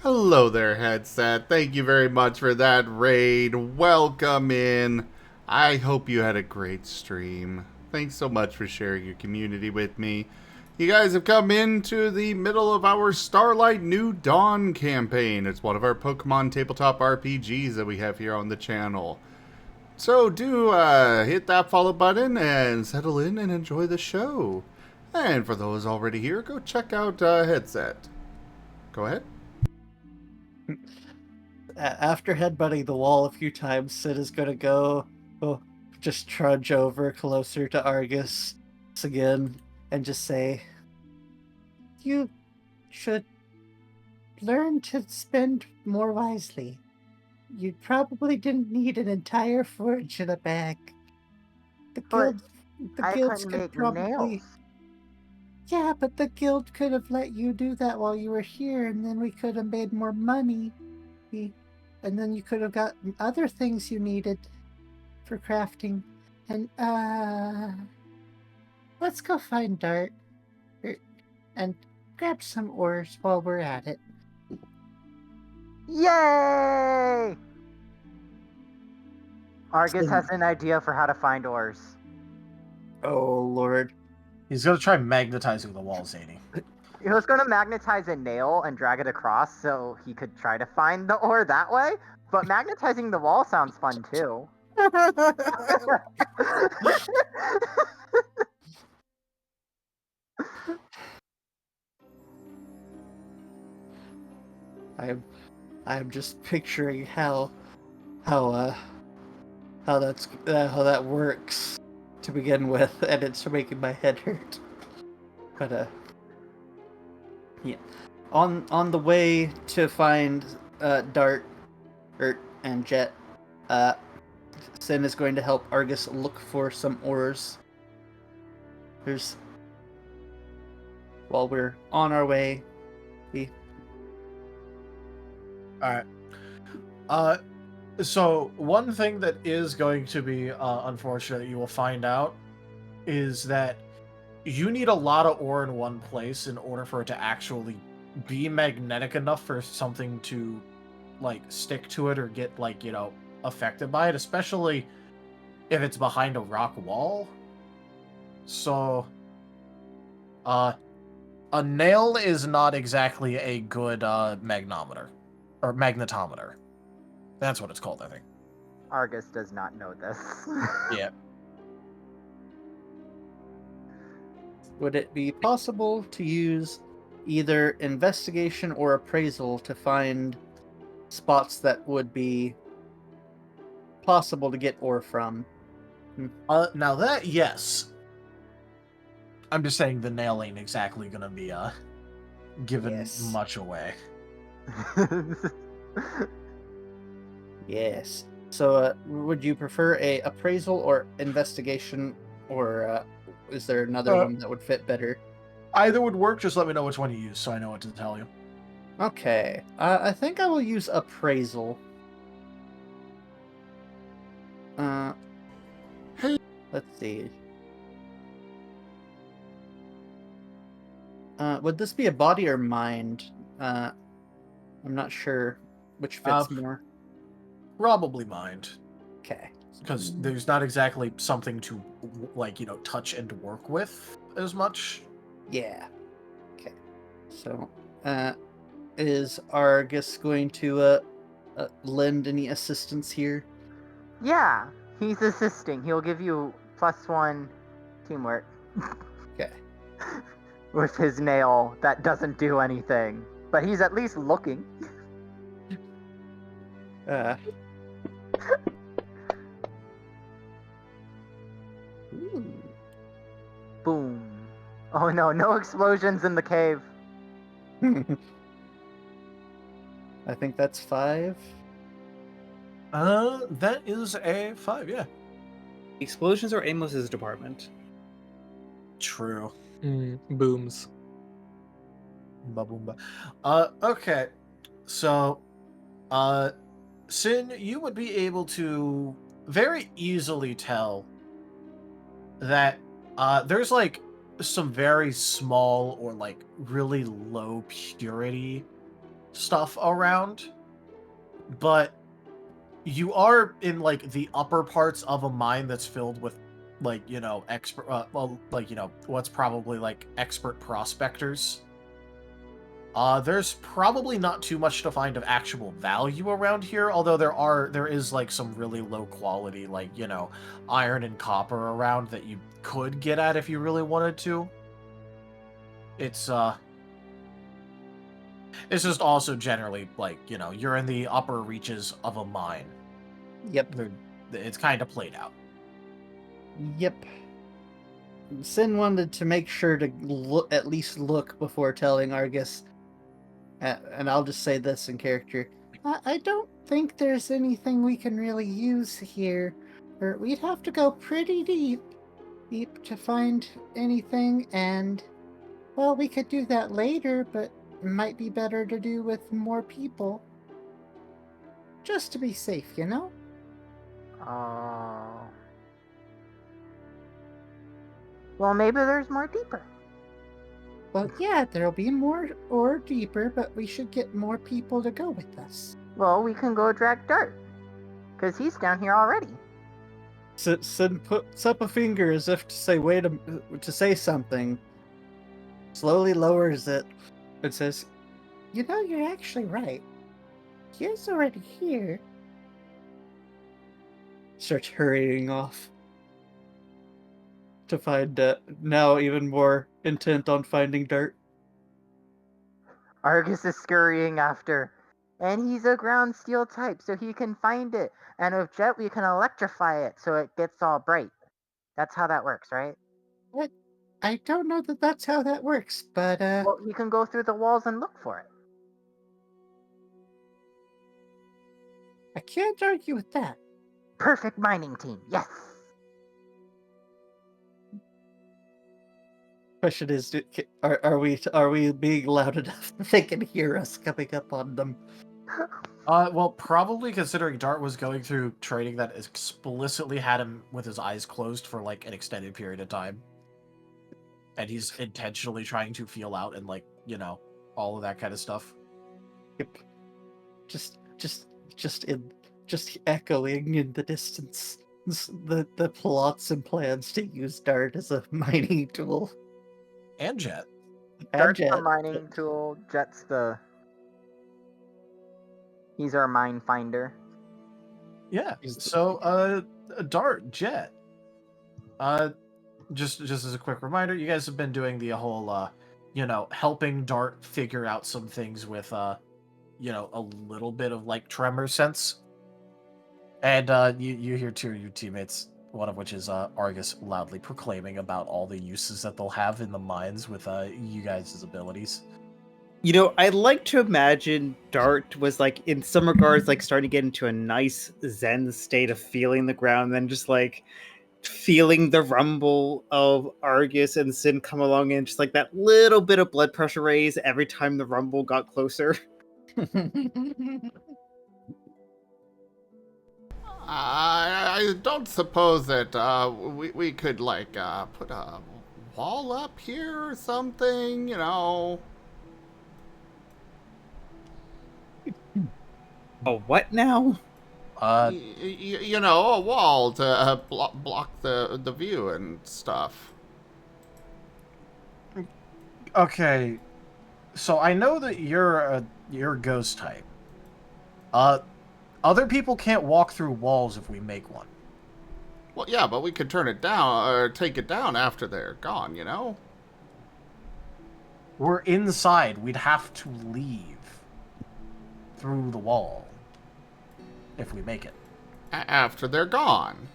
Hello there, Headset. Thank you very much for that raid. Welcome in. I hope you had a great stream. Thanks so much for sharing your community with me. You guys have come into the middle of our Starlight New Dawn campaign. It's one of our Pokemon tabletop RPGs that we have here on the channel. So do hit that follow button and settle in and enjoy the show. And for those already here, go check out Headset. Go ahead. After headbutting the wall a few times, Sid is going to go just trudge over closer to Argus again and just say, "You should learn to spend more wisely. You probably didn't need an entire forge in a bag. The guilds could probably... nails. Yeah, but the guild could have let you do that while you were here, and then we could have made more money. And then you could have gotten other things you needed for crafting. And, let's go find Dart and grab some ores while we're at it." Yay! Argus has an idea for how to find ores. Oh, Lord. He's gonna try magnetizing the wall, Zany. He was going to magnetize a nail and drag it across so he could try to find the ore that way, but magnetizing the wall sounds fun too. I'm just picturing how that works to begin with, and it's making my head hurt. But yeah, on the way to find Dart, and Jet, Sin is going to help Argus look for some ores. While we're on our way, Alright. So one thing that is going to be unfortunate that you will find out is that you need a lot of ore in one place in order for it to actually be magnetic enough for something to like stick to it or get like, you know, affected by it, especially if it's behind a rock wall. So a nail is not exactly a good magnetometer. Or magnetometer. That's what it's called, I think. Argus does not know this. Yeah. would it be possible to use either investigation or appraisal to find spots that would be possible to get ore from? Now that, yes. I'm just saying the nail ain't exactly gonna be giving much away. Yes. So, would you prefer a appraisal or investigation, or is there another one that would fit better? Either would work. Just let me know which one you use, so I know what to tell you. Okay, I think I will use appraisal. Hey. Let's see. Would this be a body or mind? I'm not sure which fits more. Probably mind, Okay. because there's not exactly something to touch and work with as much. Yeah. Okay. So, is Argus going to lend any assistance here? Yeah, he's assisting. He'll give you +1 teamwork. Okay. With his nail that doesn't do anything. But he's at least looking. Boom. Oh no explosions in the cave. I think that's 5. That is a 5, yeah. Explosions are Amos's department. True. Booms. Ba-boom-ba. Okay. So, Sin, you would be able to very easily tell that there's like some very small or like really low purity stuff around, but you are in like the upper parts of a mine that's filled with expert what's probably like expert prospectors. There's probably not too much to find of actual value around here, although there is like some really low quality iron and copper around that you could get at if you really wanted to. It's just also generally you're in the upper reaches of a mine. Yep. It's kind of played out. Yep. Sin wanted to make sure to at least look before telling Argus. And I'll just say this in character. I don't think there's anything we can really use here. Or we'd have to go pretty deep to find anything, and, well, we could do that later, but it might be better to do with more people. Just to be safe, you know? Oh. Well, maybe there's more deeper. Well, yeah, there'll be more or deeper, but we should get more people to go with us. Well, we can go drag Dart. Because he's down here already. Sin puts up a finger as if to say, to say something. Slowly lowers it and says, You know, you're actually right. He is already here. Starts hurrying off. To find, now even more intent on finding Dart. Argus is scurrying after. And he's a ground steel type, so he can find it. And with Jet, we can electrify it so it gets all bright. That's how that works, right? What? I don't know that that's how that works, but, Well, he can go through the walls and look for it. I can't argue with that. Perfect mining team, yes! Question is, are we being loud enough that they can hear us coming up on them? Well, probably considering Dart was going through training that explicitly had him with his eyes closed for like an extended period of time. And he's intentionally trying to feel out and all of that kind of stuff. Yep. Just echoing in the distance. The plots and plans to use Dart as a mining tool. And Jet. Dart's the mining tool, Jet's he's our mine finder. Yeah. So, Dart, Jet. Just as a quick reminder, you guys have been doing the whole, helping Dart figure out some things with, a little bit of tremor sense. And you hear two of your teammates, one of which is Argus, loudly proclaiming about all the uses that they'll have in the mines with you guys' abilities. I'd like to imagine Dart was like, in some regards, like starting to get into a nice Zen state of feeling the ground, then just like feeling the rumble of Argus and Sin come along, and just like that little bit of blood pressure raise every time the rumble got closer. I don't suppose that we could like put a wall up here or something, you know. Oh, what now? You know, a wall to block the view and stuff. Okay, so I know that you're ghost type. Other people can't walk through walls if we make one. Well, yeah, but we could turn it down or take it down after they're gone, you know? We're inside. We'd have to leave through the wall if we make it. After they're gone.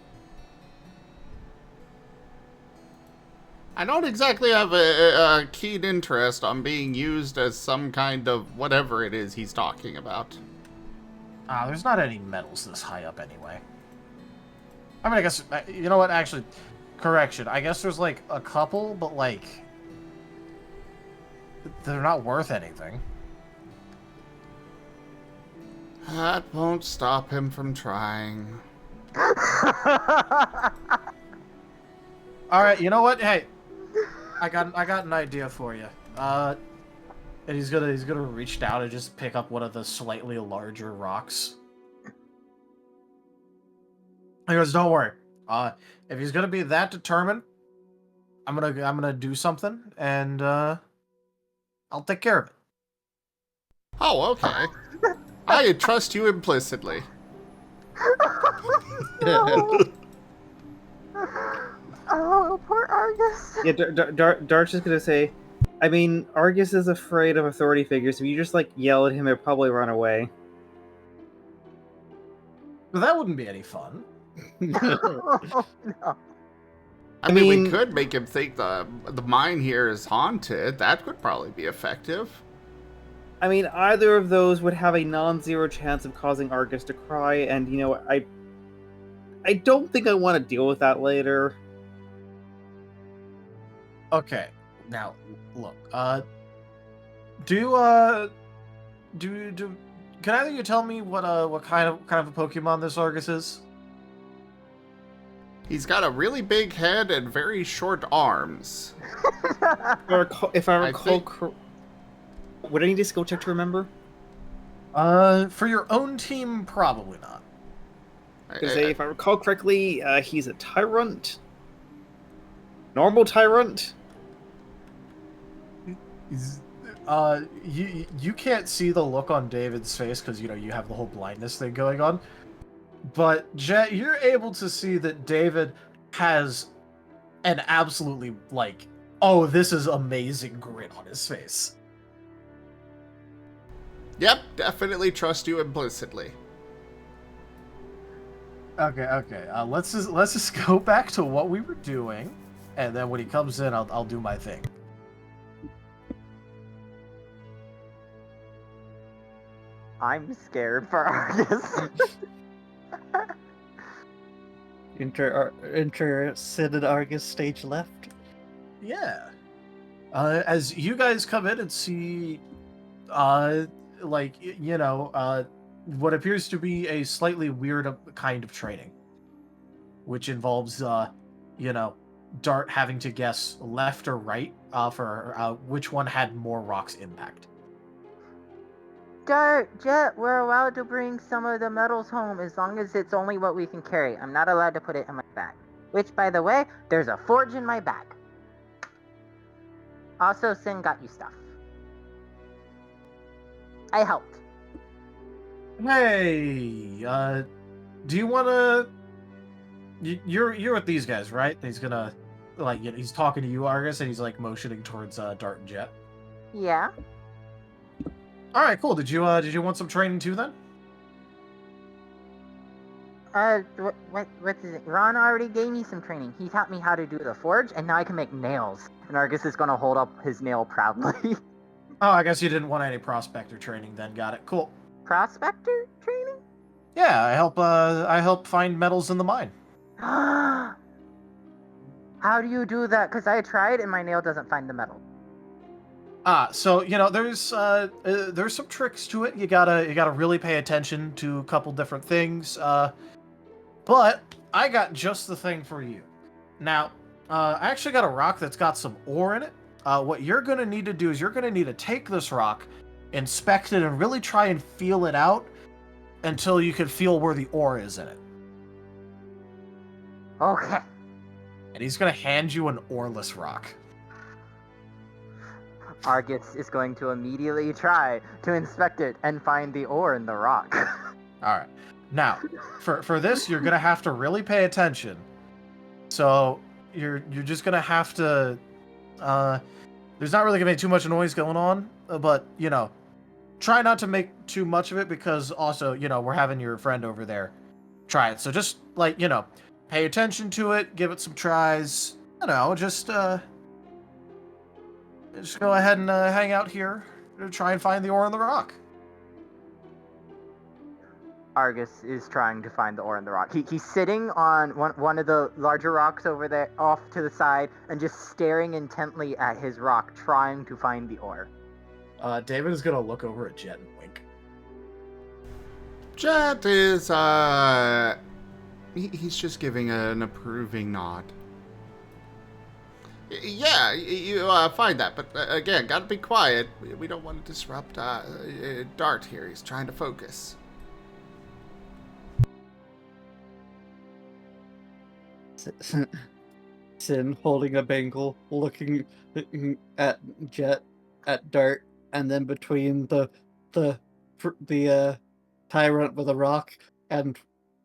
I don't exactly have a keen interest on being used as some kind of whatever it is he's talking about. There's not any metals this high up anyway. I mean, I guess, you know what, actually, correction. I guess there's, like, a couple, but, like, they're not worth anything. That won't stop him from trying. Alright, you know what? Hey, I got an idea for you. And he's gonna reach down and just pick up one of the slightly larger rocks. He goes, "Don't worry. If he's gonna be that determined, I'm gonna do something, and I'll take care of it." Oh, okay. I trust you implicitly. Oh, poor Argus. Yeah, Dart's just gonna say, I mean, Argus is afraid of authority figures. If you just like yell at him, he'll probably run away. But that wouldn't be any fun. Oh, no. I mean, we could make him think the mine here is haunted. That could probably be effective. I mean, either of those would have a non-zero chance of causing Argus to cry, and I don't think I want to deal with that later. Okay, now look. Can either of you tell me what kind of a Pokemon this Argus is? He's got a really big head and very short arms. If I recall, would I need a skill check to remember? For your own team, probably not. Because if I recall correctly, he's a tyrunt. Normal tyrunt. You can't see the look on David's face because you have the whole blindness thing going on. But Jet, you're able to see that David has an absolutely like, oh, this is amazing grin on his face. Yep, definitely trust you implicitly. Okay. Let's just go back to what we were doing, and then when he comes in, I'll do my thing. I'm scared for Argus. Enter Sid and Argus stage left. Yeah. As you guys come in and see, what appears to be a slightly weird kind of training, which involves, Dart having to guess left or right for which one had more rocks impact. Dart, Jet, we're allowed to bring some of the metals home as long as it's only what we can carry. I'm not allowed to put it in my bag. Which, by the way, there's a forge in my bag. Also, Sin got you stuff. I helped. Hey, do you want to... You're with these guys, right? He's gonna, he's talking to you, Argus, and he's, motioning towards Dart and Jet. Yeah. All right, cool. Did you want some training too then? What is it? Ron already gave me some training. He taught me how to do the forge, and now I can make nails. And Argus is gonna hold up his nail proudly. Oh, I guess you didn't want any prospector training then. Got it. Cool. Prospector training? Yeah, I help find metals in the mine. How do you do that? Because I tried and my nail doesn't find the metal. So there's some tricks to it. You gotta really pay attention to a couple different things. But I got just the thing for you. Now, I actually got a rock that's got some ore in it. What you're gonna need to do is you're gonna need to take this rock, inspect it, and really try and feel it out until you can feel where the ore is in it. Okay. And he's gonna hand you an oreless rock. Argus is going to immediately try to inspect it and find the ore in the rock. All right. Now, for this, you're gonna have to really pay attention. So you're just gonna have to. There's not really gonna be too much noise going on, but try not to make too much of it because also we're having your friend over there try it. So just pay attention to it, give it some tries. Just go ahead and hang out here to try and find the ore in the rock. Argus is trying to find the ore in the rock. He's sitting on one of the larger rocks over there, off to the side, and just staring intently at his rock, trying to find the ore. David is gonna look over at Jet and wink. Jet is, he's just giving an approving nod. Yeah, you find that, but again, gotta be quiet. We don't want to disrupt Dart here. He's trying to focus. Sin holding a bangle, looking at Jet, at Dart, and then between the Tyrunt with a rock and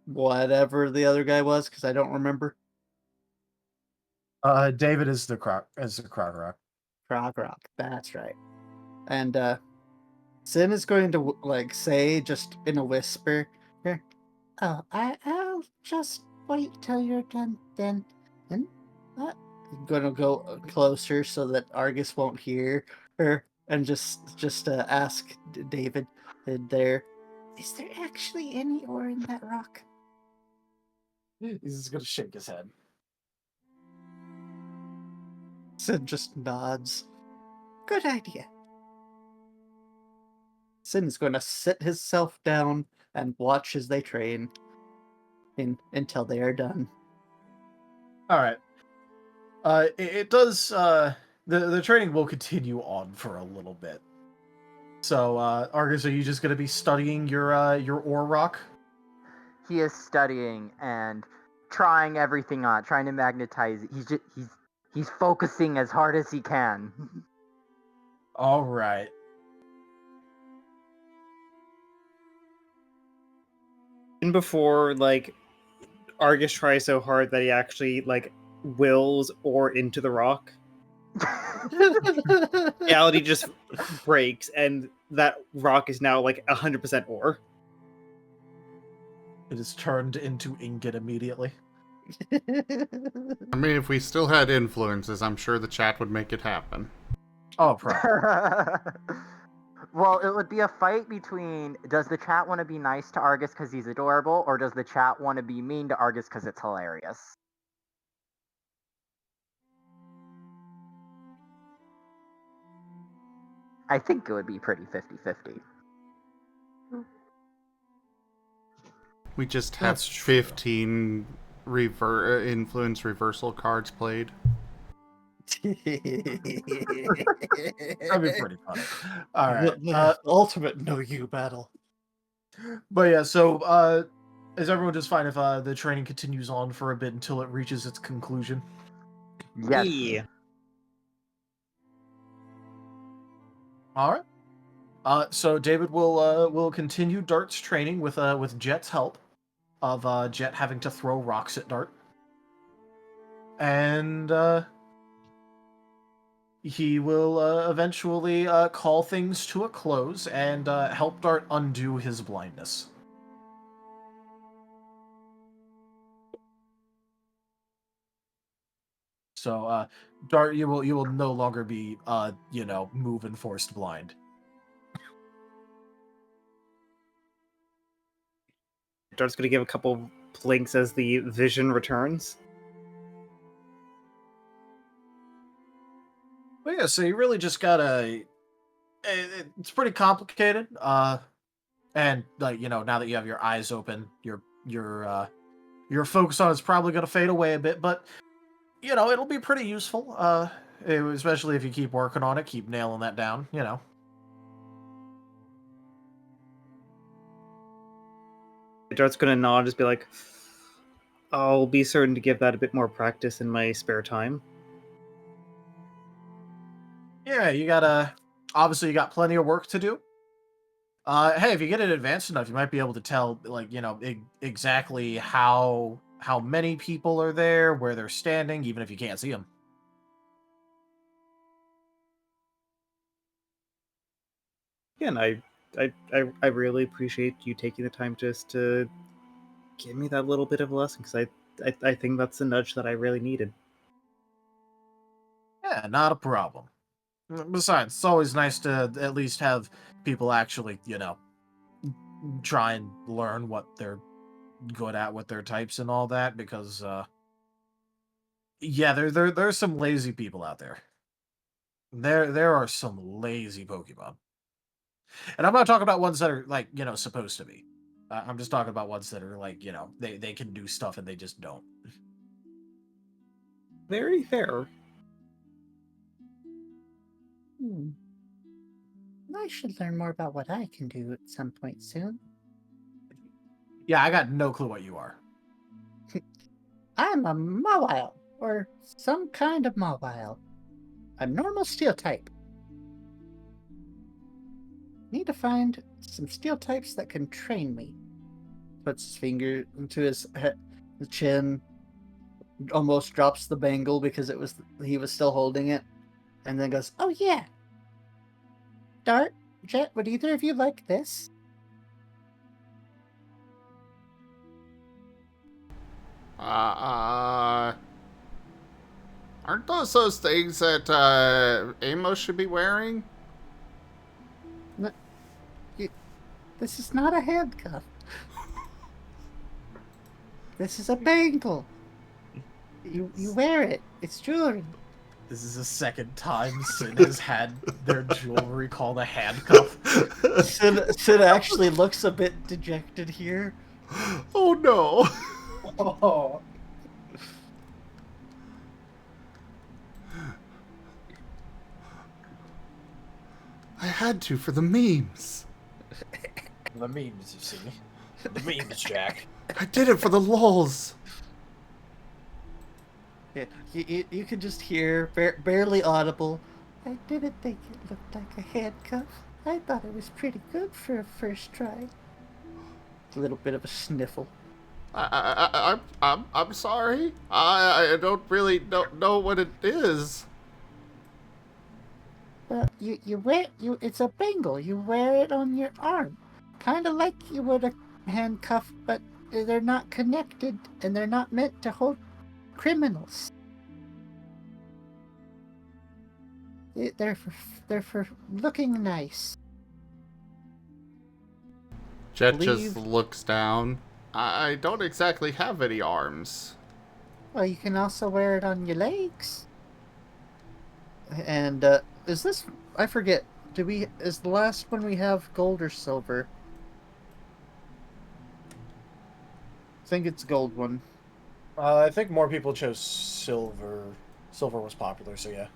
whatever the other guy was, because I don't remember. David is the croc rock. Frog Rock, that's right. And Sin is going to say just in a whisper, Oh, I'll just wait till you're done then. And gonna go closer so that Argus won't hear her, and just ask David there. is there actually any ore in that rock? He's just gonna shake his head. Sin just nods. Good idea. Sin is going to sit himself down and watch as they train until they are done. All right. It does. The training will continue on for a little bit. So, Argus, are you just gonna be studying your ore rock? He is studying and trying everything on, trying to magnetize it. He's focusing as hard as he can. All right. And before Argus tries so hard that he actually wills ore into the rock, reality just breaks, and that rock is now 100% ore. It is turned into ingot immediately. I mean, if we still had influences, I'm sure the chat would make it happen. Oh, probably. Well, it would be a fight between, does the chat want to be nice to Argus because he's adorable, or does the chat want to be mean to Argus because it's hilarious? I think it would be pretty 50-50. We just have That's true. 15 influence reversal cards played. That'd be pretty funny. All right. The ultimate no you battle. But yeah, so is everyone just fine if the training continues on for a bit until it reaches its conclusion? Yes. Yeah. All right. So David will continue Dart's training with Jet's help of Jet having to throw rocks at Dart, and he will eventually call things to a close and help Dart undo his blindness. So Dart, you will no longer be move and forced blind. Dart's gonna give a couple blinks as the vision returns. But yeah, so you really just gotta. It's pretty complicated. And like now that you have your eyes open, your focus on it's probably gonna fade away a bit, but it'll be pretty useful. Especially if you keep working on it, keep nailing that down. Dart's gonna nod and just be like, I'll be certain to give that a bit more practice in my spare time. Yeah, obviously you got plenty of work to do. Hey, if you get it advanced enough, you might be able to tell, exactly how many people are there, where they're standing, even if you can't see them. Yeah, and I really appreciate you taking the time just to give me that little bit of a lesson, because I think that's the nudge that I really needed. Yeah, not a problem. Besides, it's always nice to at least have people actually, try and learn what they're good at with their types and all that, because yeah, there's some lazy people out there. There are some lazy Pokemon. And I'm not talking about ones that are supposed to be. I'm just talking about ones that are they can do stuff and they just don't. Very fair. I should learn more about what I can do at some point soon. Yeah, I got no clue what you are. I'm a mawile, or some kind of mawile. I'm normal steel type. Need to find some steel types that can train me. Puts his finger into his chin, almost drops the bangle because he was still holding it, and then goes, "Oh yeah, Dart, Jet, would either of you like this?" Aren't those things that Amos should be wearing? This is not a handcuff. This is a bangle. You wear it. It's jewelry. This is the second time Sid has had their jewelry called a handcuff. Sid actually looks a bit dejected here. Oh no. Oh. I had to for the memes. The memes, you see. The memes, Jack. I did it for the lulz. Yeah, you can just hear, barely audible, "I didn't think it looked like a handcuff. I thought it was pretty good for a first try." A little bit of a sniffle. I'm sorry. I don't really know what it is. Well, you wear it's a bangle. You wear it on your arm, kind of like you would a handcuff, but they're not connected and they're not meant to hold criminals. They're for looking nice. Jet just looks down. I don't exactly have any arms. Well, you can also wear it on your legs. And is this? I forget. Is the last one we have gold or silver? I think it's gold one. I think more people chose silver. Silver was popular, so yeah.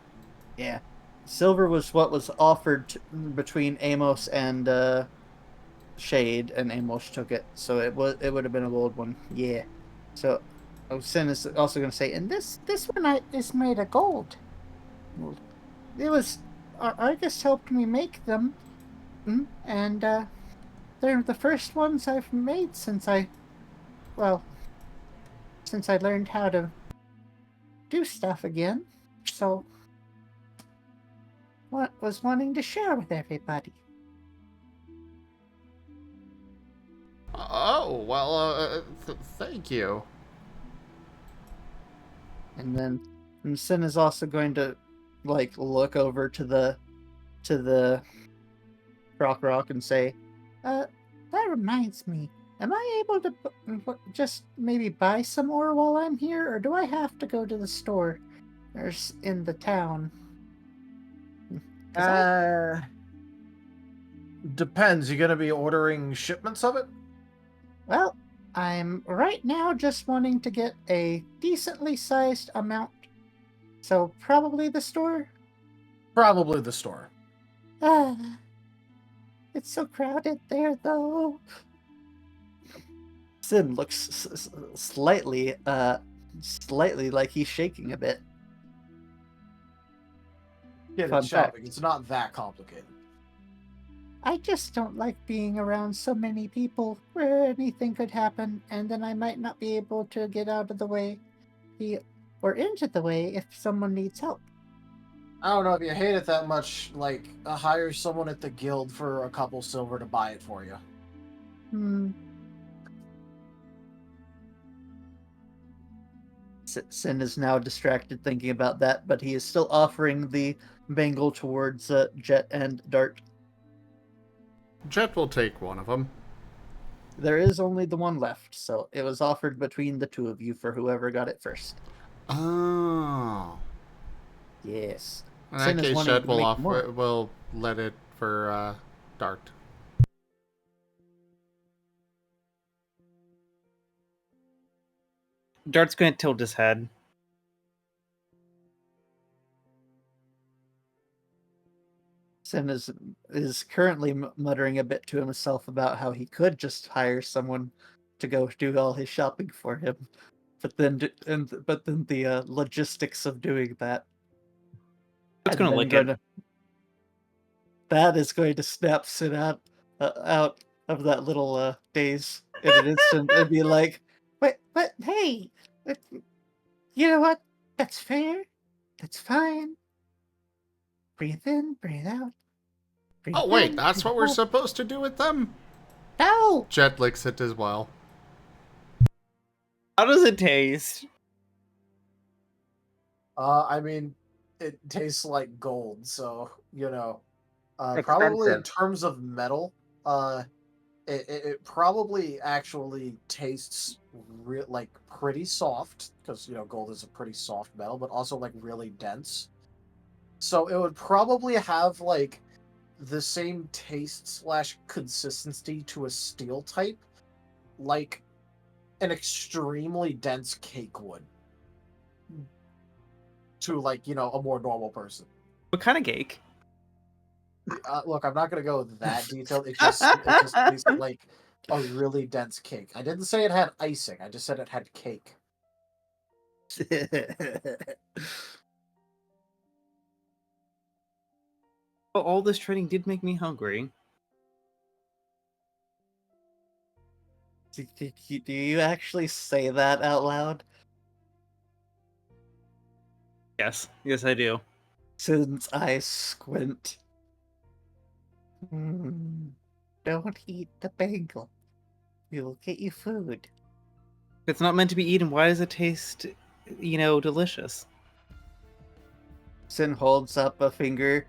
Yeah, silver was what was offered between Amos and Shade, and Amos took it, so it would have been a gold one. Yeah. So, Sin is also going to say, and this one is made of gold. It was Argus helped me make them, and they're the first ones I've made since I learned how to do stuff again. So, was wanting to share with everybody. Oh, well, thank you. And then And Sin is also going to look over to the rock and say, that reminds me. Am I able to just maybe buy some ore while I'm here, or do I have to go to the store or in the town? Depends. You gonna be ordering shipments of it? Well, I'm right now just wanting to get a decently sized amount. So probably the store? Probably the store. It's so crowded there, though. Sin looks slightly like he's shaking a bit. Get Fun it shopping. fact. It's not that complicated. I just don't like being around so many people where anything could happen, and then I might not be able to get out of the way, or into the way if someone needs help. I don't know if you hate it that much. Hire someone at the guild for a couple silver to buy it for you. Sin is now distracted thinking about that, but he is still offering the bangle towards Jet and Dart. Jet will take one of them. There is only the one left, so it was offered between the two of you for whoever got it first. Oh. Yes. In that case, Jet will let it for Dart. Dart's going to tilt his head. Sin is currently muttering a bit to himself about how he could just hire someone to go do all his shopping for him, but then the logistics of doing that. It's going to lick it. That is going to snap Sin out of that little daze in an instant and be like, "But hey, you know what? That's fair. That's fine. Breathe in, breathe out. Breathe Wait, in, that's what breathe we're out. supposed to do with them? No! Jet licks it as well. How does it taste? I mean, it tastes like gold, so, probably in Expensive. terms of metal, it probably actually tastes pretty soft, because, gold is a pretty soft metal, but also, really dense. So it would probably have, the same taste / consistency to a steel type, like an extremely dense cake would. To, a more normal person. What kind of cake? Look, I'm not gonna go that detailed. It just tastes like a really dense cake. I didn't say it had icing. I just said it had cake. Well, all this training did make me hungry. Do you actually say that out loud? Yes, I do. Sin's eyes squint. Don't eat the bagel. We'll get you food. If it's not meant to be eaten, why does it taste, delicious? Sin holds up a finger,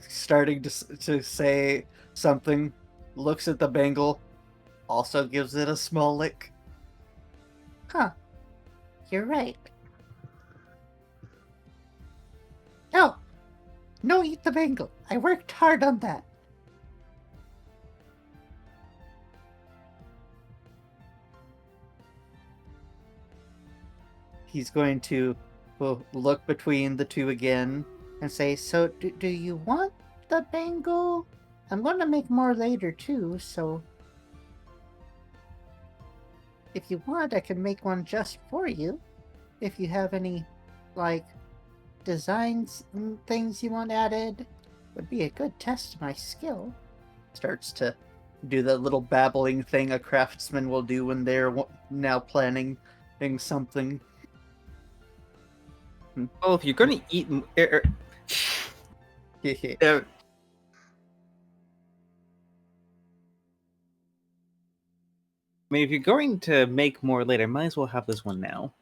starting to say something, looks at the bangle, also gives it a small lick. Huh. You're right. No, eat the bangle. I worked hard on that. He's going to look between the two again and say, so do you want the bangle? I'm going to make more later too, so if you want, I can make one just for you. If you have any, designs and things you want added, would be a good test of my skill. Starts to do the little babbling thing a craftsman will do when they're now planning something. Oh, if you're gonna eat, I mean, if you're going to make more later, might as well have this one now.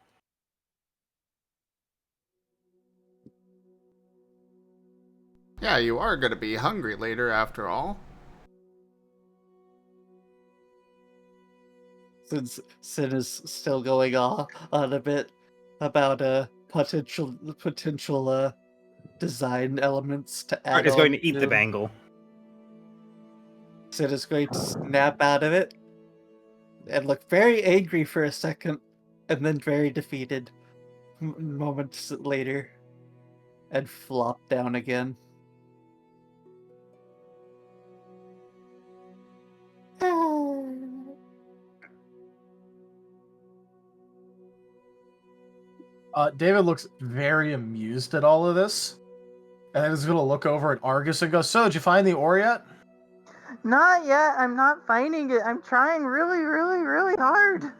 Yeah, you are gonna be hungry later after all. Since Sin is still going on a bit about potential design elements to add Art is on going to eat the to. bangle. Sid is going to snap out of it and look very angry for a second, and then very defeated moments later, and flop down again. David looks very amused at all of this, and then he's gonna look over at Argus and go, "So, did you find the ore yet?" Not yet. I'm not finding it. I'm trying really, really, really hard.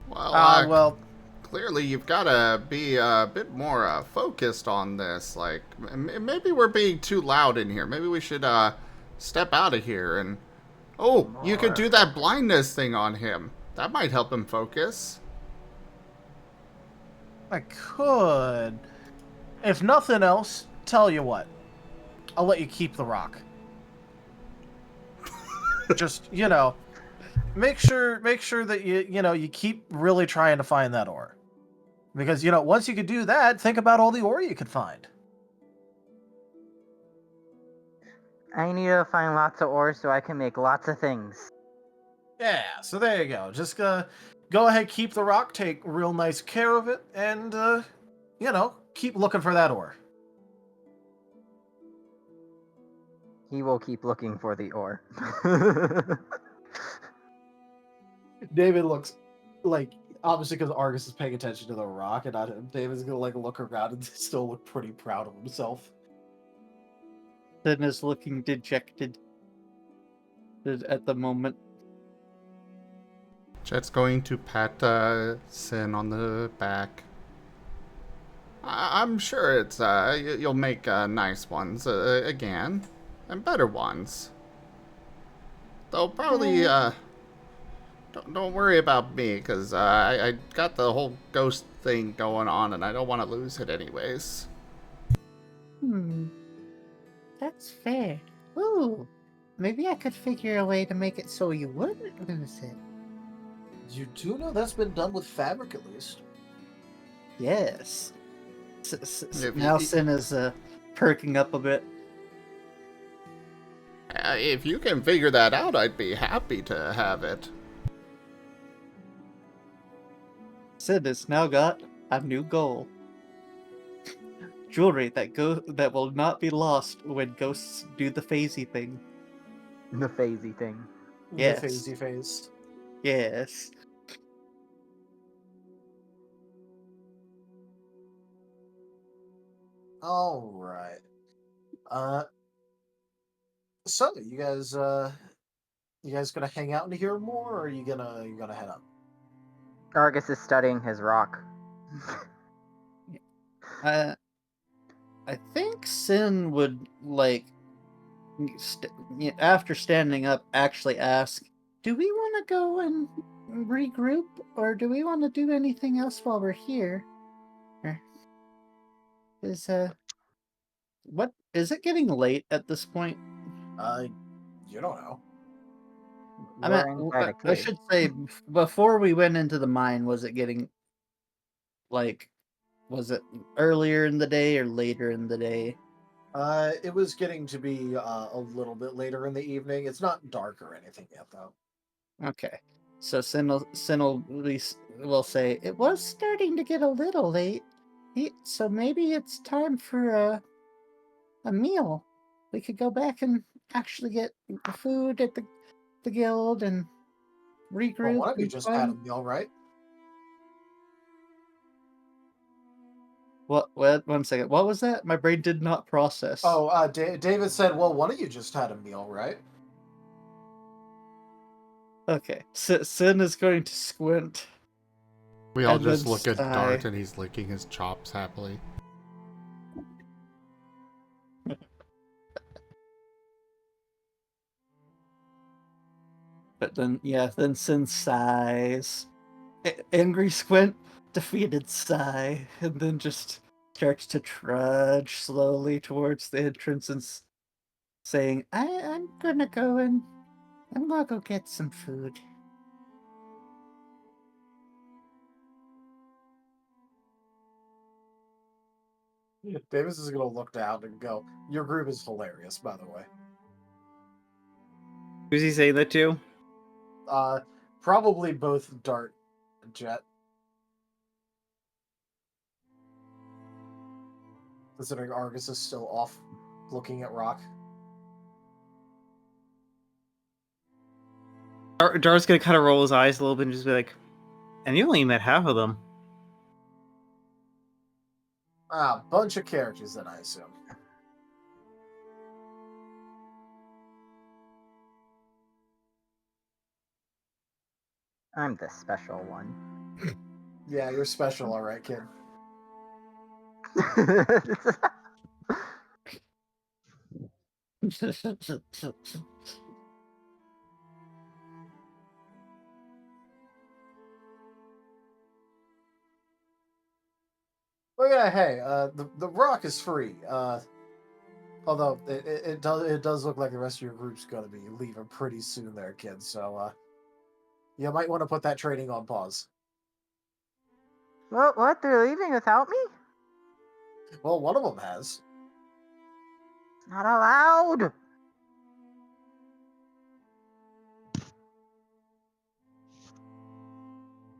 Well, Well, clearly you've got to be a bit more focused on this. Like, maybe we're being too loud in here. Maybe we should step out of here and... Oh, you could do that blindness thing on him. That might help him focus. I could. If nothing else, tell you what. I'll let you keep the rock. Just, make sure that you keep really trying to find that ore. Because, once you could do that, think about all the ore you could find. I need to find lots of ore so I can make lots of things. Yeah, so there you go. Just go ahead, keep the rock, take real nice care of it, and, keep looking for that ore. He will keep looking for the ore. David looks like, obviously because Argus is paying attention to the rock and not him, David's gonna look around and still look pretty proud of himself. Sin is looking dejected at the moment. Jet's going to pat Sin on the back. I'm sure it's you'll make nice ones again, and better ones. Though probably don't worry about me, because I got the whole ghost thing going on, and I don't want to lose it anyways. That's fair. Ooh, maybe I could figure a way to make it so you wouldn't lose it. You do know that's been done with fabric, at least. Yes. If Now you- Sin is perking up a bit. If you can figure that out, I'd be happy to have it. Sin has now got a new goal. Jewelry that will not be lost when ghosts do the phasey thing. The phasey thing. Yes. The phasey phase. Yes. All right. So you guys gonna hang out in here more, or are you gonna head up? Argus is studying his rock. I think Sin would after standing up, actually ask, "Do we want to go and regroup, or do we want to do anything else while we're here?" What is it getting late at this point? You don't know. We're inside a I cave. should say before we went into the mine, was it getting was it earlier in the day or later in the day? It was getting to be a little bit later in the evening. It's not dark or anything yet, though. Okay, so Sin will say it was starting to get a little late, so maybe it's time for a meal. We could go back and actually get food at the guild and regroup. Well, one of you and just fun. had a meal, right? What? 1 second. What was that? My brain did not process. Oh, David said, "Well, one of you just had a meal, right?" Okay. Sin is going to squint. We all And just then look at sigh. Dart, and he's licking his chops happily. But then Sin sighs. Angry squint, defeated sigh, and then just starts to trudge slowly towards the entrance and saying, I'm gonna go get some food. Davis is gonna look down and go, "Your group is hilarious, by the way." Who's he saying that to? Probably both Dart and Jet. Considering Argus is still off looking at Rock. Dart's gonna kind of roll his eyes a little bit and just be like, and you only met half of them. Bunch of characters then, I assume. I'm the special one. Yeah, you're special, alright, kid. Well, yeah, hey, the rock is free. Although it does look like the rest of your group's gonna be leaving pretty soon there, kid. So you might want to put that training on pause. What? They're leaving without me? Well, one of them has. Not allowed.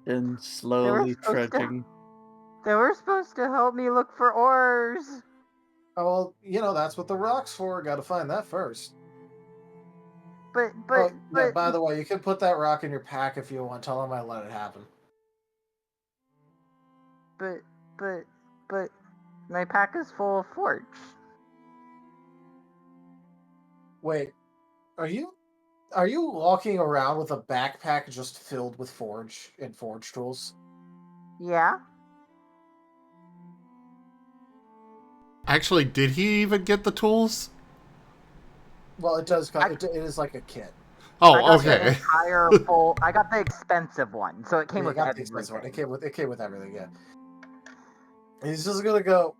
And slowly trudging. They were supposed to help me look for ores. Oh, well, you know, that's what the rock's for. Gotta find that first. But yeah, by the way, you can put that rock in your pack if you want. Tell them I let it happen. But my pack is full of forge. Wait, are you walking around with a backpack just filled with forge and forge tools? Yeah. Actually, did he even get the tools? Well, it does. It is like a kit. Oh, okay. I got the expensive one, so it came with everything. It came with everything. Yeah. And he's just gonna go,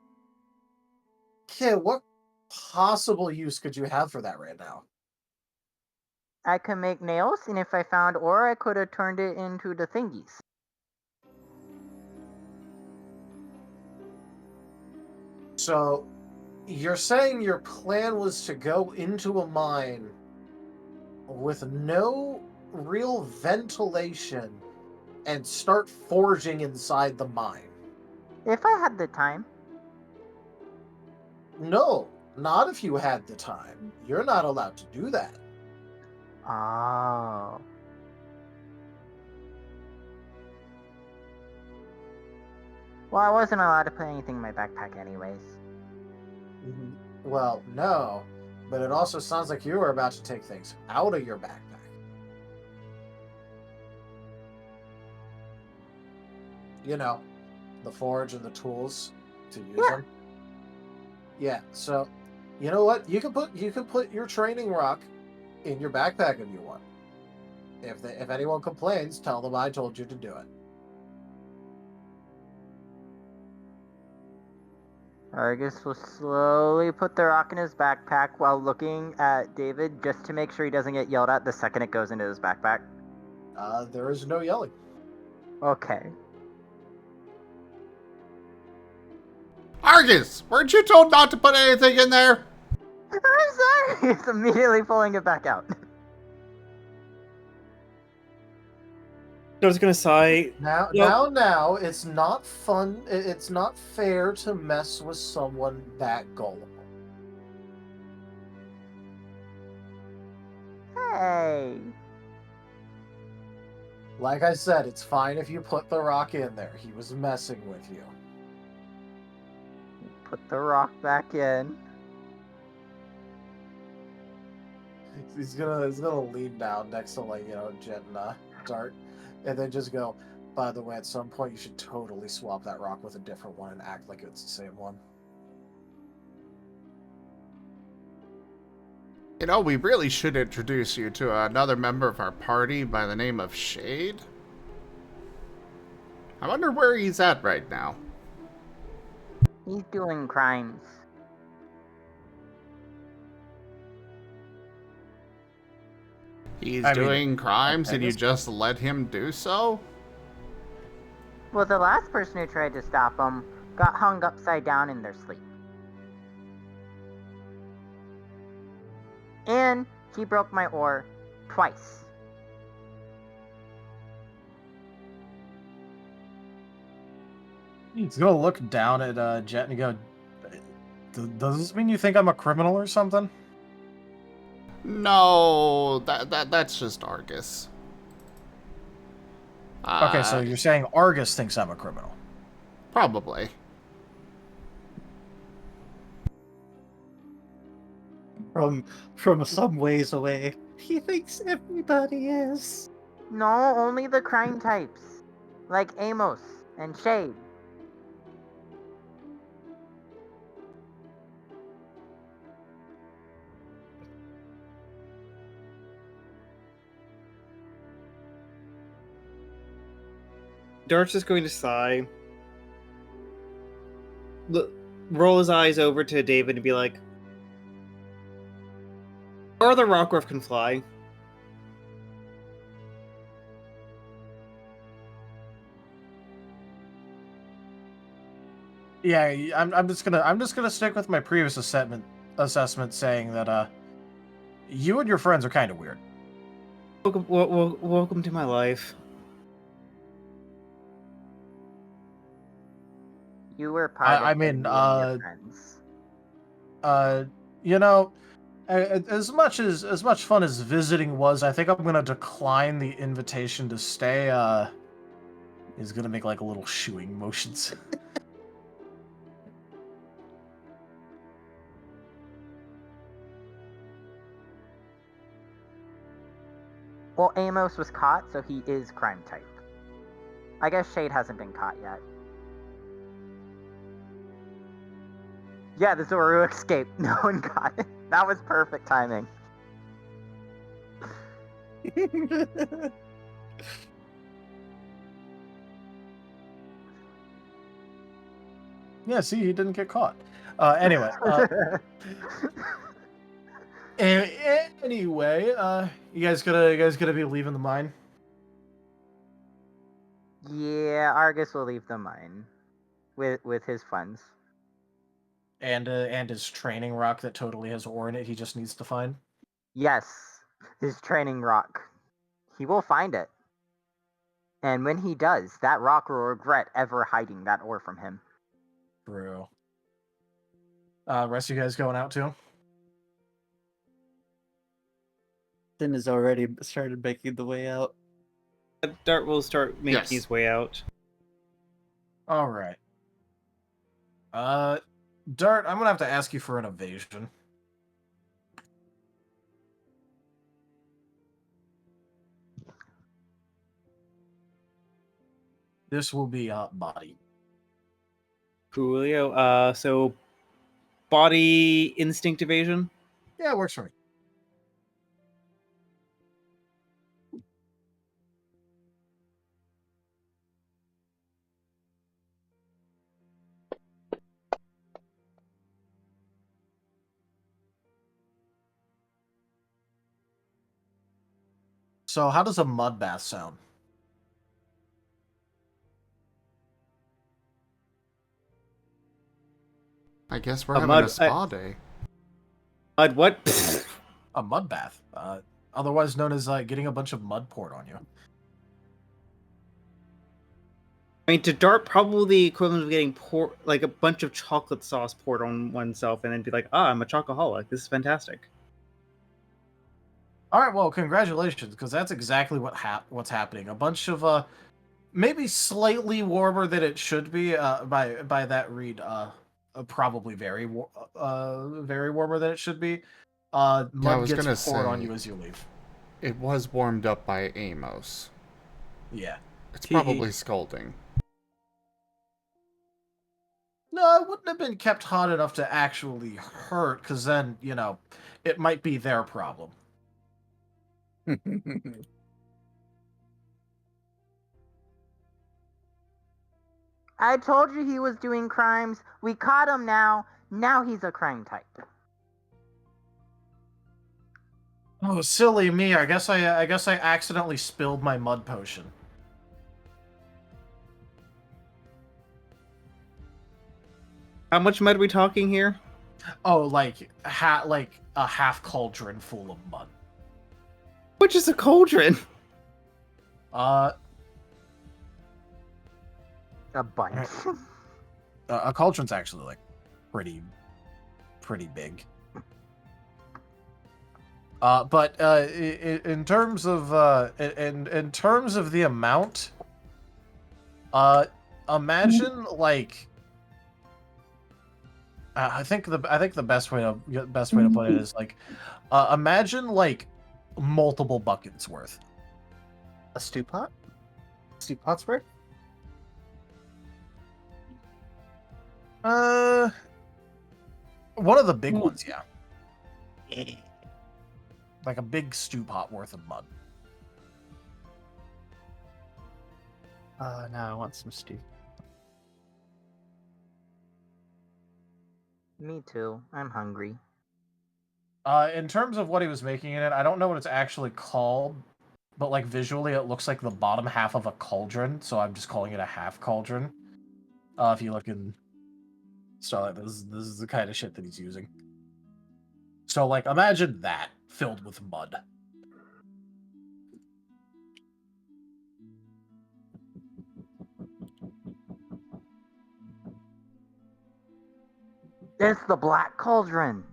kid. What possible use could you have for that right now? I can make nails, and if I found ore, I could have turned it into the thingies. So, you're saying your plan was to go into a mine with no real ventilation and start forging inside the mine? If I had the time. No, not if you had the time. You're not allowed to do that. Oh. Well, I wasn't allowed to put anything in my backpack anyways. Well, no. But it also sounds like you were about to take things out of your backpack. You know, the forge and the tools to use them. Yeah, so you know what? You can put your training rock in your backpack if you want. If anyone complains, tell them I told you to do it. Argus will slowly put the rock in his backpack while looking at David just to make sure he doesn't get yelled at the second it goes into his backpack. There is no yelling. Okay. Argus, weren't you told not to put anything in there? I'm sorry! He's immediately pulling it back out. I was gonna say now, it's not fun. It's not fair to mess with someone that gullible. Hey. Like I said, it's fine if you put the rock in there. He was messing with you. Put the rock back in. He's gonna lean down next to Jet and Dart, and then just go, by the way, at some point you should totally swap that rock with a different one and act like it's the same one. You know, we really should introduce you to another member of our party by the name of Shade. I wonder where he's at right now. He's doing crimes. He's I mean, doing crimes okay, and you this- just let him do so? Well, the last person who tried to stop him got hung upside down in their sleep. And he broke my oar twice. He's gonna look down at Jet and go, does this mean you think I'm a criminal or something? No, that's just Argus. Okay, so you're saying Argus thinks I'm a criminal. Probably. From some ways away, he thinks everybody is. No, only the crime types. Like Amos and Shade. Dart's just going to sigh. Roll his eyes over to David and be like, or the rockruff can fly. Yeah, I'm just gonna stick with my previous assessment saying that you and your friends are kind of weird. Welcome to my life. You were part I of mean, me and your friends. You know, as much fun as visiting was, I think I'm gonna decline the invitation to stay. He's gonna make like a little shooing motions. Well, Amos was caught, so he is crime type. I guess Shade hasn't been caught yet. Yeah, the Zoroark escaped. No one got it. That was perfect timing. Yeah, see, he didn't get caught. Anyway, you guys gonna be leaving the mine? Yeah, Argus will leave the mine with his funds. And his training rock that totally has ore in it. He just needs to find. Yes, his training rock. He will find it. And when he does, that rock will regret ever hiding that ore from him. True. Rest of you guys going out too? Sin has already started making the way out. Dart will start making Yes. his way out. All right. Dart, I'm gonna have to ask you for an evasion. This will be body. Coolio. So body instinct evasion. Yeah, it works for me. So, how does a mud bath sound? I guess we're A having mud- a spa day. What? A mud bath, otherwise known as getting a bunch of mud poured on you. I mean, to Dart, probably the equivalent of getting like a bunch of chocolate sauce poured on oneself, and then be like, I'm a chocoholic. This is fantastic. All right, well, congratulations, because that's exactly what's happening. A bunch of maybe slightly warmer than it should be. By that read, probably very warmer than it should be. Mud was gets gonna poured on say- you as you leave. It was warmed up by Amos. Yeah. It's probably scalding. No, it wouldn't have been kept hot enough to actually hurt, because then, it might be their problem. I told you he was doing crimes. We caught him now. Now he's a crime type. Oh, silly me! I guess I accidentally spilled my mud potion. How much mud are we talking here? Oh, like a half cauldron full of mud. Which is a cauldron? A bunch. A cauldron's actually like pretty big. But in terms of in terms of the amount, imagine like I think the best way to put it is like imagine like multiple buckets worth. A stew pot? Stew pot's worth? One of the big ones, yeah. Like a big stew pot worth of mud. Now I want some stew. Me too. I'm hungry. In terms of what he was making in it, I don't know what it's actually called, but like visually it looks like the bottom half of a cauldron, so I'm just calling it a half cauldron. If you look in Starlight, this is the kind of shit that he's using. So like imagine that filled with mud. It's the Black Cauldron.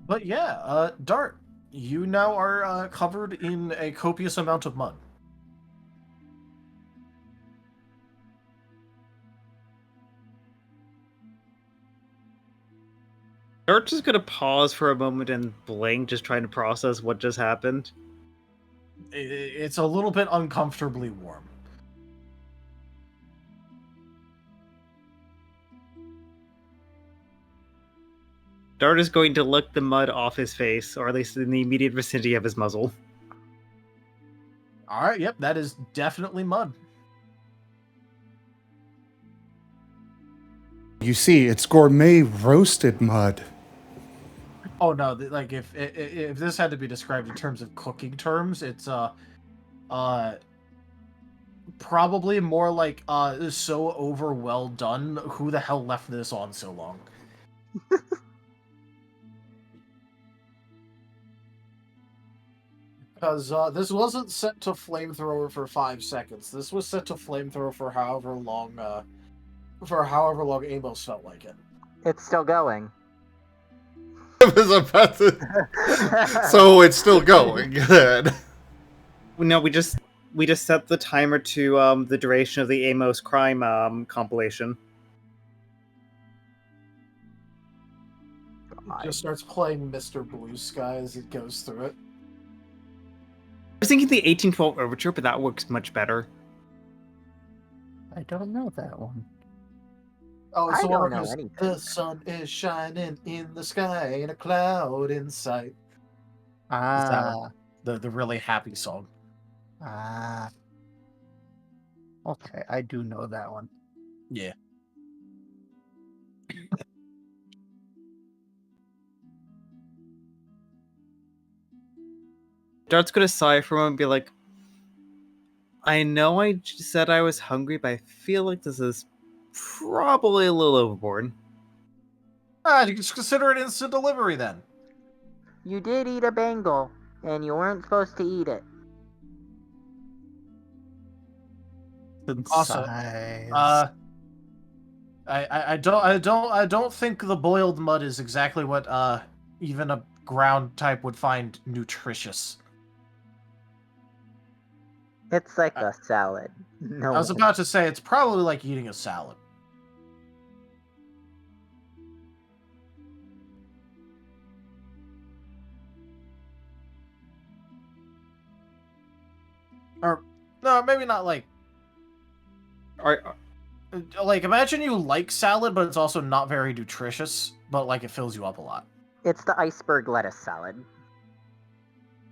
But yeah, Dart, you now are covered in a copious amount of mud. Dart's just gonna pause for a moment and blink, just trying to process what just happened. It's a little bit uncomfortably warm. Dart is going to lick the mud off his face, or at least in the immediate vicinity of his muzzle. All right, yep, that is definitely mud. You see, it's gourmet roasted mud. Oh no, like if this had to be described in terms of cooking terms, it's probably more like so over well done. Who the hell left this on so long? Because this wasn't set to flamethrower for 5 seconds. This was set to flamethrower for however long Amos felt like it. It's still going. I was about to... So it's still going. Good. No, we just set the timer to the duration of the Amos crime compilation. It just starts playing Mr. Blue Sky as it goes through it. I was thinking the 1812 Overture, but that works much better. I don't know that one. Oh, I so don't one know goes, anything. the sun is shining in the sky and a cloud in sight. Ah, The really happy song. ah. Okay, I do know that one. Yeah. Dart's gonna sigh for a moment and be like, I know I said I was hungry, but I feel like this is probably a little overboard. You can just consider it instant delivery then. You did eat a Bengal, and you weren't supposed to eat it. Also, Size. I don't think the boiled mud is exactly what even a ground type would find nutritious. It's like a salad. No. I was about to say it's probably like eating a salad. Or no, maybe not like. Like imagine you like salad, but it's also not very nutritious, but like it fills you up a lot. It's the iceberg lettuce salad.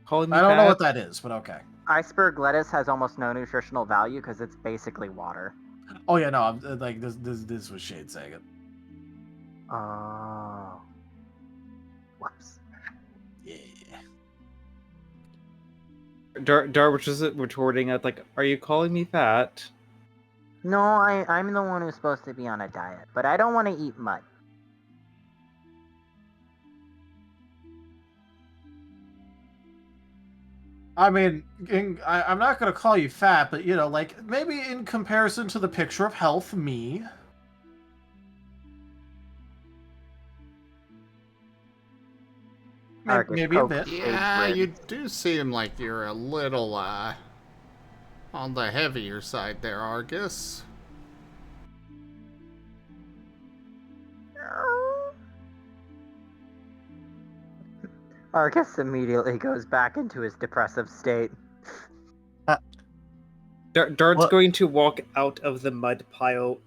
calling me I don't know fat? what that is, but okay. Iceberg lettuce has almost no nutritional value because it's basically water. Oh yeah, no, I'm, like this was Shade saying it. Oh. Whoops. Yeah. Darwich was retorting at like, "Are you calling me fat?" No, I'm the one who's supposed to be on a diet, but I don't want to eat mud. I mean, I'm not gonna call you fat, but you know, like maybe in comparison to the picture of health, me. Maybe a bit. Yeah, you do seem like you're a little, on the heavier side there, Argus. Argus immediately goes back into his depressive state. Dart's going to walk out of the mud pile,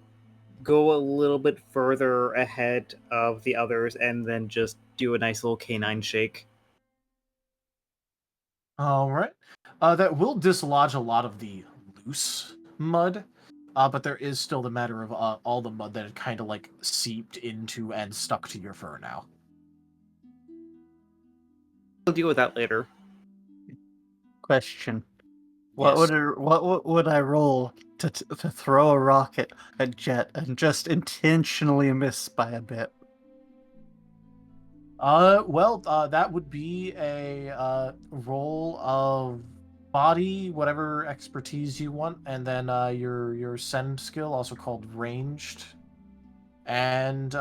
go a little bit further ahead of the others, and then just do a nice little canine shake. All right. That will dislodge a lot of the loose mud, but there is still the matter of all the mud that had kind of like seeped into and stuck to your fur now. We'll deal with that later. Question. What Yes. would I roll to throw a rocket at Jet and just intentionally miss by a bit? That would be a roll of body, whatever expertise you want, and then your send skill, also called ranged. And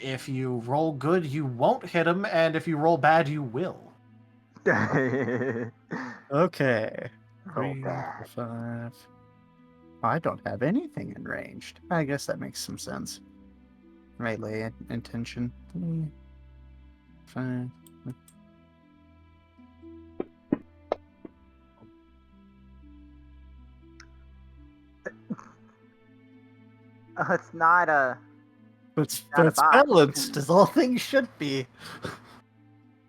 if you roll good, you won't hit him, and if you roll bad, you will. Okay. Roll 3, bad. 5. I don't have anything in ranged. I guess that makes some sense. Melee intention. 3, 5. It's not a. It's Not a bot. balanced, as all things should be.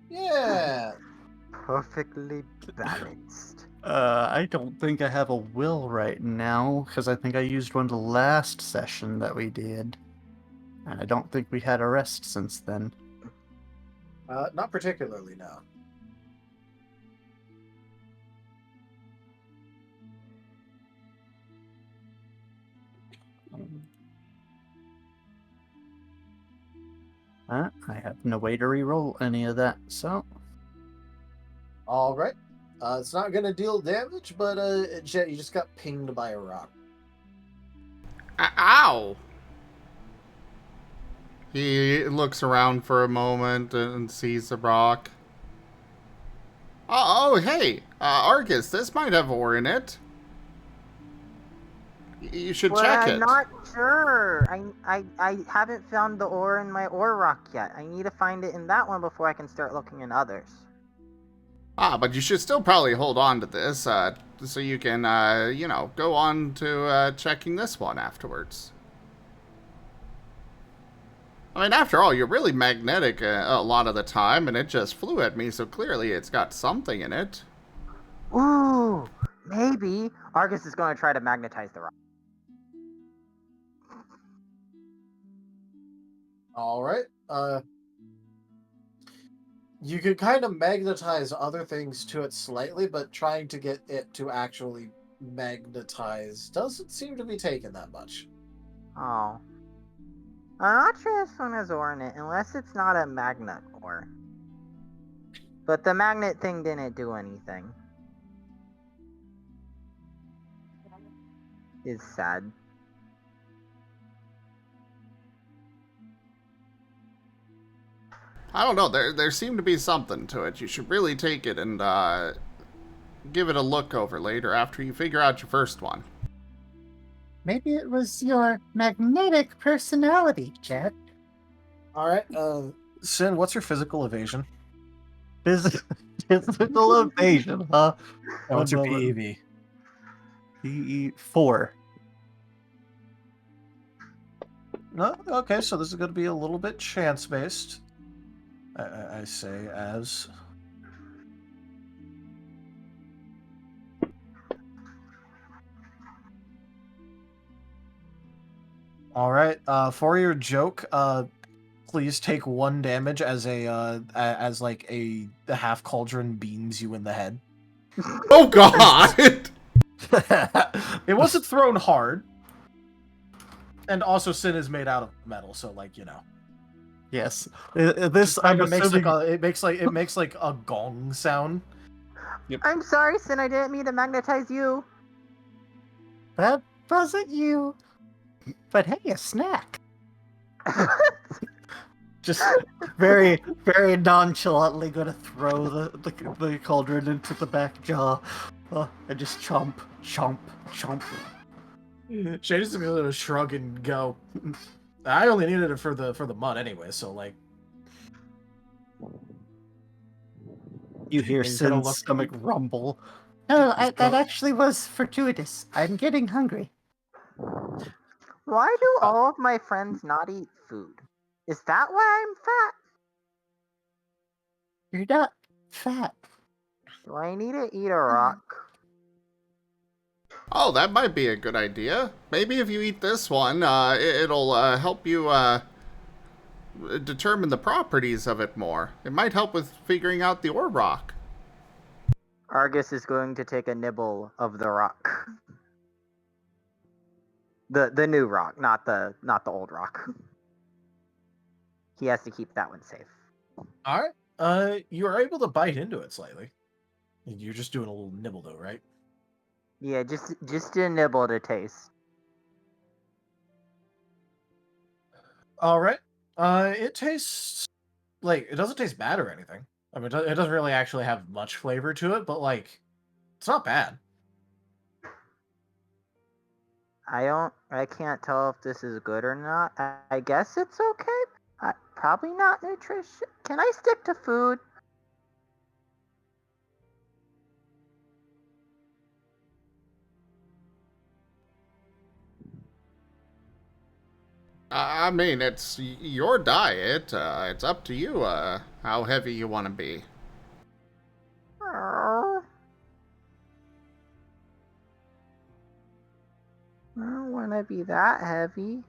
Yeah. Perfectly balanced. I don't think I have a will right now, because I think I used one the last session that we did. And I don't think we had a rest since then. Not particularly, no. I have no way to re-roll any of that, so... All right. It's not going to deal damage, but Jet, you just got pinged by a rock. Ow! He looks around for a moment and sees the rock. Oh, hey! Argus, this might have ore in it. You should check it. I'm not sure. I haven't found the ore in my ore rock yet. I need to find it in that one before I can start looking in others. But you should still probably hold on to this, so you can, go on to checking this one afterwards. I mean, after all, you're really magnetic a lot of the time, and it just flew at me, so clearly it's got something in it. Ooh, maybe. Argus is going to try to magnetize the rock. All right. You could kind of magnetize other things to it slightly, but trying to get it to actually magnetize doesn't seem to be taking that much. Oh. I'm not sure this one has ore in it, unless it's not a magnet ore. But the magnet thing didn't do anything. It's sad. I don't know, there seemed to be something to it. You should really take it and give it a look over later after you figure out your first one. Maybe it was your magnetic personality, Jet. All right. Sin, what's your physical evasion? Physical evasion, huh? And what's your One moment. PEV? PE4. No, okay, so this is going to be a little bit chance-based. I say as All right. For your joke, please take 1 damage as as like the half cauldron beams you in the head. Oh God! It wasn't thrown hard, and also sin is made out of metal, so like Yes. This I'm it makes assuming. it makes like a gong sound. I'm sorry, Sin. I didn't mean to magnetize you. That wasn't you. But hey, a snack. Just very, very nonchalantly gonna throw the cauldron into the back jaw, and just chomp, chomp, chomp. Shade is gonna shrug and go. I only needed it for the mud anyway, so like. You hear He's gonna Sin's look- stomach rumble. No, that actually was fortuitous. I'm getting hungry. Why do all of my friends not eat food? Is that why I'm fat? You're not fat. Do I need to eat a rock? Oh, that might be a good idea. Maybe if you eat this one, it'll help you determine the properties of it more. It might help with figuring out the ore rock. Argus is going to take a nibble of the rock. The new rock, not the old rock. He has to keep that one safe. All right. You are able to bite into it slightly. You're just doing a little nibble though, right? Yeah, just a nibble to taste. All right. It tastes like it doesn't taste bad or anything. I mean, it doesn't really actually have much flavor to it, but like, it's not bad. I can't tell if this is good or not. I guess it's okay. Probably not nutritious. Can I stick to food? I mean, it's your diet. It's up to you how heavy you want to be. I don't want to be that heavy.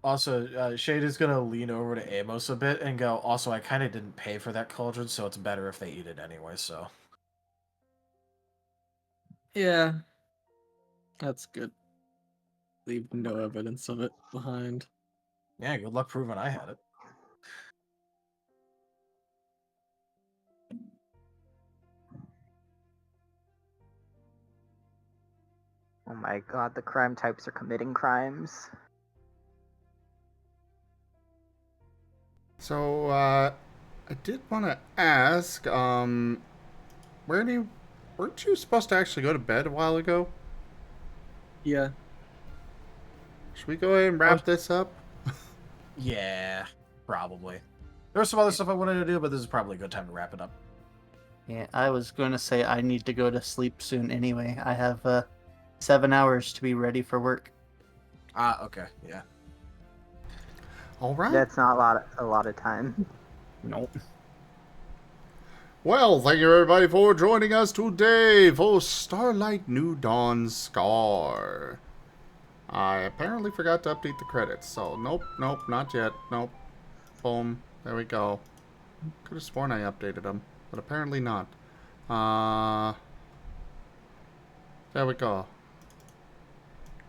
Also, Shade is gonna lean over to Amos a bit and go, also, I kind of didn't pay for that cauldron, so it's better if they eat it anyway, so. Yeah. That's good. Leave no evidence of it behind. Yeah, good luck proving I had it. Oh my god, the crime types are committing crimes. So, I did want to ask, weren't you supposed to actually go to bed a while ago? Yeah. Should we go ahead and wrap this up? Yeah, probably. There's some other stuff I wanted to do, but this is probably a good time to wrap it up. Yeah, I was going to say I need to go to sleep soon anyway. I have 7 hours to be ready for work. Okay, yeah. All right. That's not a lot of time. Nope. Well, thank you everybody for joining us today for Starlight New Dawn Scar. I apparently forgot to update the credits, so nope, not yet, nope. Boom, there we go. Could have sworn I updated them, but apparently not. There we go.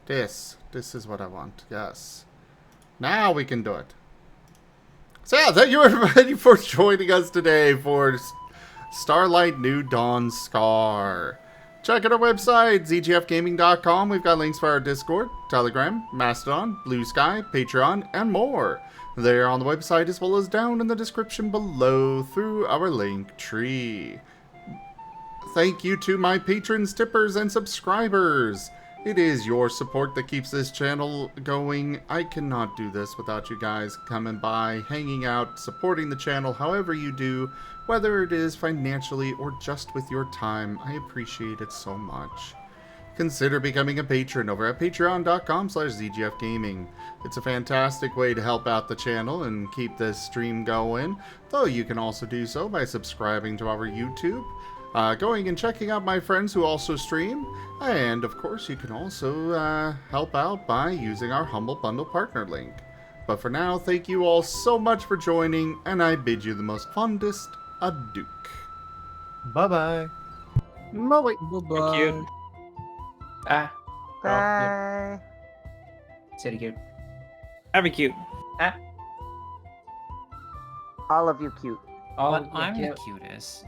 This is what I want, yes. Now we can do it. So yeah, thank you everybody for joining us today for Starlight New Dawn Scar. Check out our website, zgfgaming.com. We've got links for our Discord, Telegram, Mastodon, Blue Sky, Patreon, and more. They are on the website as well as down in the description below through our link tree. Thank you to my patrons, tippers, and subscribers. It is your support that keeps this channel going. I cannot do this without you guys coming by, hanging out, supporting the channel however you do, whether it is financially or just with your time. I appreciate it so much. Consider becoming a patron over at patreon.com/zgfgaming. It's a fantastic way to help out the channel and keep this stream going, though you can also do so by subscribing to our YouTube. going and checking out my friends who also stream. And of course, you can also help out by using our Humble Bundle partner link. But for now, thank you all so much for joining, and I bid you the most fondest adieu. Bye-bye. Molly. Bye-bye. Cute. Ah. Oh, yeah. Bye. Say it again. That'd be cute. All of you cute. Oh, But yeah, I'm yeah. the cutest.